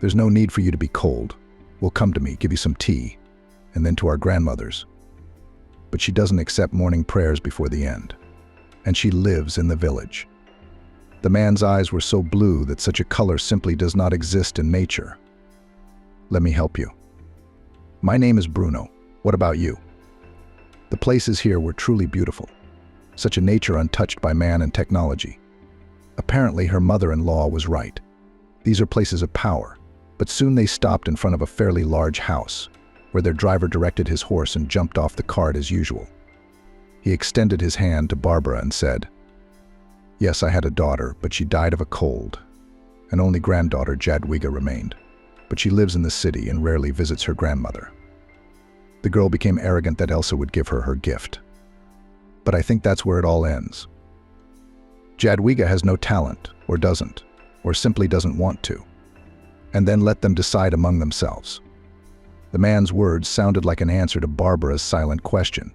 There's no need for you to be cold. We'll come to me, give you some tea, and then to our grandmother's. But she doesn't accept morning prayers before the end. And she lives in the village. The man's eyes were so blue that such a color simply does not exist in nature. Let me help you. My name is Bruno. What about you? The places here were truly beautiful. Such a nature untouched by man and technology. Apparently her mother-in-law was right. These are places of power, but soon they stopped in front of a fairly large house, where their driver directed his horse and jumped off the cart as usual. He extended his hand to Barbara and said, Yes, I had a daughter, but she died of a cold. An only granddaughter, Jadwiga, remained, but she lives in the city and rarely visits her grandmother. The girl became arrogant that Elsa would give her her gift. But I think that's where it all ends. Jadwiga has no talent, or doesn't, or simply doesn't want to. And then let them decide among themselves. The man's words sounded like an answer to Barbara's silent question.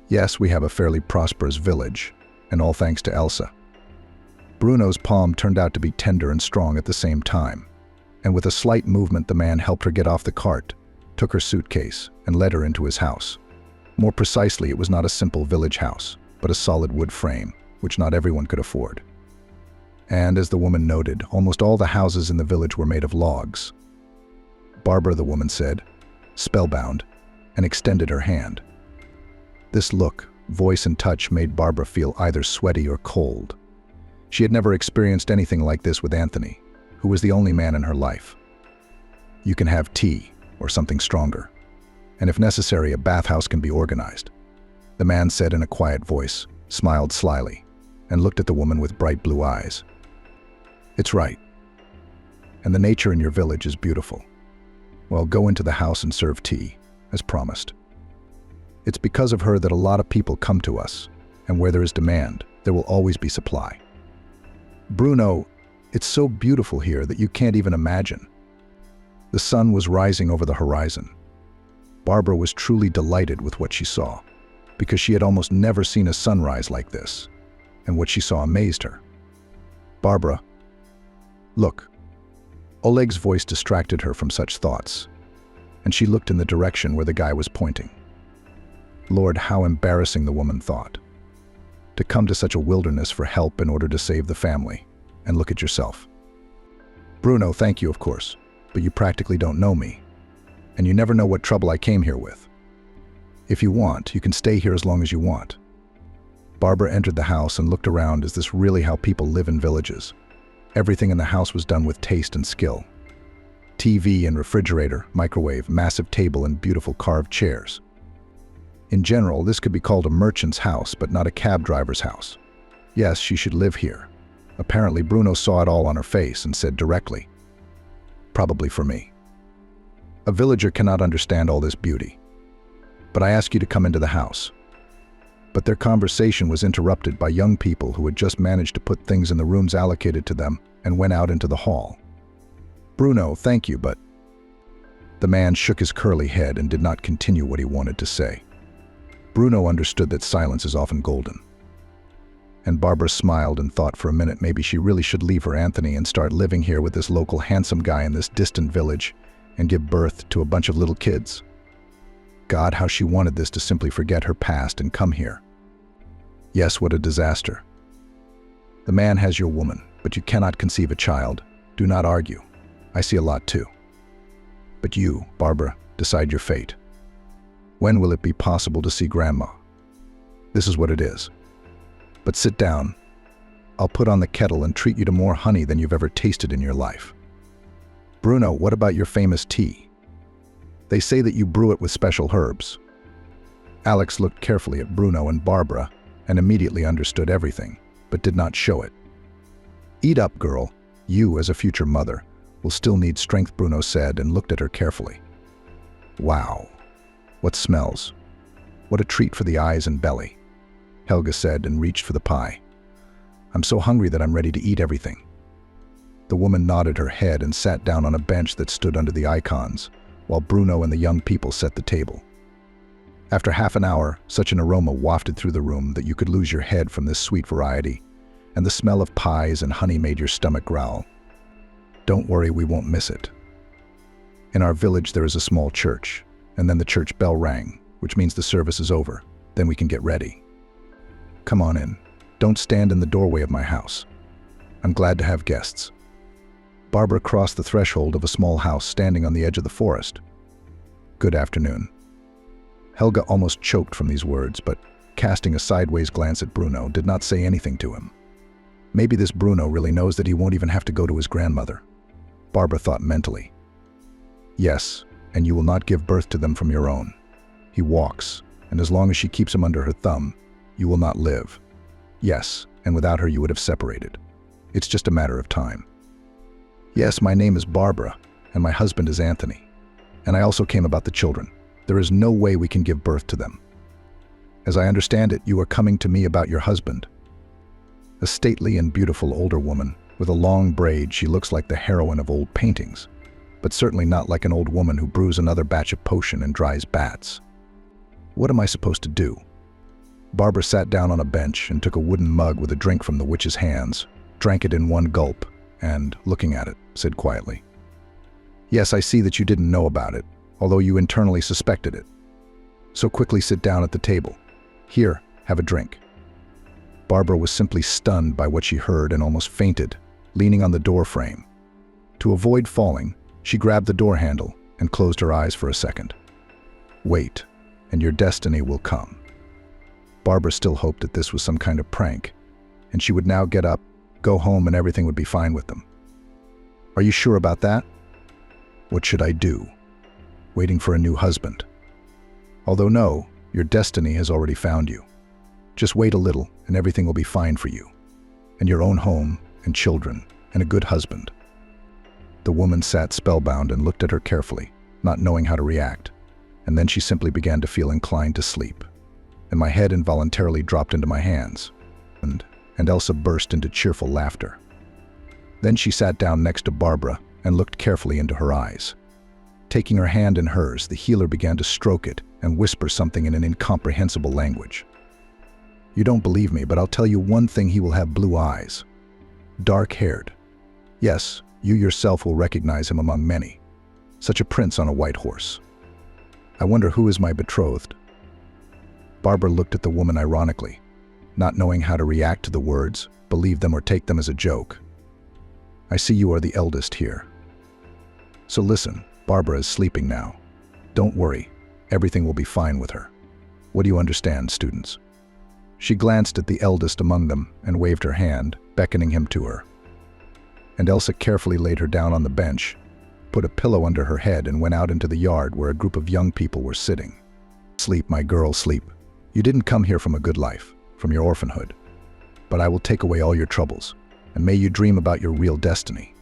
Yes, we have a fairly prosperous village, and all thanks to Elsa. Bruno's palm turned out to be tender and strong at the same time, and with a slight movement the man helped her get off the cart, took her suitcase, and led her into his house. More precisely, it was not a simple village house, but a solid wood frame, which not everyone could afford. And as the woman noted, almost all the houses in the village were made of logs. Barbara, the woman said, spellbound, and extended her hand. This look, voice, and touch made Barbara feel either sweaty or cold. She had never experienced anything like this with Anthony, who was the only man in her life. You can have tea, or something stronger, and if necessary, a bathhouse can be organized, the man said in a quiet voice, smiled slyly, and looked at the woman with bright blue eyes. It's right. And the nature in your village is beautiful. Well, go into the house and serve tea, as promised. It's because of her that a lot of people come to us, and where there is demand, there will always be supply. Bruno, it's so beautiful here that you can't even imagine. The sun was rising over the horizon. Barbara was truly delighted with what she saw, because she had almost never seen a sunrise like this, and what she saw amazed her. Barbara, look. Oleg's voice distracted her from such thoughts, and she looked in the direction where the guy was pointing. Lord, how embarrassing, the woman thought. To come to such a wilderness for help in order to save the family, and look at yourself. Bruno, thank you, of course, but you practically don't know me, and you never know what trouble I came here with. If you want, you can stay here as long as you want. Barbara entered the house and looked around. Is this really how people live in villages? Everything in the house was done with taste and skill. TV and refrigerator, microwave, massive table, and beautiful carved chairs. In general, this could be called a merchant's house, but not a cab driver's house. Yes, she should live here. Apparently, Bruno saw it all on her face and said directly, "Probably for me. A villager cannot understand all this beauty. But I ask you to come into the house." But their conversation was interrupted by young people who had just managed to put things in the rooms allocated to them and went out into the hall. Bruno, thank you, but... The man shook his curly head and did not continue what he wanted to say. Bruno understood that silence is often golden. And Barbara smiled and thought for a minute maybe she really should leave her Anthony and start living here with this local handsome guy in this distant village and give birth to a bunch of little kids. God, how she wanted this to simply forget her past and come here. Yes, what a disaster. The man has your woman, but you cannot conceive a child. Do not argue. I see a lot too. But you, Barbara, decide your fate. When will it be possible to see Grandma? This is what it is. But sit down. I'll put on the kettle and treat you to more honey than you've ever tasted in your life. Bruno, what about your famous tea? They say that you brew it with special herbs. Alex looked carefully at Bruno and Barbara and immediately understood everything, but did not show it. Eat up, girl. You, as a future mother, will still need strength, Bruno said and looked at her carefully. Wow. What smells? What a treat for the eyes and belly, Helga said and reached for the pie. I'm so hungry that I'm ready to eat everything. The woman nodded her head and sat down on a bench that stood under the icons, while Bruno and the young people set the table. After half an hour, such an aroma wafted through the room that you could lose your head from this sweet variety, and the smell of pies and honey made your stomach growl. Don't worry, we won't miss it. In our village there is a small church, and then the church bell rang, which means the service is over. Then we can get ready. Come on in. Don't stand in the doorway of my house. I'm glad to have guests. Barbara crossed the threshold of a small house standing on the edge of the forest. Good afternoon. Helga almost choked from these words, but casting a sideways glance at Bruno, did not say anything to him. Maybe this Bruno really knows that he won't even have to go to his grandmother. Barbara thought mentally. Yes, and you will not give birth to them from your own. He walks, and as long as she keeps him under her thumb, you will not live. Yes, and without her you would have separated. It's just a matter of time. Yes, my name is Barbara, and my husband is Anthony. And I also came about the children. There is no way we can give birth to them. As I understand it, you are coming to me about your husband. A stately and beautiful older woman, with a long braid, she looks like the heroine of old paintings, but certainly not like an old woman who brews another batch of potion and dries bats. What am I supposed to do? Barbara sat down on a bench and took a wooden mug with a drink from the witch's hands, drank it in one gulp, and, looking at it, said quietly, Yes, I see that you didn't know about it, although you internally suspected it. So quickly sit down at the table. Here, have a drink. Barbara was simply stunned by what she heard and almost fainted, leaning on the door frame. To avoid falling, she grabbed the door handle and closed her eyes for a second. Wait, and your destiny will come. Barbara still hoped that this was some kind of prank, and she would now get up, go home, and everything would be fine with them. Are you sure about that? What should I do? Waiting for a new husband. Although no, your destiny has already found you. Just wait a little, and everything will be fine for you. And your own home, and children, and a good husband." The woman sat spellbound and looked at her carefully, not knowing how to react. And then she simply began to feel inclined to sleep. And my head involuntarily dropped into my hands. And Elsa burst into cheerful laughter. Then she sat down next to Barbara and looked carefully into her eyes. Taking her hand in hers, the healer began to stroke it and whisper something in an incomprehensible language. "You don't believe me, but I'll tell you one thing: he will have blue eyes. Dark-haired. Yes, you yourself will recognize him among many. Such a prince on a white horse. I wonder who is my betrothed." Barbara looked at the woman ironically, not knowing how to react to the words, believe them or take them as a joke. "I see you are the eldest here. So listen, Barbara is sleeping now. Don't worry, everything will be fine with her. What do you understand, students?" She glanced at the eldest among them and waved her hand, beckoning him to her. And Elsa carefully laid her down on the bench, put a pillow under her head, and went out into the yard where a group of young people were sitting. "Sleep, my girl, sleep. You didn't come here from a good life, from your orphanhood. But I will take away all your troubles, and may you dream about your real destiny."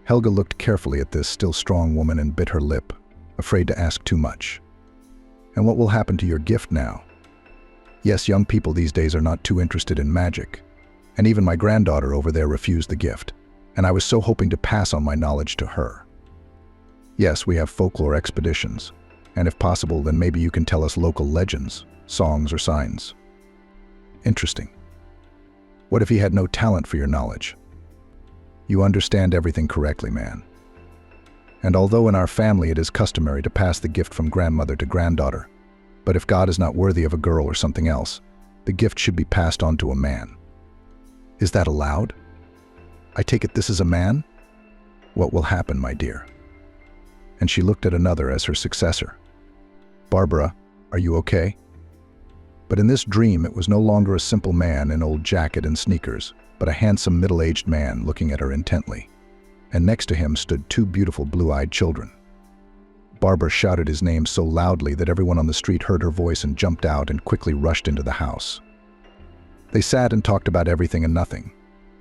Helga looked carefully at this still strong woman and bit her lip, afraid to ask too much. "And what will happen to your gift now?" Yes, young people these days are not too interested in magic. And even my granddaughter over there refused the gift, and I was so hoping to pass on my knowledge to her. Yes, we have folklore expeditions, and if possible, then maybe you can tell us local legends, songs, or signs. Interesting. What if he had no talent for your knowledge? You understand everything correctly, man. And although in our family it is customary to pass the gift from grandmother to granddaughter, but if God is not worthy of a girl or something else, the gift should be passed on to a man. Is that allowed? I take it this is a man? What will happen, my dear? And she looked at another as her successor. Barbara, are you okay? But in this dream, it was no longer a simple man in old jacket and sneakers, but a handsome middle-aged man looking at her intently. And next to him stood two beautiful blue-eyed children. Barbara shouted his name so loudly that everyone on the street heard her voice and jumped out and quickly rushed into the house. They sat and talked about everything and nothing,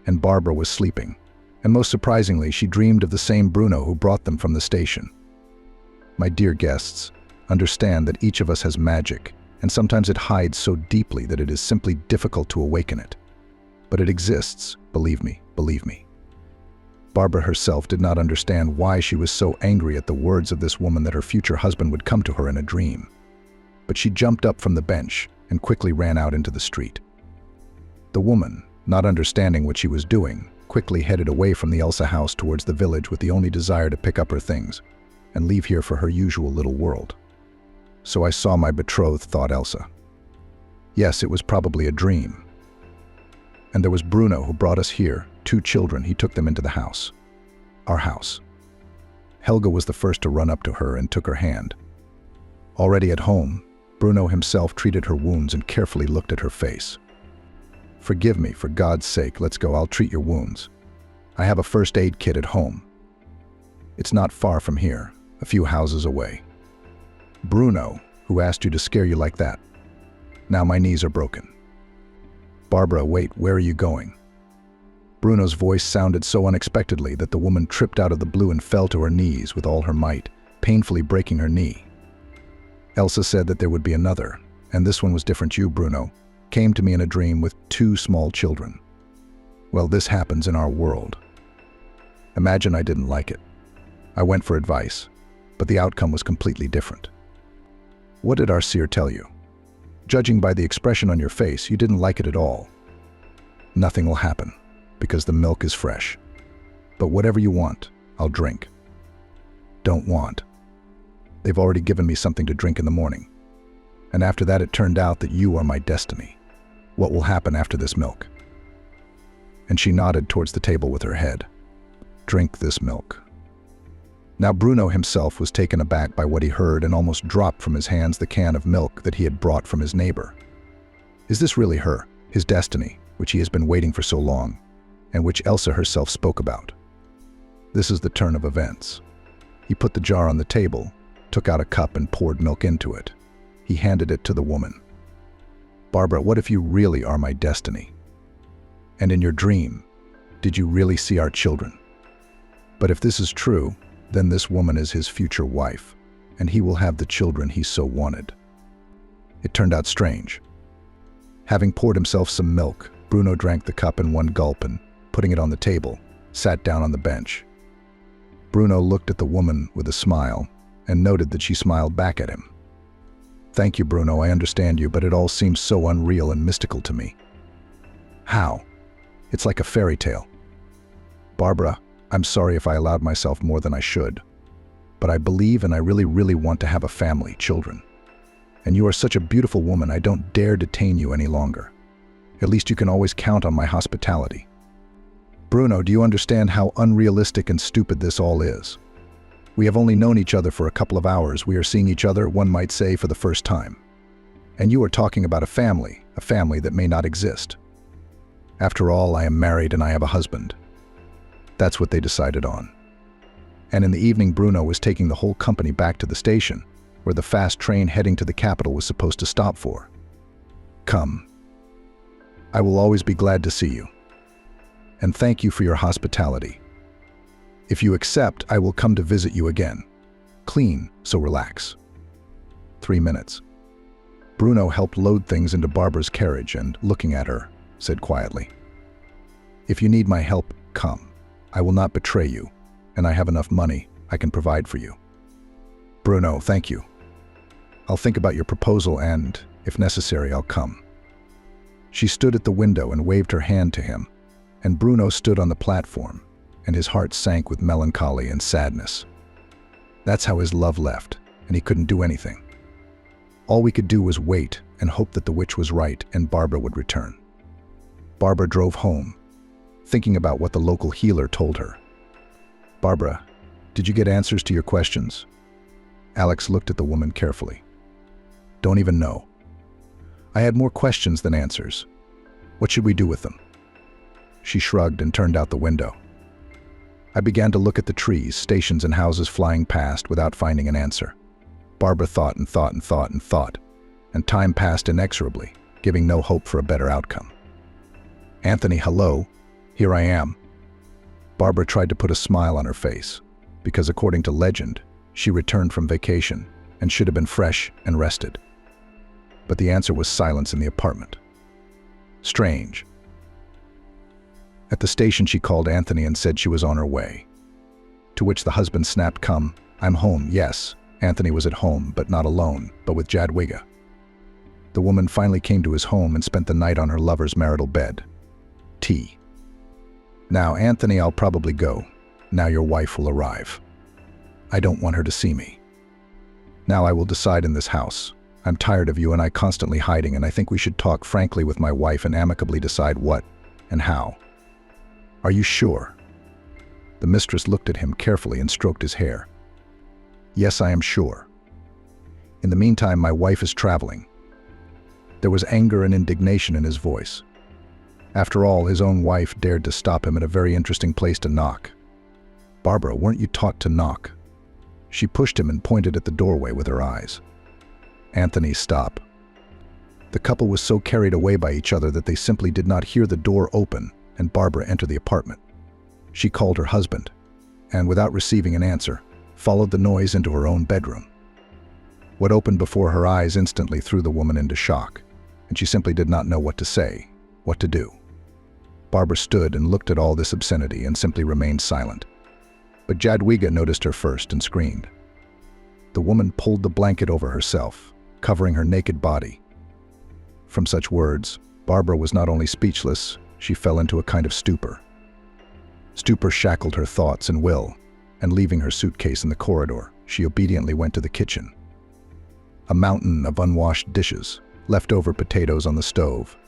and Barbara was sleeping. And most surprisingly, she dreamed of the same Bruno who brought them from the station. My dear guests, understand that each of us has magic, and sometimes it hides so deeply that it is simply difficult to awaken it. But it exists, believe me, believe me. Barbara herself did not understand why she was so angry at the words of this woman that her future husband would come to her in a dream. But she jumped up from the bench and quickly ran out into the street. The woman, not understanding what she was doing, quickly headed away from the Elsa house towards the village with the only desire to pick up her things and leave here for her usual little world. So I saw my betrothed, thought Elsa. Yes, it was probably a dream. And there was Bruno who brought us here, 2 children. He took them into the house. Our house. Helga was the first to run up to her and took her hand. Already at home, Bruno himself treated her wounds and carefully looked at her face. Forgive me, for God's sake, let's go, I'll treat your wounds. I have a first aid kit at home. It's not far from here, a few houses away. Bruno, who asked you to scare you like that? Now my knees are broken. Barbara, wait, where are you going? Bruno's voice sounded so unexpectedly that the woman tripped out of the blue and fell to her knees with all her might, painfully breaking her knee. Elsa said that there would be another, and this one was different. You, Bruno, came to me in a dream with 2 small children. Well, this happens in our world. Imagine I didn't like it. I went for advice, but the outcome was completely different. What did our seer tell you? Judging by the expression on your face, you didn't like it at all. Nothing will happen, because the milk is fresh. But whatever you want, I'll drink. Don't want. They've already given me something to drink in the morning. And after that, it turned out that you are my destiny. What will happen after this milk? And she nodded towards the table with her head. Drink this milk. Now Bruno himself was taken aback by what he heard and almost dropped from his hands the can of milk that he had brought from his neighbor. Is this really her, his destiny, which he has been waiting for so long, and which Elsa herself spoke about? This is the turn of events. He put the jar on the table, took out a cup and poured milk into it. He handed it to the woman. Barbara, what if you really are my destiny? And in your dream, did you really see our children? But if this is true, then this woman is his future wife, and he will have the children he so wanted. It turned out strange. Having poured himself some milk, Bruno drank the cup in one gulp and, putting it on the table, sat down on the bench. Bruno looked at the woman with a smile and noted that she smiled back at him. Thank you, Bruno, I understand you, but it all seems so unreal and mystical to me. How? It's like a fairy tale. Barbara, I'm sorry if I allowed myself more than I should, but I believe and I really, really want to have a family, children. And you are such a beautiful woman, I don't dare detain you any longer. At least you can always count on my hospitality. Bruno, do you understand how unrealistic and stupid this all is? We have only known each other for a couple of hours. We are seeing each other, one might say, for the first time. And you are talking about a family that may not exist. After all, I am married and I have a husband. That's what they decided on. And in the evening, Bruno was taking the whole company back to the station, where the fast train heading to the capital was supposed to stop for. Come. I will always be glad to see you. And thank you for your hospitality. If you accept, I will come to visit you again. Clean, so relax. 3 minutes. Bruno helped load things into Barbara's carriage and, looking at her, said quietly, If you need my help, come. I will not betray you, and I have enough money I can provide for you. Bruno, thank you. I'll think about your proposal and, if necessary, I'll come. She stood at the window and waved her hand to him, and Bruno stood on the platform, and his heart sank with melancholy and sadness. That's how his love left, and he couldn't do anything. All we could do was wait and hope that the witch was right and Barbara would return. Barbara drove home, thinking about what the local healer told her. Barbara, did you get answers to your questions? Alex looked at the woman carefully. Don't even know. I had more questions than answers. What should we do with them? She shrugged and turned out the window. I began to look at the trees, stations, and houses flying past without finding an answer. Barbara thought and thought and thought and thought, and time passed inexorably, giving no hope for a better outcome. Anthony, hello. Here I am. Barbara tried to put a smile on her face, because according to legend, she returned from vacation and should have been fresh and rested. But the answer was silence in the apartment. Strange. At the station, she called Anthony and said she was on her way. To which the husband snapped, Come, I'm home, yes. Anthony was at home, but not alone, but with Jadwiga. The woman finally came to his home and spent the night on her lover's marital bed. Tea. Now, Anthony, I'll probably go. Now your wife will arrive. I don't want her to see me. Now I will decide in this house. I'm tired of you and I constantly hiding, and I think we should talk frankly with my wife and amicably decide what and how. Are you sure? The mistress looked at him carefully and stroked his hair. Yes, I am sure. In the meantime, my wife is traveling. There was anger and indignation in his voice. After all, his own wife dared to stop him at a very interesting place to knock. Barbara, weren't you taught to knock? She pushed him and pointed at the doorway with her eyes. Anthony, stop. The couple was so carried away by each other that they simply did not hear the door open and Barbara enter the apartment. She called her husband, and without receiving an answer, followed the noise into her own bedroom. What opened before her eyes instantly threw the woman into shock, and she simply did not know what to say, what to do. Barbara stood and looked at all this obscenity and simply remained silent. But Jadwiga noticed her first and screamed. The woman pulled the blanket over herself, covering her naked body. From such words, Barbara was not only speechless, she fell into a kind of stupor. Stupor shackled her thoughts and will, and leaving her suitcase in the corridor, she obediently went to the kitchen. A mountain of unwashed dishes, leftover potatoes on the stove,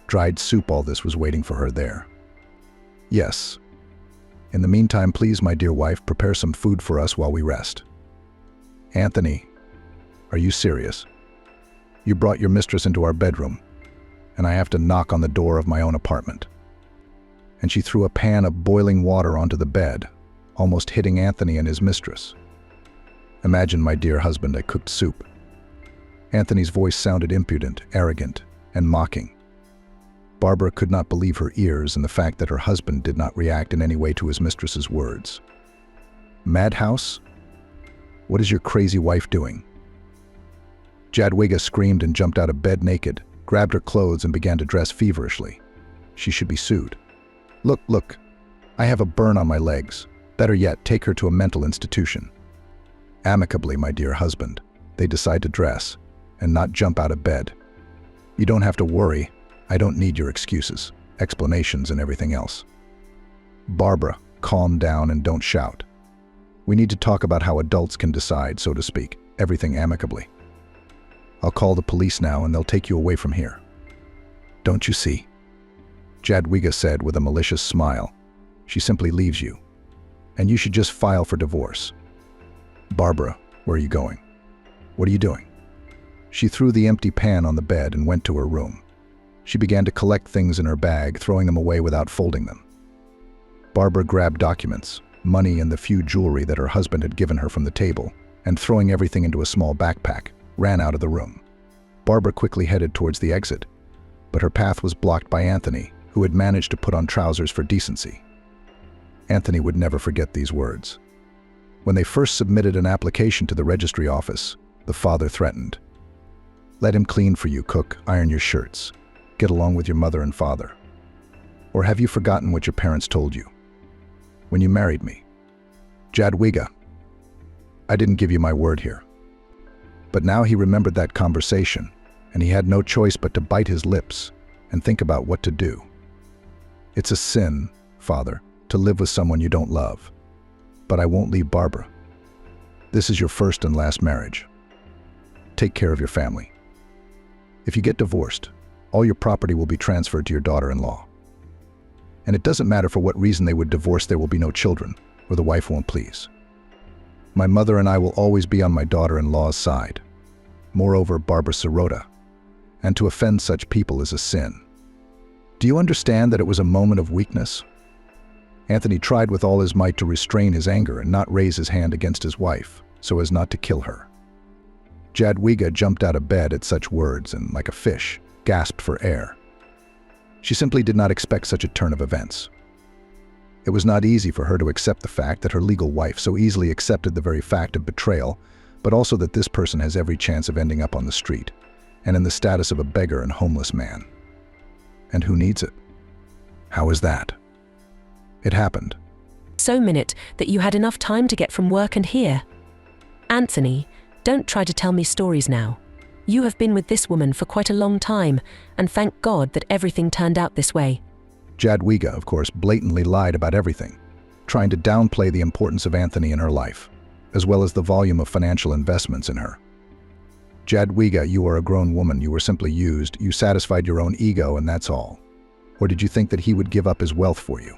dried soup, all this was waiting for her there. Yes. In the meantime, please, my dear wife, prepare some food for us while we rest. Anthony, are you serious? You brought your mistress into our bedroom, and I have to knock on the door of my own apartment. And she threw a pan of boiling water onto the bed, almost hitting Anthony and his mistress. Imagine, my dear husband, I cooked soup. Anthony's voice sounded impudent, arrogant, and mocking. Barbara could not believe her ears and the fact that her husband did not react in any way to his mistress's words. Madhouse? What is your crazy wife doing? Jadwiga screamed and jumped out of bed naked, grabbed her clothes and began to dress feverishly. She should be sued. Look, I have a burn on my legs. Better yet, take her to a mental institution. Amicably, my dear husband, they decide to dress and not jump out of bed. You don't have to worry. I don't need your excuses, explanations, and everything else. Barbara, calm down and don't shout. We need to talk about how adults can decide, so to speak, everything amicably. I'll call the police now and they'll take you away from here. Don't you see? Jadwiga said with a malicious smile. She simply leaves you. And you should just file for divorce. Barbara, where are you going? What are you doing? She threw the empty pan on the bed and went to her room. She began to collect things in her bag, throwing them away without folding them. Barbara grabbed documents, money and the few jewelry that her husband had given her from the table, and throwing everything into a small backpack, ran out of the room. Barbara quickly headed towards the exit, but her path was blocked by Anthony, who had managed to put on trousers for decency. Anthony would never forget these words. When they first submitted an application to the registry office, the father threatened, "Let him clean for you, cook, iron your shirts. Get along with your mother and father. Or have you forgotten what your parents told you? When you married me? Jadwiga, I didn't give you my word here." But now he remembered that conversation, and he had no choice but to bite his lips and think about what to do. It's a sin, father, to live with someone you don't love. But I won't leave Barbara. This is your first and last marriage. Take care of your family. If you get divorced, all your property will be transferred to your daughter-in-law. And it doesn't matter for what reason they would divorce, there will be no children, or the wife won't please. My mother and I will always be on my daughter-in-law's side. Moreover, Barbara Sirota, and to offend such people is a sin. Do you understand that it was a moment of weakness? Anthony tried with all his might to restrain his anger and not raise his hand against his wife, so as not to kill her. Jadwiga jumped out of bed at such words and, like a fish, gasped for air. She simply did not expect such a turn of events. It was not easy for her to accept the fact that her legal wife so easily accepted the very fact of betrayal, but also that this person has every chance of ending up on the street, and in the status of a beggar and homeless man. And who needs it? How is that? It happened. So minute that you had enough time to get from work and here. Anthony, don't try to tell me stories now. You have been with this woman for quite a long time, and thank God that everything turned out this way. Jadwiga, of course, blatantly lied about everything, trying to downplay the importance of Anthony in her life, as well as the volume of financial investments in her. Jadwiga, you are a grown woman. You were simply used. You satisfied your own ego, and that's all. Or did you think that he would give up his wealth for you?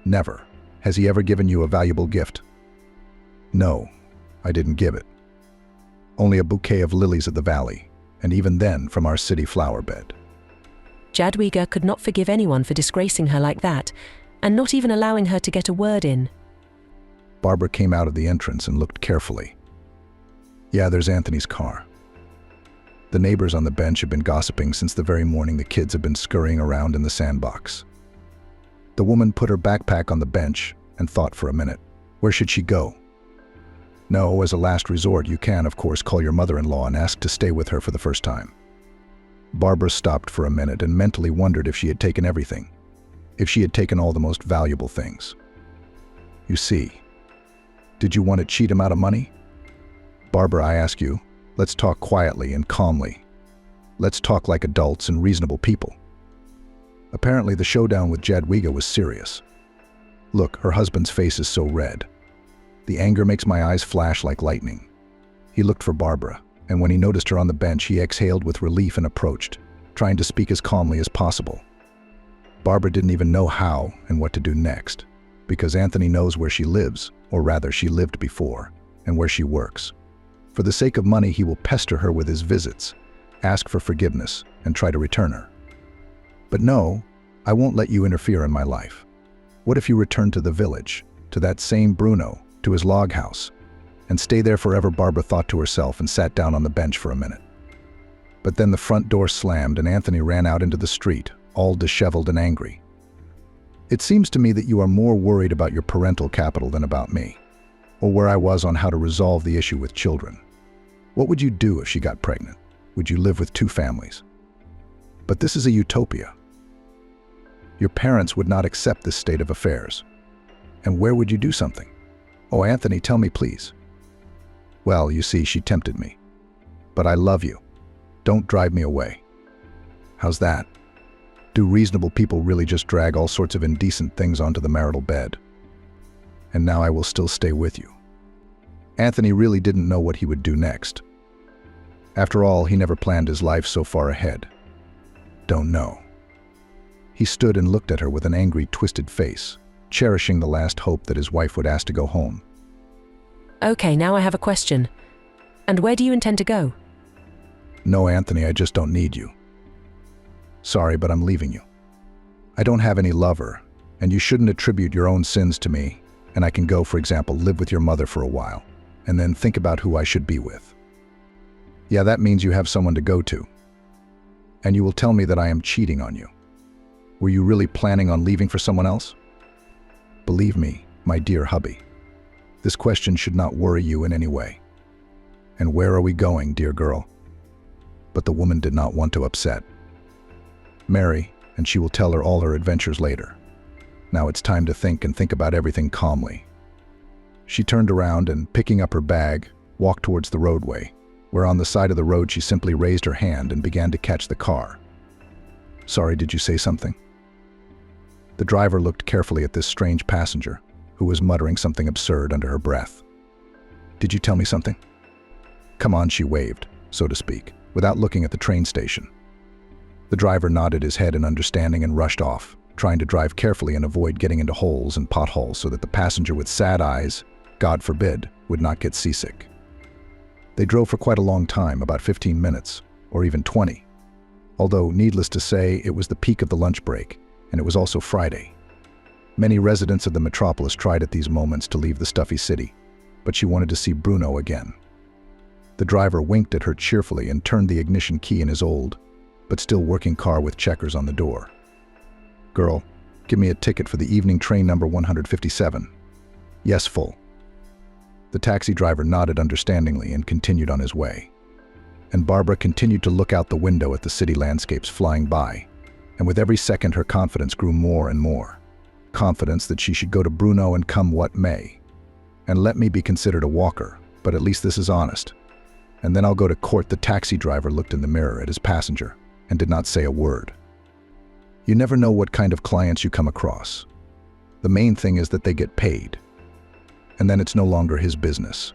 Never. Has he ever given you a valuable gift? No, I didn't give it. Only a bouquet of lilies of the valley, and even then from our city flower bed. Jadwiga could not forgive anyone for disgracing her like that, and not even allowing her to get a word in. Barbara came out of the entrance and looked carefully. Yeah, there's Anthony's car. The neighbors on the bench have been gossiping since the very morning the kids have been scurrying around in the sandbox. The woman put her backpack on the bench and thought for a minute. Where should she go? No, as a last resort, you can, of course, call your mother-in-law and ask to stay with her for the first time. Barbara stopped for a minute and mentally wondered if she had taken everything, if she had taken all the most valuable things. You see, did you want to cheat him out of money? Barbara, I ask you, let's talk quietly and calmly. Let's talk like adults and reasonable people. Apparently, the showdown with Jadwiga was serious. Look, her husband's face is so red. The anger makes my eyes flash like lightning. He looked for Barbara, and when he noticed her on the bench, he exhaled with relief and approached, trying to speak as calmly as possible. Barbara didn't even know how and what to do next, because Anthony knows where she lives, or rather she lived before, and where she works. For the sake of money, he will pester her with his visits, ask for forgiveness, and try to return her. But no, I won't let you interfere in my life. What if you return to the village, to that same Bruno, to his log house, and stay there forever? Barbara thought to herself and sat down on the bench for a minute. But then the front door slammed and Anthony ran out into the street, all disheveled and angry. It seems to me that you are more worried about your parental capital than about me, or where I was on how to resolve the issue with children. What would you do if she got pregnant? Would you live with 2 families? But this is a utopia. Your parents would not accept this state of affairs. And where would you do something? Oh, Anthony, tell me, please. Well, you see, she tempted me. But I love you. Don't drive me away. How's that? Do reasonable people really just drag all sorts of indecent things onto the marital bed? And now I will still stay with you. Anthony really didn't know what he would do next. After all, he never planned his life so far ahead. Don't know. He stood and looked at her with an angry, twisted face, cherishing the last hope that his wife would ask to go home. Okay, now I have a question. And where do you intend to go? No, Anthony, I just don't need you. Sorry, but I'm leaving you. I don't have any lover, and you shouldn't attribute your own sins to me, and I can go, for example, live with your mother for a while, and then think about who I should be with. Yeah, that means you have someone to go to. And you will tell me that I am cheating on you. Were you really planning on leaving for someone else? Believe me, my dear hubby, this question should not worry you in any way. And where are we going, dear girl? But the woman did not want to upset. Marry, and she will tell her all her adventures later. Now it's time to think and think about everything calmly. She turned around and, picking up her bag, walked towards the roadway, where on the side of the road she simply raised her hand and began to catch the car. Sorry, did you say something? The driver looked carefully at this strange passenger, who was muttering something absurd under her breath. Did you tell me something? Come on, she waved, so to speak, without looking at the train station. The driver nodded his head in understanding and rushed off, trying to drive carefully and avoid getting into holes and potholes so that the passenger with sad eyes, God forbid, would not get seasick. They drove for quite a long time, about 15 minutes, or even 20. Although, needless to say, it was the peak of the lunch break, and it was also Friday. Many residents of the metropolis tried at these moments to leave the stuffy city, but she wanted to see Bruno again. The driver winked at her cheerfully and turned the ignition key in his old, but still working car with checkers on the door. Girl, give me a ticket for the evening train number 157. Yes, full. The taxi driver nodded understandingly and continued on his way. And Barbara continued to look out the window at the city landscapes flying by, and with every second her confidence grew more and more. Confidence that she should go to Bruno and come what may. And let me be considered a walker, but at least this is honest. And then I'll go to court. The taxi driver looked in the mirror at his passenger and did not say a word. You never know what kind of clients you come across. The main thing is that they get paid. And then it's no longer his business.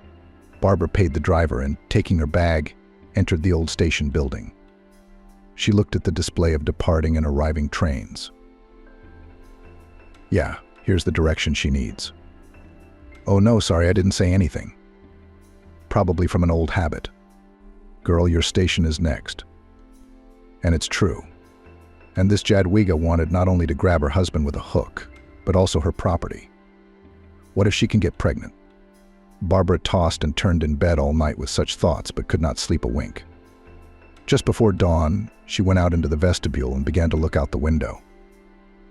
Barbara paid the driver and, taking her bag, entered the old station building. She looked at the display of departing and arriving trains. Yeah, here's the direction she needs. Oh no, sorry, I didn't say anything. Probably from an old habit. Girl, your station is next. And it's true. And this Jadwiga wanted not only to grab her husband with a hook, but also her property. What if she can get pregnant? Barbara tossed and turned in bed all night with such thoughts, but could not sleep a wink. Just before dawn, she went out into the vestibule and began to look out the window.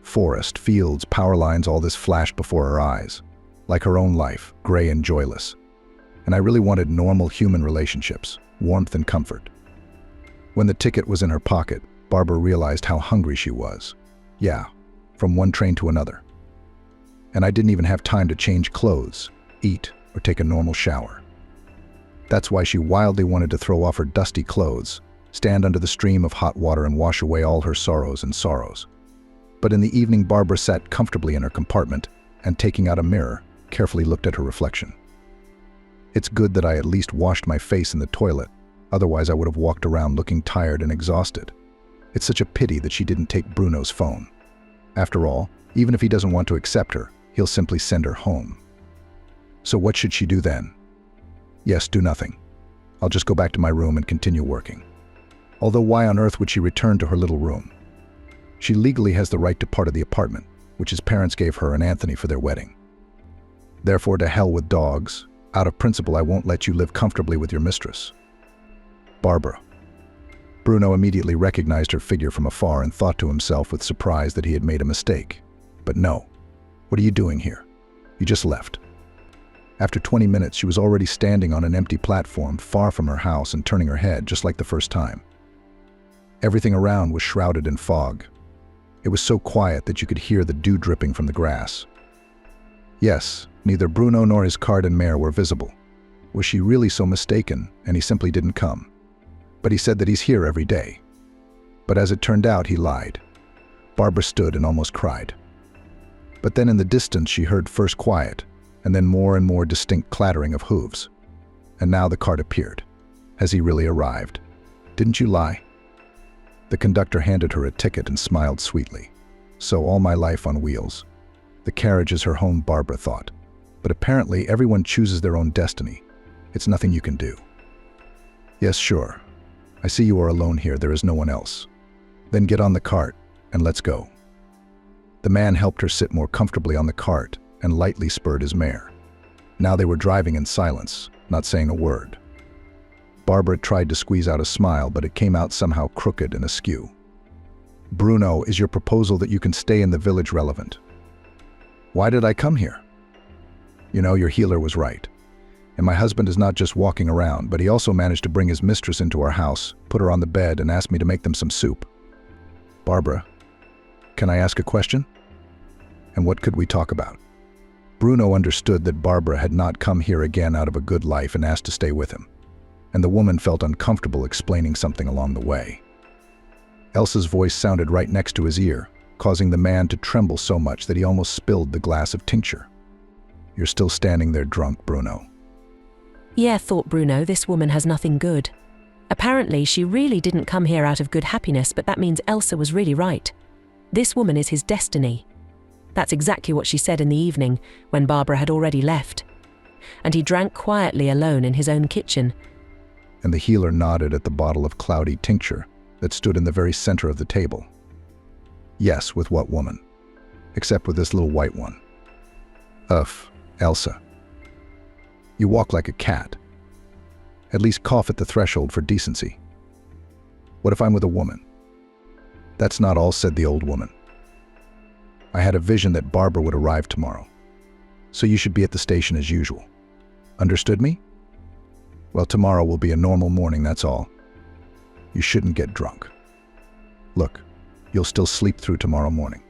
Forest, fields, power lines, all this flashed before her eyes, like her own life, gray and joyless. And I really wanted normal human relationships, warmth and comfort. When the ticket was in her pocket, Barbara realized how hungry she was. Yeah, from one train to another. And I didn't even have time to change clothes, eat, or take a normal shower. That's why she wildly wanted to throw off her dusty clothes, stand under the stream of hot water and wash away all her sorrows and sorrows. But in the evening, Barbara sat comfortably in her compartment and, taking out a mirror, carefully looked at her reflection. It's good that I at least washed my face in the toilet, otherwise I would have walked around looking tired and exhausted. It's such a pity that she didn't take Bruno's phone. After all, even if he doesn't want to accept her, he'll simply send her home. So what should she do then? Yes, do nothing. I'll just go back to my room and continue working. Although why on earth would she return to her little room? She legally has the right to part of the apartment, which his parents gave her and Anthony for their wedding. Therefore, to hell with dogs. Out of principle, I won't let you live comfortably with your mistress. Barbara, Bruno immediately recognized her figure from afar and thought to himself with surprise that he had made a mistake. But no. What are you doing here? You just left. After 20 minutes, she was already standing on an empty platform far from her house and turning her head just like the first time. Everything around was shrouded in fog. It was so quiet that you could hear the dew dripping from the grass. Yes, neither Bruno nor his cart and mare were visible. Was she really so mistaken, and he simply didn't come? But he said that he's here every day. But as it turned out, he lied. Barbara stood and almost cried. But then in the distance she heard first quiet, and then more and more distinct clattering of hooves. And now the cart appeared. Has he really arrived? Didn't you lie? The conductor handed her a ticket and smiled sweetly. So all my life on wheels. The carriage is her home, Barbara thought. But apparently everyone chooses their own destiny. It's nothing you can do. Yes, sure. I see you are alone here, there is no one else. Then get on the cart, and let's go. The man helped her sit more comfortably on the cart and lightly spurred his mare. Now they were driving in silence, not saying a word. Barbara tried to squeeze out a smile, but it came out somehow crooked and askew. Bruno, is your proposal that you can stay in the village relevant? Why did I come here? You know, your healer was right. And my husband is not just walking around, but he also managed to bring his mistress into our house, put her on the bed, and asked me to make them some soup. Barbara, can I ask a question? And what could we talk about? Bruno understood that Barbara had not come here again out of a good life and asked to stay with him. And the woman felt uncomfortable explaining something along the way. Elsa's voice sounded right next to his ear, causing the man to tremble so much that he almost spilled the glass of tincture. You're still standing there drunk, Bruno. Yeah, thought Bruno, this woman has nothing good. Apparently, she really didn't come here out of good happiness, but that means Elsa was really right. This woman is his destiny. That's exactly what she said in the evening, when Barbara had already left. And he drank quietly alone in his own kitchen. And the healer nodded at the bottle of cloudy tincture that stood in the very center of the table. Yes, with what woman? Except with this little white one. Elsa. You walk like a cat. At least cough at the threshold for decency. What if I'm with a woman? That's not all, said the old woman. I had a vision that Barbara would arrive tomorrow. So you should be at the station as usual. Understood me? Well, tomorrow will be a normal morning, that's all. You shouldn't get drunk. Look, you'll still sleep through tomorrow morning.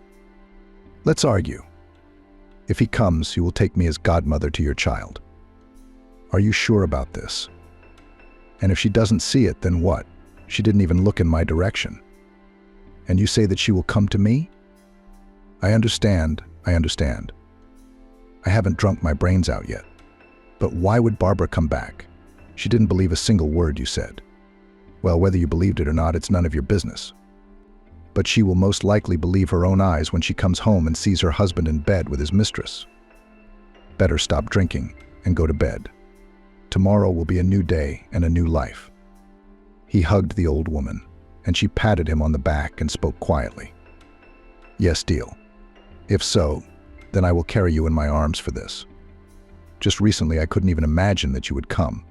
Let's argue. If he comes, you will take me as godmother to your child. Are you sure about this? And if she doesn't see it, then what? She didn't even look in my direction. And you say that she will come to me? I understand. I haven't drunk my brains out yet. But why would Barbara come back? She didn't believe a single word you said. Well, whether you believed it or not, it's none of your business. But she will most likely believe her own eyes when she comes home and sees her husband in bed with his mistress. Better stop drinking and go to bed. Tomorrow will be a new day and a new life. He hugged the old woman, and she patted him on the back and spoke quietly. Yes, deal. If so, then I will carry you in my arms for this. Just recently I couldn't even imagine that you would come,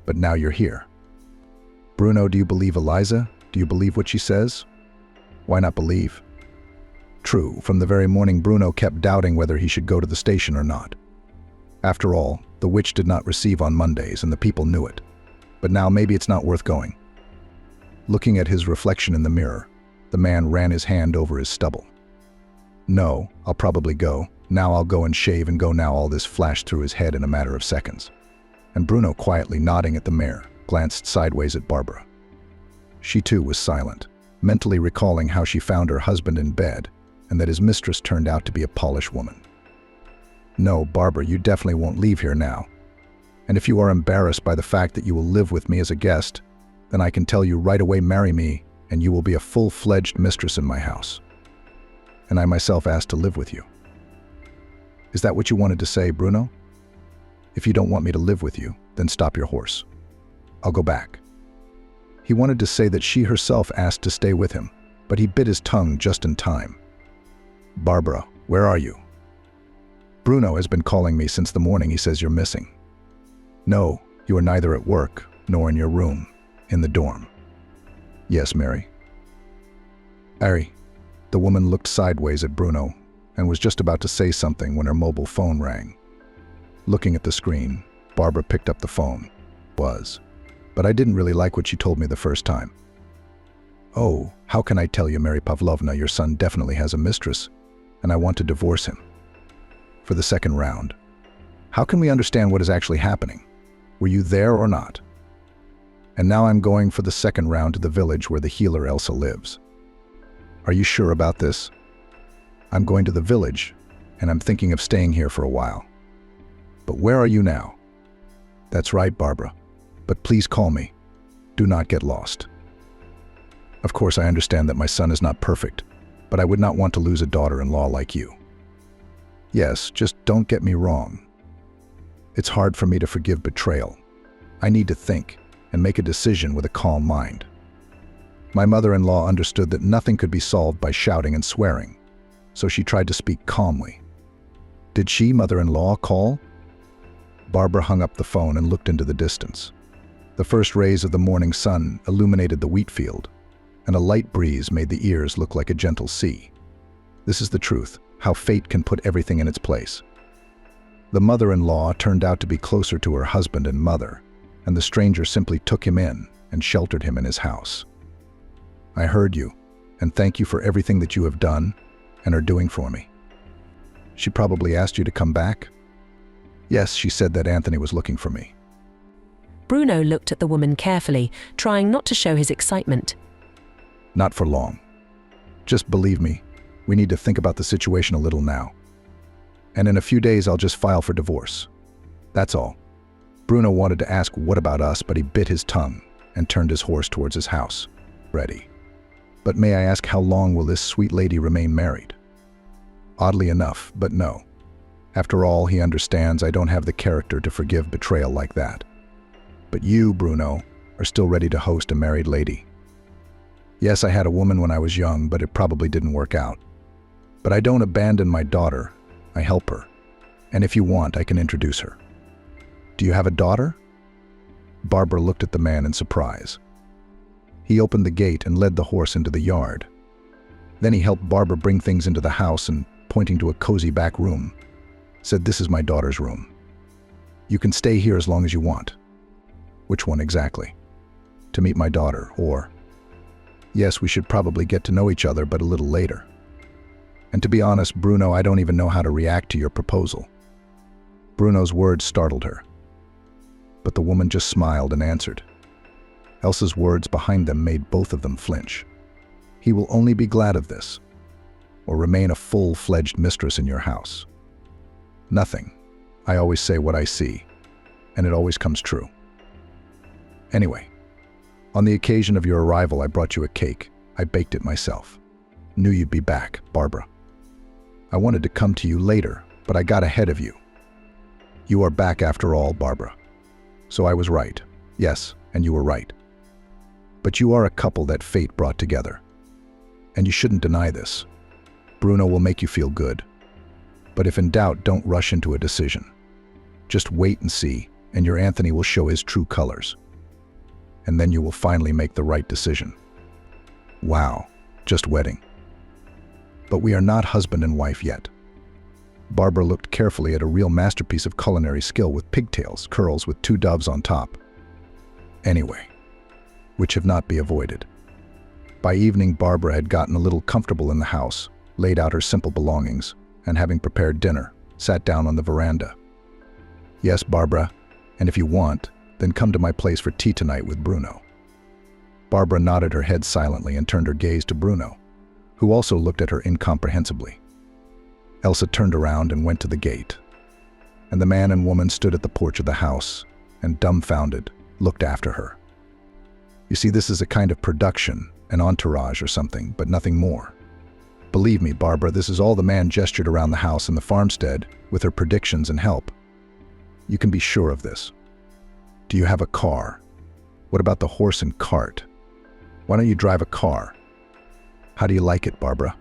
but now you're here. Bruno, do you believe Eliza? Do you believe what she says? Why not believe? True, from the very morning Bruno kept doubting whether he should go to the station or not. After all, the witch did not receive on Mondays and the people knew it. But now maybe it's not worth going. Looking at his reflection in the mirror, the man ran his hand over his stubble. No, I'll probably go. Now I'll go and shave and go now. All this flashed through his head in a matter of seconds. And Bruno, quietly nodding at the mare, glanced sideways at Barbara. She too was silent, mentally recalling how she found her husband in bed and that his mistress turned out to be a Polish woman. No, Barbara, you definitely won't leave here now. And if you are embarrassed by the fact that you will live with me as a guest, then I can tell you right away, marry me, and you will be a full-fledged mistress in my house. And I myself asked to live with you. Is that what you wanted to say, Bruno? If you don't want me to live with you, then stop your horse. I'll go back. He wanted to say that she herself asked to stay with him, but he bit his tongue just in time. Barbara, where are you? Bruno has been calling me since the morning. He says you're missing. No, you are neither at work nor in your room, in the dorm. Yes, Mary. Harry. The woman looked sideways at Bruno and was just about to say something when her mobile phone rang. Looking at the screen, Barbara picked up the phone. But I didn't really like what she told me the first time. Oh, how can I tell you, Mary Pavlovna, your son definitely has a mistress, and I want to divorce him. For the second round. How can we understand what is actually happening? Were you there or not? And now I'm going for the second round to the village where the healer Elsa lives. Are you sure about this? I'm going to the village, and I'm thinking of staying here for a while. But where are you now? That's right, Barbara. But please call me. Do not get lost. Of course, I understand that my son is not perfect, but I would not want to lose a daughter-in-law like you. Yes, just don't get me wrong. It's hard for me to forgive betrayal. I need to think and make a decision with a calm mind. My mother-in-law understood that nothing could be solved by shouting and swearing, so she tried to speak calmly. Did she, mother-in-law, call? Barbara hung up the phone and looked into the distance. The first rays of the morning sun illuminated the wheat field, and a light breeze made the ears look like a gentle sea. This is the truth, how fate can put everything in its place. The mother-in-law turned out to be closer to her husband and mother, and the stranger simply took him in and sheltered him in his house. I heard you, and thank you for everything that you have done and are doing for me. She probably asked you to come back? Yes, she said that Anthony was looking for me. Bruno looked at the woman carefully, trying not to show his excitement. Not for long. Just believe me, we need to think about the situation a little now. And in a few days I'll just file for divorce. That's all. Bruno wanted to ask what about us, but he bit his tongue and turned his horse towards his house. Ready. But may I ask, how long will this sweet lady remain married? Oddly enough, but no. After all, he understands I don't have the character to forgive betrayal like that. But you, Bruno, are still ready to host a married lady. Yes, I had a woman when I was young, but it probably didn't work out. But I don't abandon my daughter, I help her. And if you want, I can introduce her. Do you have a daughter? Barbara looked at the man in surprise. He opened the gate and led the horse into the yard. Then he helped Barbara bring things into the house and, pointing to a cozy back room, said, "This is my daughter's room. You can stay here as long as you want." Which one exactly? To meet my daughter, or... Yes, we should probably get to know each other, but a little later. And to be honest, Bruno, I don't even know how to react to your proposal. Bruno's words startled her. But the woman just smiled and answered. Elsa's words behind them made both of them flinch. He will only be glad of this, or remain a full-fledged mistress in your house. Nothing. I always say what I see, and it always comes true. Anyway, on the occasion of your arrival, I brought you a cake. I baked it myself. Knew you'd be back, Barbara. I wanted to come to you later, but I got ahead of you. You are back after all, Barbara. So I was right. Yes, and you were right. But you are a couple that fate brought together. And you shouldn't deny this. Bruno will make you feel good. But if in doubt, don't rush into a decision. Just wait and see, and your Anthony will show his true colors. And then you will finally make the right decision. Wow, just wedding. But we are not husband and wife yet. Barbara looked carefully at a real masterpiece of culinary skill with pigtails, curls with 2 doves on top. Anyway, which have not be avoided. By evening, Barbara had gotten a little comfortable in the house, laid out her simple belongings, and having prepared dinner, sat down on the veranda. Yes, Barbara, and if you want, then come to my place for tea tonight with Bruno. Barbara nodded her head silently and turned her gaze to Bruno, who also looked at her incomprehensibly. Elsa turned around and went to the gate, and the man and woman stood at the porch of the house and, dumbfounded, looked after her. You see, this is a kind of production, an entourage or something, but nothing more. Believe me, Barbara, this is all the man gestured around the house and the farmstead with her predictions and help. You can be sure of this. Do you have a car? What about the horse and cart? Why don't you drive a car? How do you like it, Barbara?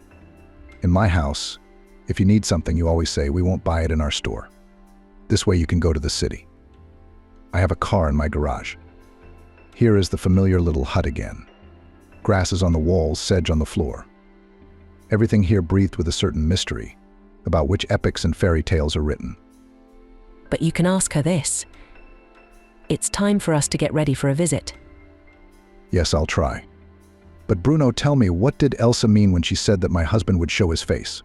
In my house, if you need something, you always say, "We won't buy it in our store." This way you can go to the city. I have a car in my garage. Here is the familiar little hut again. grasses on the walls, sedge on the floor. Everything here breathed with a certain mystery, about which epics and fairy tales are written. But you can ask her this. It's time for us to get ready for a visit. Yes, I'll try. But Bruno, tell me, what did Elsa mean when she said that my husband would show his face?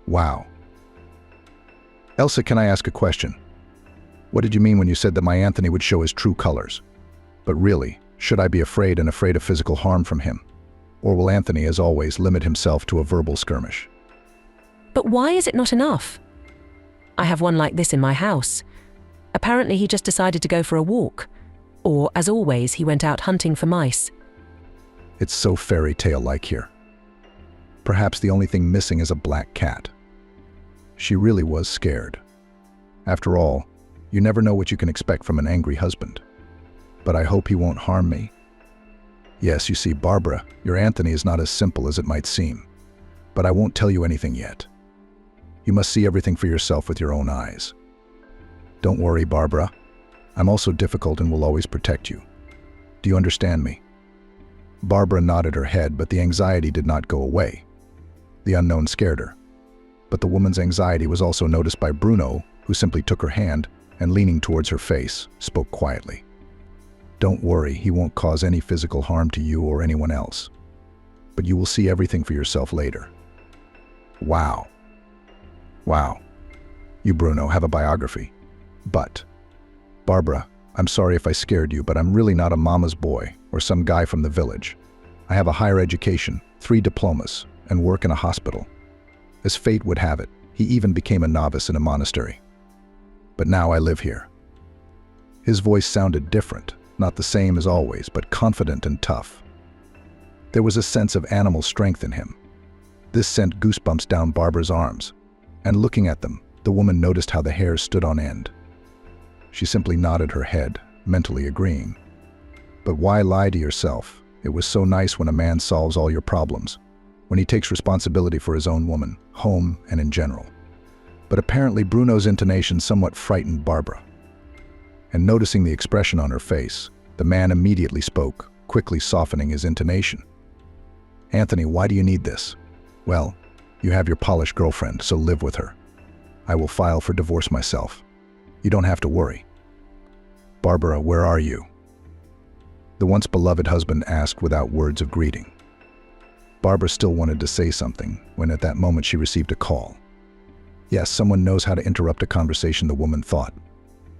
Wow. Elsa, can I ask a question? What did you mean when you said that my Anthony would show his true colors? But really, should I be afraid of physical harm from him? Or will Anthony, as always, limit himself to a verbal skirmish? But why is it not enough? I have one like this in my house. Apparently he just decided to go for a walk. Or, as always, he went out hunting for mice. It's so fairy tale-like here. Perhaps the only thing missing is a black cat. She really was scared. After all, you never know what you can expect from an angry husband. But I hope he won't harm me. Yes, you see, Barbara, your Anthony is not as simple as it might seem. But I won't tell you anything yet. You must see everything for yourself with your own eyes. Don't worry, Barbara. I'm also difficult and will always protect you. Do you understand me? Barbara nodded her head, but the anxiety did not go away. The unknown scared her. But the woman's anxiety was also noticed by Bruno, who simply took her hand and, leaning towards her face, spoke quietly. Don't worry, he won't cause any physical harm to you or anyone else. But you will see everything for yourself later. Wow. Wow. You, Bruno, have a biography. But, Barbara, I'm sorry if I scared you, but I'm really not a mama's boy or some guy from the village. I have a higher education, 3 diplomas, and work in a hospital. As fate would have it, he even became a novice in a monastery. But now I live here. His voice sounded different, not the same as always, but confident and tough. There was a sense of animal strength in him. This sent goosebumps down Barbara's arms, and looking at them, the woman noticed how the hairs stood on end. She simply nodded her head, mentally agreeing. But why lie to yourself? It was so nice when a man solves all your problems, when he takes responsibility for his own woman, home, and in general. But apparently Bruno's intonation somewhat frightened Barbara. And noticing the expression on her face, the man immediately spoke, quickly softening his intonation. Anthony, why do you need this? Well, you have your polished girlfriend, so live with her. I will file for divorce myself. You don't have to worry. Barbara, where are you? The once beloved husband asked without words of greeting. Barbara still wanted to say something when at that moment she received a call. Yes, someone knows how to interrupt a conversation, the woman thought.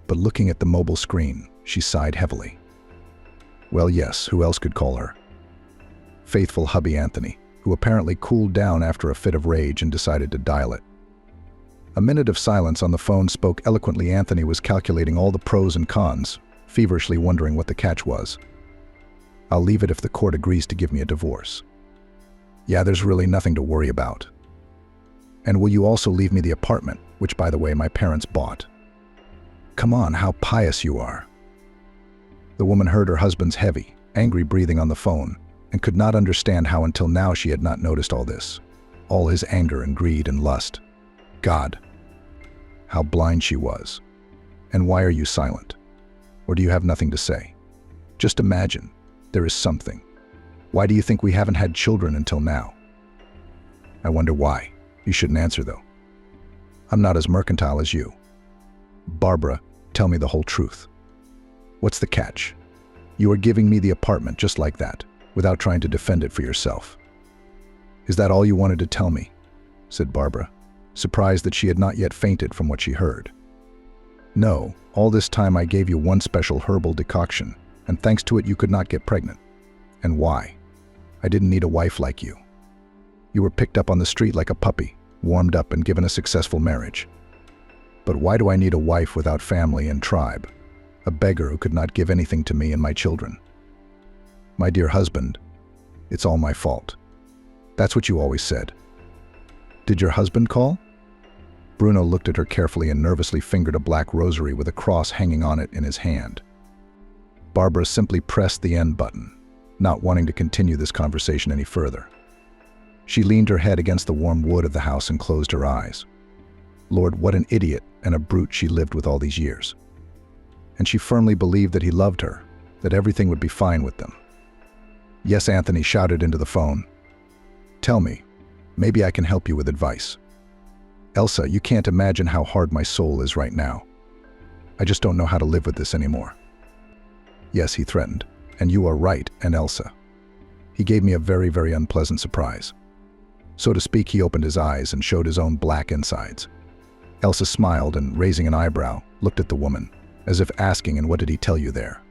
But looking at the mobile screen, she sighed heavily. Well, yes, who else could call her? Faithful hubby Anthony, who apparently cooled down after a fit of rage and decided to dial it. A minute of silence on the phone spoke eloquently. Anthony was calculating all the pros and cons, feverishly wondering what the catch was. I'll leave it if the court agrees to give me a divorce. Yeah, there's really nothing to worry about. And will you also leave me the apartment, which, by the way, my parents bought? Come on, how pious you are. The woman heard her husband's heavy, angry breathing on the phone, and could not understand how until now she had not noticed all this. All his anger and greed and lust. God, how blind she was. And why are you silent? Or do you have nothing to say? Just imagine, there is something. Why do you think we haven't had children until now? I wonder why. You shouldn't answer, though. I'm not as mercantile as you. Barbara, tell me the whole truth. What's the catch? You are giving me the apartment just like that, without trying to defend it for yourself. Is that all you wanted to tell me? Said Barbara, surprised that she had not yet fainted from what she heard. No, all this time I gave you one special herbal decoction, and thanks to it you could not get pregnant. And why? I didn't need a wife like you. You were picked up on the street like a puppy, warmed up and given a successful marriage. But why do I need a wife without family and tribe? A beggar who could not give anything to me and my children. My dear husband, it's all my fault. That's what you always said. Did your husband call? Bruno looked at her carefully and nervously fingered a black rosary with a cross hanging on it in his hand. Barbara simply pressed the end button, not wanting to continue this conversation any further. She leaned her head against the warm wood of the house and closed her eyes. Lord, what an idiot and a brute she lived with all these years. And she firmly believed that he loved her, that everything would be fine with them. Yes, Anthony shouted into the phone. Tell me, maybe I can help you with advice. Elsa, you can't imagine how hard my soul is right now. I just don't know how to live with this anymore. Yes, he threatened. And you are right, and Elsa. He gave me a very, very unpleasant surprise. So to speak, he opened his eyes and showed his own black insides. Elsa smiled and, raising an eyebrow, looked at the woman, as if asking, and what did he tell you there?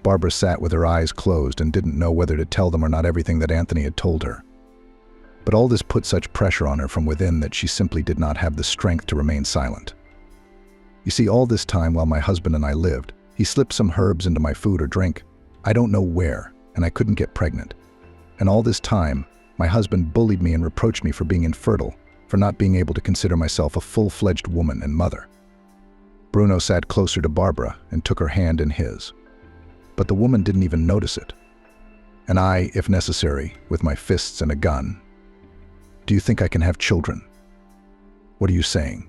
Barbara sat with her eyes closed and didn't know whether to tell them or not everything that Anthony had told her. But all this put such pressure on her from within that she simply did not have the strength to remain silent. You see, all this time while my husband and I lived, he slipped some herbs into my food or drink. I don't know where, and I couldn't get pregnant. And all this time, my husband bullied me and reproached me for being infertile, for not being able to consider myself a full-fledged woman and mother. Bruno sat closer to Barbara and took her hand in his. But the woman didn't even notice it. And I, if necessary, with my fists and a gun. Do you think I can have children? What are you saying?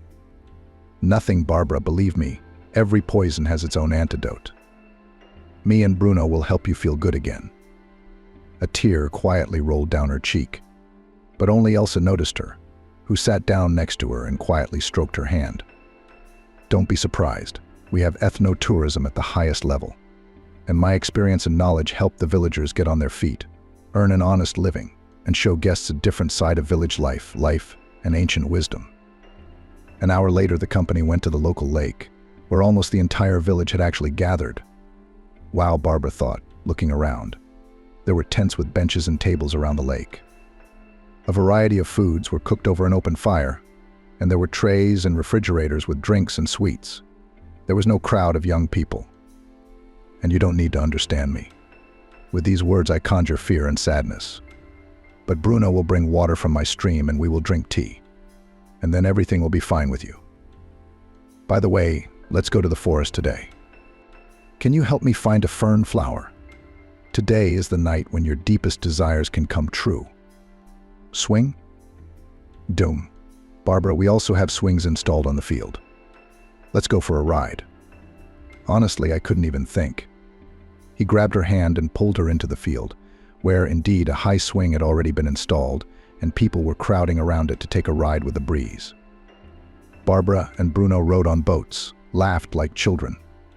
Nothing, Barbara, believe me. Every poison has its own antidote. Me and Bruno will help you feel good again. A tear quietly rolled down her cheek, but only Elsa noticed her, who sat down next to her and quietly stroked her hand. Don't be surprised. We have ethnotourism at the highest level, and my experience and knowledge help the villagers get on their feet, earn an honest living, and show guests a different side of village life, and ancient wisdom. An hour later, the company went to the local lake, where almost the entire village had actually gathered. Wow, Barbara thought, looking around. There were tents with benches and tables around the lake. A variety of foods were cooked over an open fire, and there were trays and refrigerators with drinks and sweets. There was no crowd of young people. And you don't need to understand me. With these words, I conjure fear and sadness. But Bruno will bring water from my stream and we will drink tea. And then everything will be fine with you. By the way, let's go to the forest today. Can you help me find a fern flower? Today is the night when your deepest desires can come true. Swing? Doom. Barbara, we also have swings installed on the field. Let's go for a ride. Honestly, I couldn't even think. He grabbed her hand and pulled her into the field, where indeed a high swing had already been installed and people were crowding around it to take a ride with the breeze. Barbara and Bruno rode on boats, laughed like children,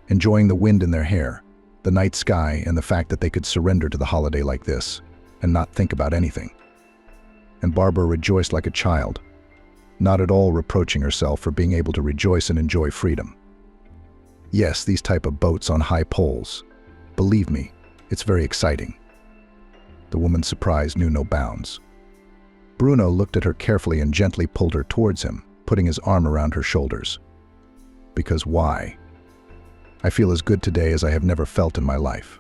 enjoying the wind in their hair, the night sky, and the fact that they could surrender to the holiday like this and not think about anything. And Barbara rejoiced like a child, not at all reproaching herself for being able to rejoice and enjoy freedom. Yes, these type of boats on high poles. Believe me, it's very exciting. The woman's surprise knew no bounds. Bruno looked at her carefully and gently pulled her towards him, putting his arm around her shoulders. Because why? I feel as good today as I have never felt in my life.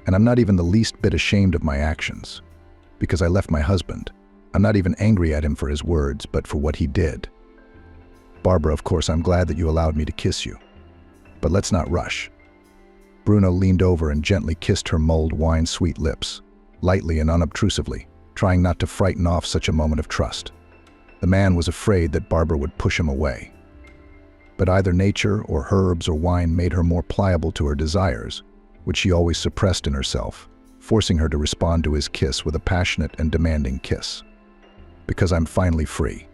And I'm not even the least bit ashamed of my actions. Because I left my husband. I'm not even angry at him for his words, but for what he did. Barbara, of course, I'm glad that you allowed me to kiss you. But let's not rush. Bruno leaned over and gently kissed her mulled wine-sweet lips, lightly and unobtrusively, trying not to frighten off such a moment of trust. The man was afraid that Barbara would push him away. But either nature or herbs or wine made her more pliable to her desires, which she always suppressed in herself, forcing her to respond to his kiss with a passionate and demanding kiss. Because I'm finally free.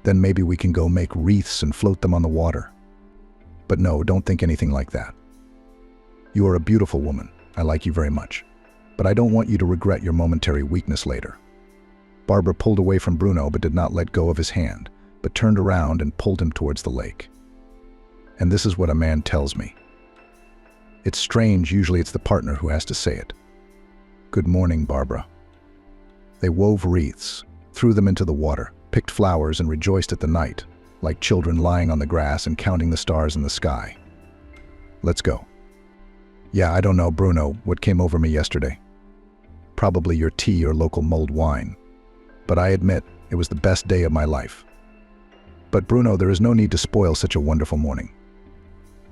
Then maybe we can go make wreaths and float them on the water. But no, don't think anything like that. You are a beautiful woman. I like you very much. But I don't want you to regret your momentary weakness later. Barbara pulled away from Bruno but did not let go of his hand, but turned around and pulled him towards the lake. And this is what a man tells me. It's strange, usually it's the partner who has to say it. Good morning, Barbara. They wove wreaths, threw them into the water, picked flowers and rejoiced at the night, like children lying on the grass and counting the stars in the sky. Let's go. Yeah, I don't know, Bruno, what came over me yesterday. Probably your tea or local mulled wine. But I admit, it was the best day of my life. But Bruno, there is no need to spoil such a wonderful morning.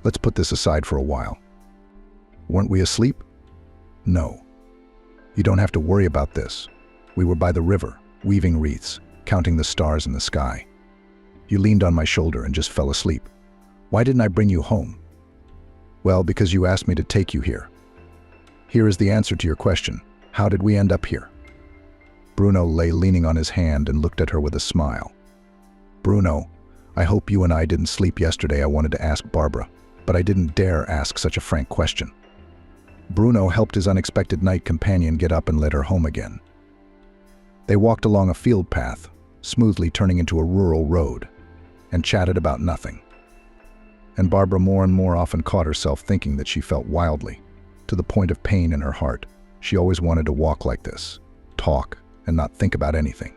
Let's put this aside for a while. Weren't we asleep? No. You don't have to worry about this. We were by the river, weaving wreaths, counting the stars in the sky. You leaned on my shoulder and just fell asleep. Why didn't I bring you home? Well, because you asked me to take you here. Here is the answer to your question. How did we end up here? Bruno lay leaning on his hand and looked at her with a smile. Bruno, I hope you and I didn't sleep yesterday. I wanted to ask Barbara, but I didn't dare ask such a frank question. Bruno helped his unexpected night companion get up and led her home again. They walked along a field path, smoothly turning into a rural road, and chatted about nothing. And Barbara more and more often caught herself thinking that she felt wildly, to the point of pain in her heart. She always wanted to walk like this, talk, and not think about anything.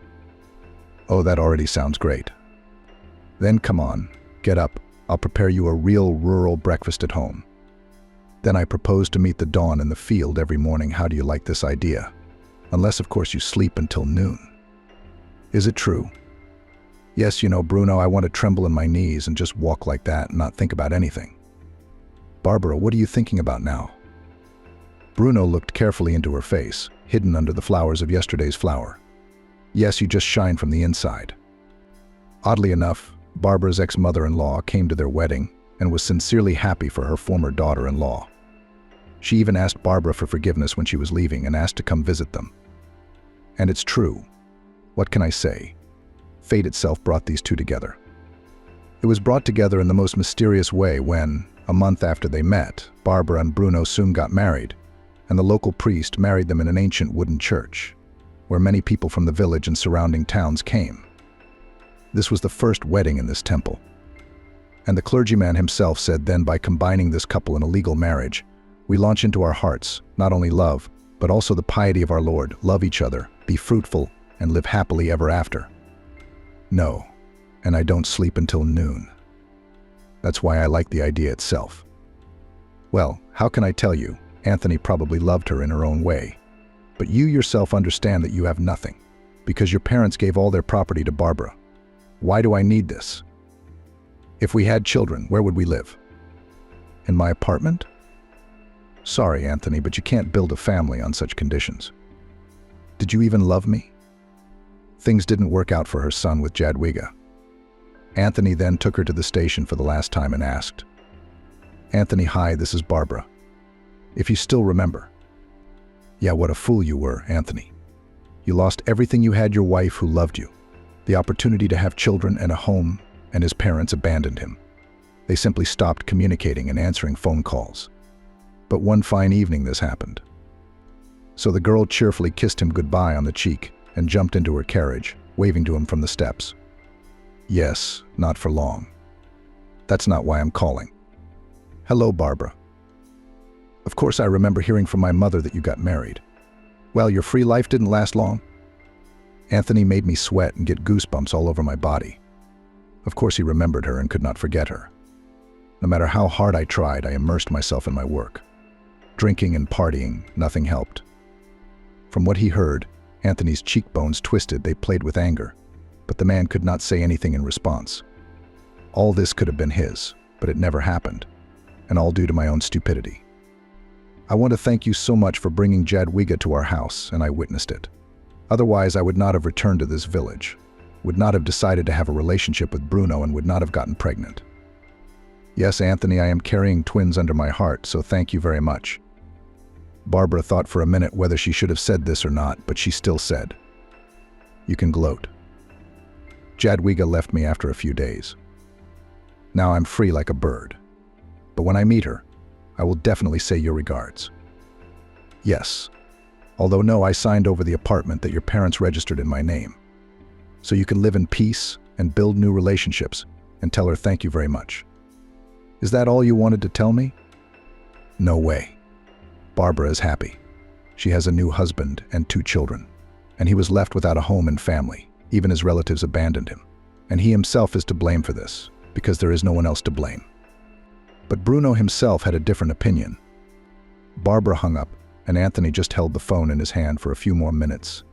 Oh, that already sounds great. Then come on, get up. I'll prepare you a real rural breakfast at home. Then I propose to meet the dawn in the field every morning. How do you like this idea? Unless, of course, you sleep until noon. Is it true? Yes, you know, Bruno, I want to tremble in my knees and just walk like that and not think about anything. Barbara, what are you thinking about now? Bruno looked carefully into her face, hidden under the flowers of yesterday's flower. Yes, you just shine from the inside. Oddly enough, Barbara's ex-mother-in-law came to their wedding and was sincerely happy for her former daughter-in-law. She even asked Barbara for forgiveness when she was leaving and asked to come visit them. And it's true. What can I say? Fate itself brought these two together. It was brought together in the most mysterious way when, a month after they met, Barbara and Bruno soon got married, and the local priest married them in an ancient wooden church, where many people from the village and surrounding towns came. This was the first wedding in this temple. And the clergyman himself said then, by combining this couple in a legal marriage, we launch into our hearts not only love, but also the piety of our Lord, love each other, be fruitful, and live happily ever after. No, and I don't sleep until noon. That's why I like the idea itself. Well, how can I tell you? Anthony probably loved her in her own way. But you yourself understand that you have nothing, because your parents gave all their property to Barbara. Why do I need this? If we had children, where would we live? In my apartment? Sorry, Anthony, but you can't build a family on such conditions. Did you even love me? Things didn't work out for her son with Jadwiga. Anthony then took her to the station for the last time and asked, Anthony, hi, this is Barbara. If you still remember. Yeah, what a fool you were, Anthony. You lost everything you had, your wife who loved you, the opportunity to have children and a home, and his parents abandoned him. They simply stopped communicating and answering phone calls. But one fine evening this happened. So the girl cheerfully kissed him goodbye on the cheek and jumped into her carriage, waving to him from the steps. Yes, not for long. That's not why I'm calling. Hello, Barbara. Of course I remember hearing from my mother that you got married. Well, your free life didn't last long. Anthony made me sweat and get goosebumps all over my body. Of course he remembered her and could not forget her. No matter how hard I tried, I immersed myself in my work. Drinking and partying, nothing helped. From what he heard, Anthony's cheekbones twisted, they played with anger, but the man could not say anything in response. All this could have been his, but it never happened, and all due to my own stupidity. I want to thank you so much for bringing Jadwiga to our house, and I witnessed it. Otherwise, I would not have returned to this village, would not have decided to have a relationship with Bruno, and would not have gotten pregnant. Yes, Anthony, I am carrying twins under my heart, so thank you very much. Barbara thought for a minute whether she should have said this or not, but she still said, You can gloat. Jadwiga left me after a few days. Now I'm free like a bird. But when I meet her, I will definitely say your regards. Yes. Although no, I signed over the apartment that your parents registered in my name. So you can live in peace and build new relationships and tell her thank you very much. Is that all you wanted to tell me? No way. Barbara is happy. She has a new husband and 2 children, and he was left without a home and family. Even his relatives abandoned him. And he himself is to blame for this, because there is no one else to blame. But Bruno himself had a different opinion. Barbara hung up, and Anthony just held the phone in his hand for a few more minutes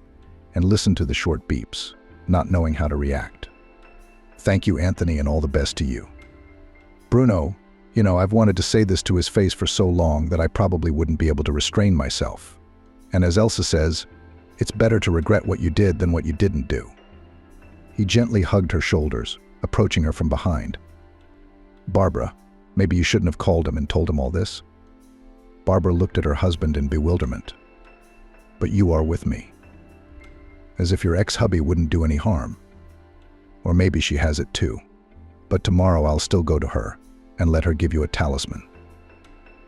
and listened to the short beeps, not knowing how to react. Thank you, Anthony, and all the best to you. Bruno, you know, I've wanted to say this to his face for so long that I probably wouldn't be able to restrain myself. And as Elsa says, it's better to regret what you did than what you didn't do. He gently hugged her shoulders, approaching her from behind. Barbara, maybe you shouldn't have called him and told him all this. Barbara looked at her husband in bewilderment. But you are with me. As if your ex-hubby wouldn't do any harm. Or maybe she has it too. But tomorrow I'll still go to her and let her give you a talisman.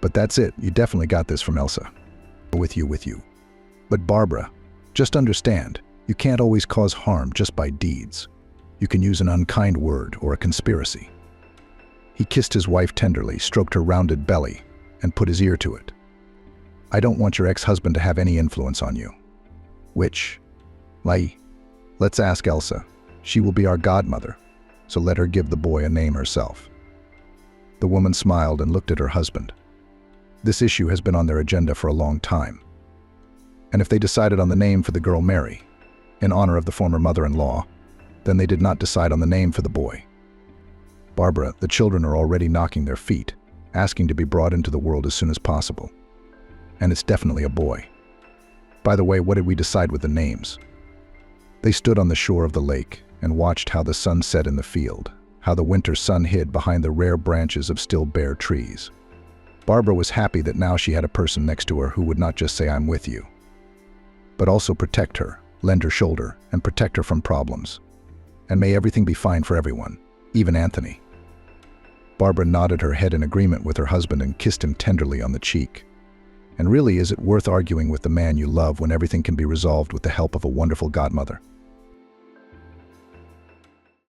But that's it, you definitely got this from Elsa. With you. But Barbara, just understand, you can't always cause harm just by deeds. You can use an unkind word or a conspiracy. He kissed his wife tenderly, stroked her rounded belly, and put his ear to it. I don't want your ex-husband to have any influence on you. Which? Let's ask Elsa. She will be our godmother, so let her give the boy a name herself. The woman smiled and looked at her husband. This issue has been on their agenda for a long time. And if they decided on the name for the girl Mary, in honor of the former mother-in-law, then they did not decide on the name for the boy. Barbara, the children are already knocking their feet, asking to be brought into the world as soon as possible. And it's definitely a boy. By the way, what did we decide with the names? They stood on the shore of the lake and watched how the sun set in the field, how the winter sun hid behind the rare branches of still bare trees. Barbara was happy that now she had a person next to her who would not just say, "I'm with you," but also protect her, lend her shoulder, and protect her from problems. And may everything be fine for everyone, even Anthony. Barbara nodded her head in agreement with her husband and kissed him tenderly on the cheek. And really, is it worth arguing with the man you love when everything can be resolved with the help of a wonderful godmother?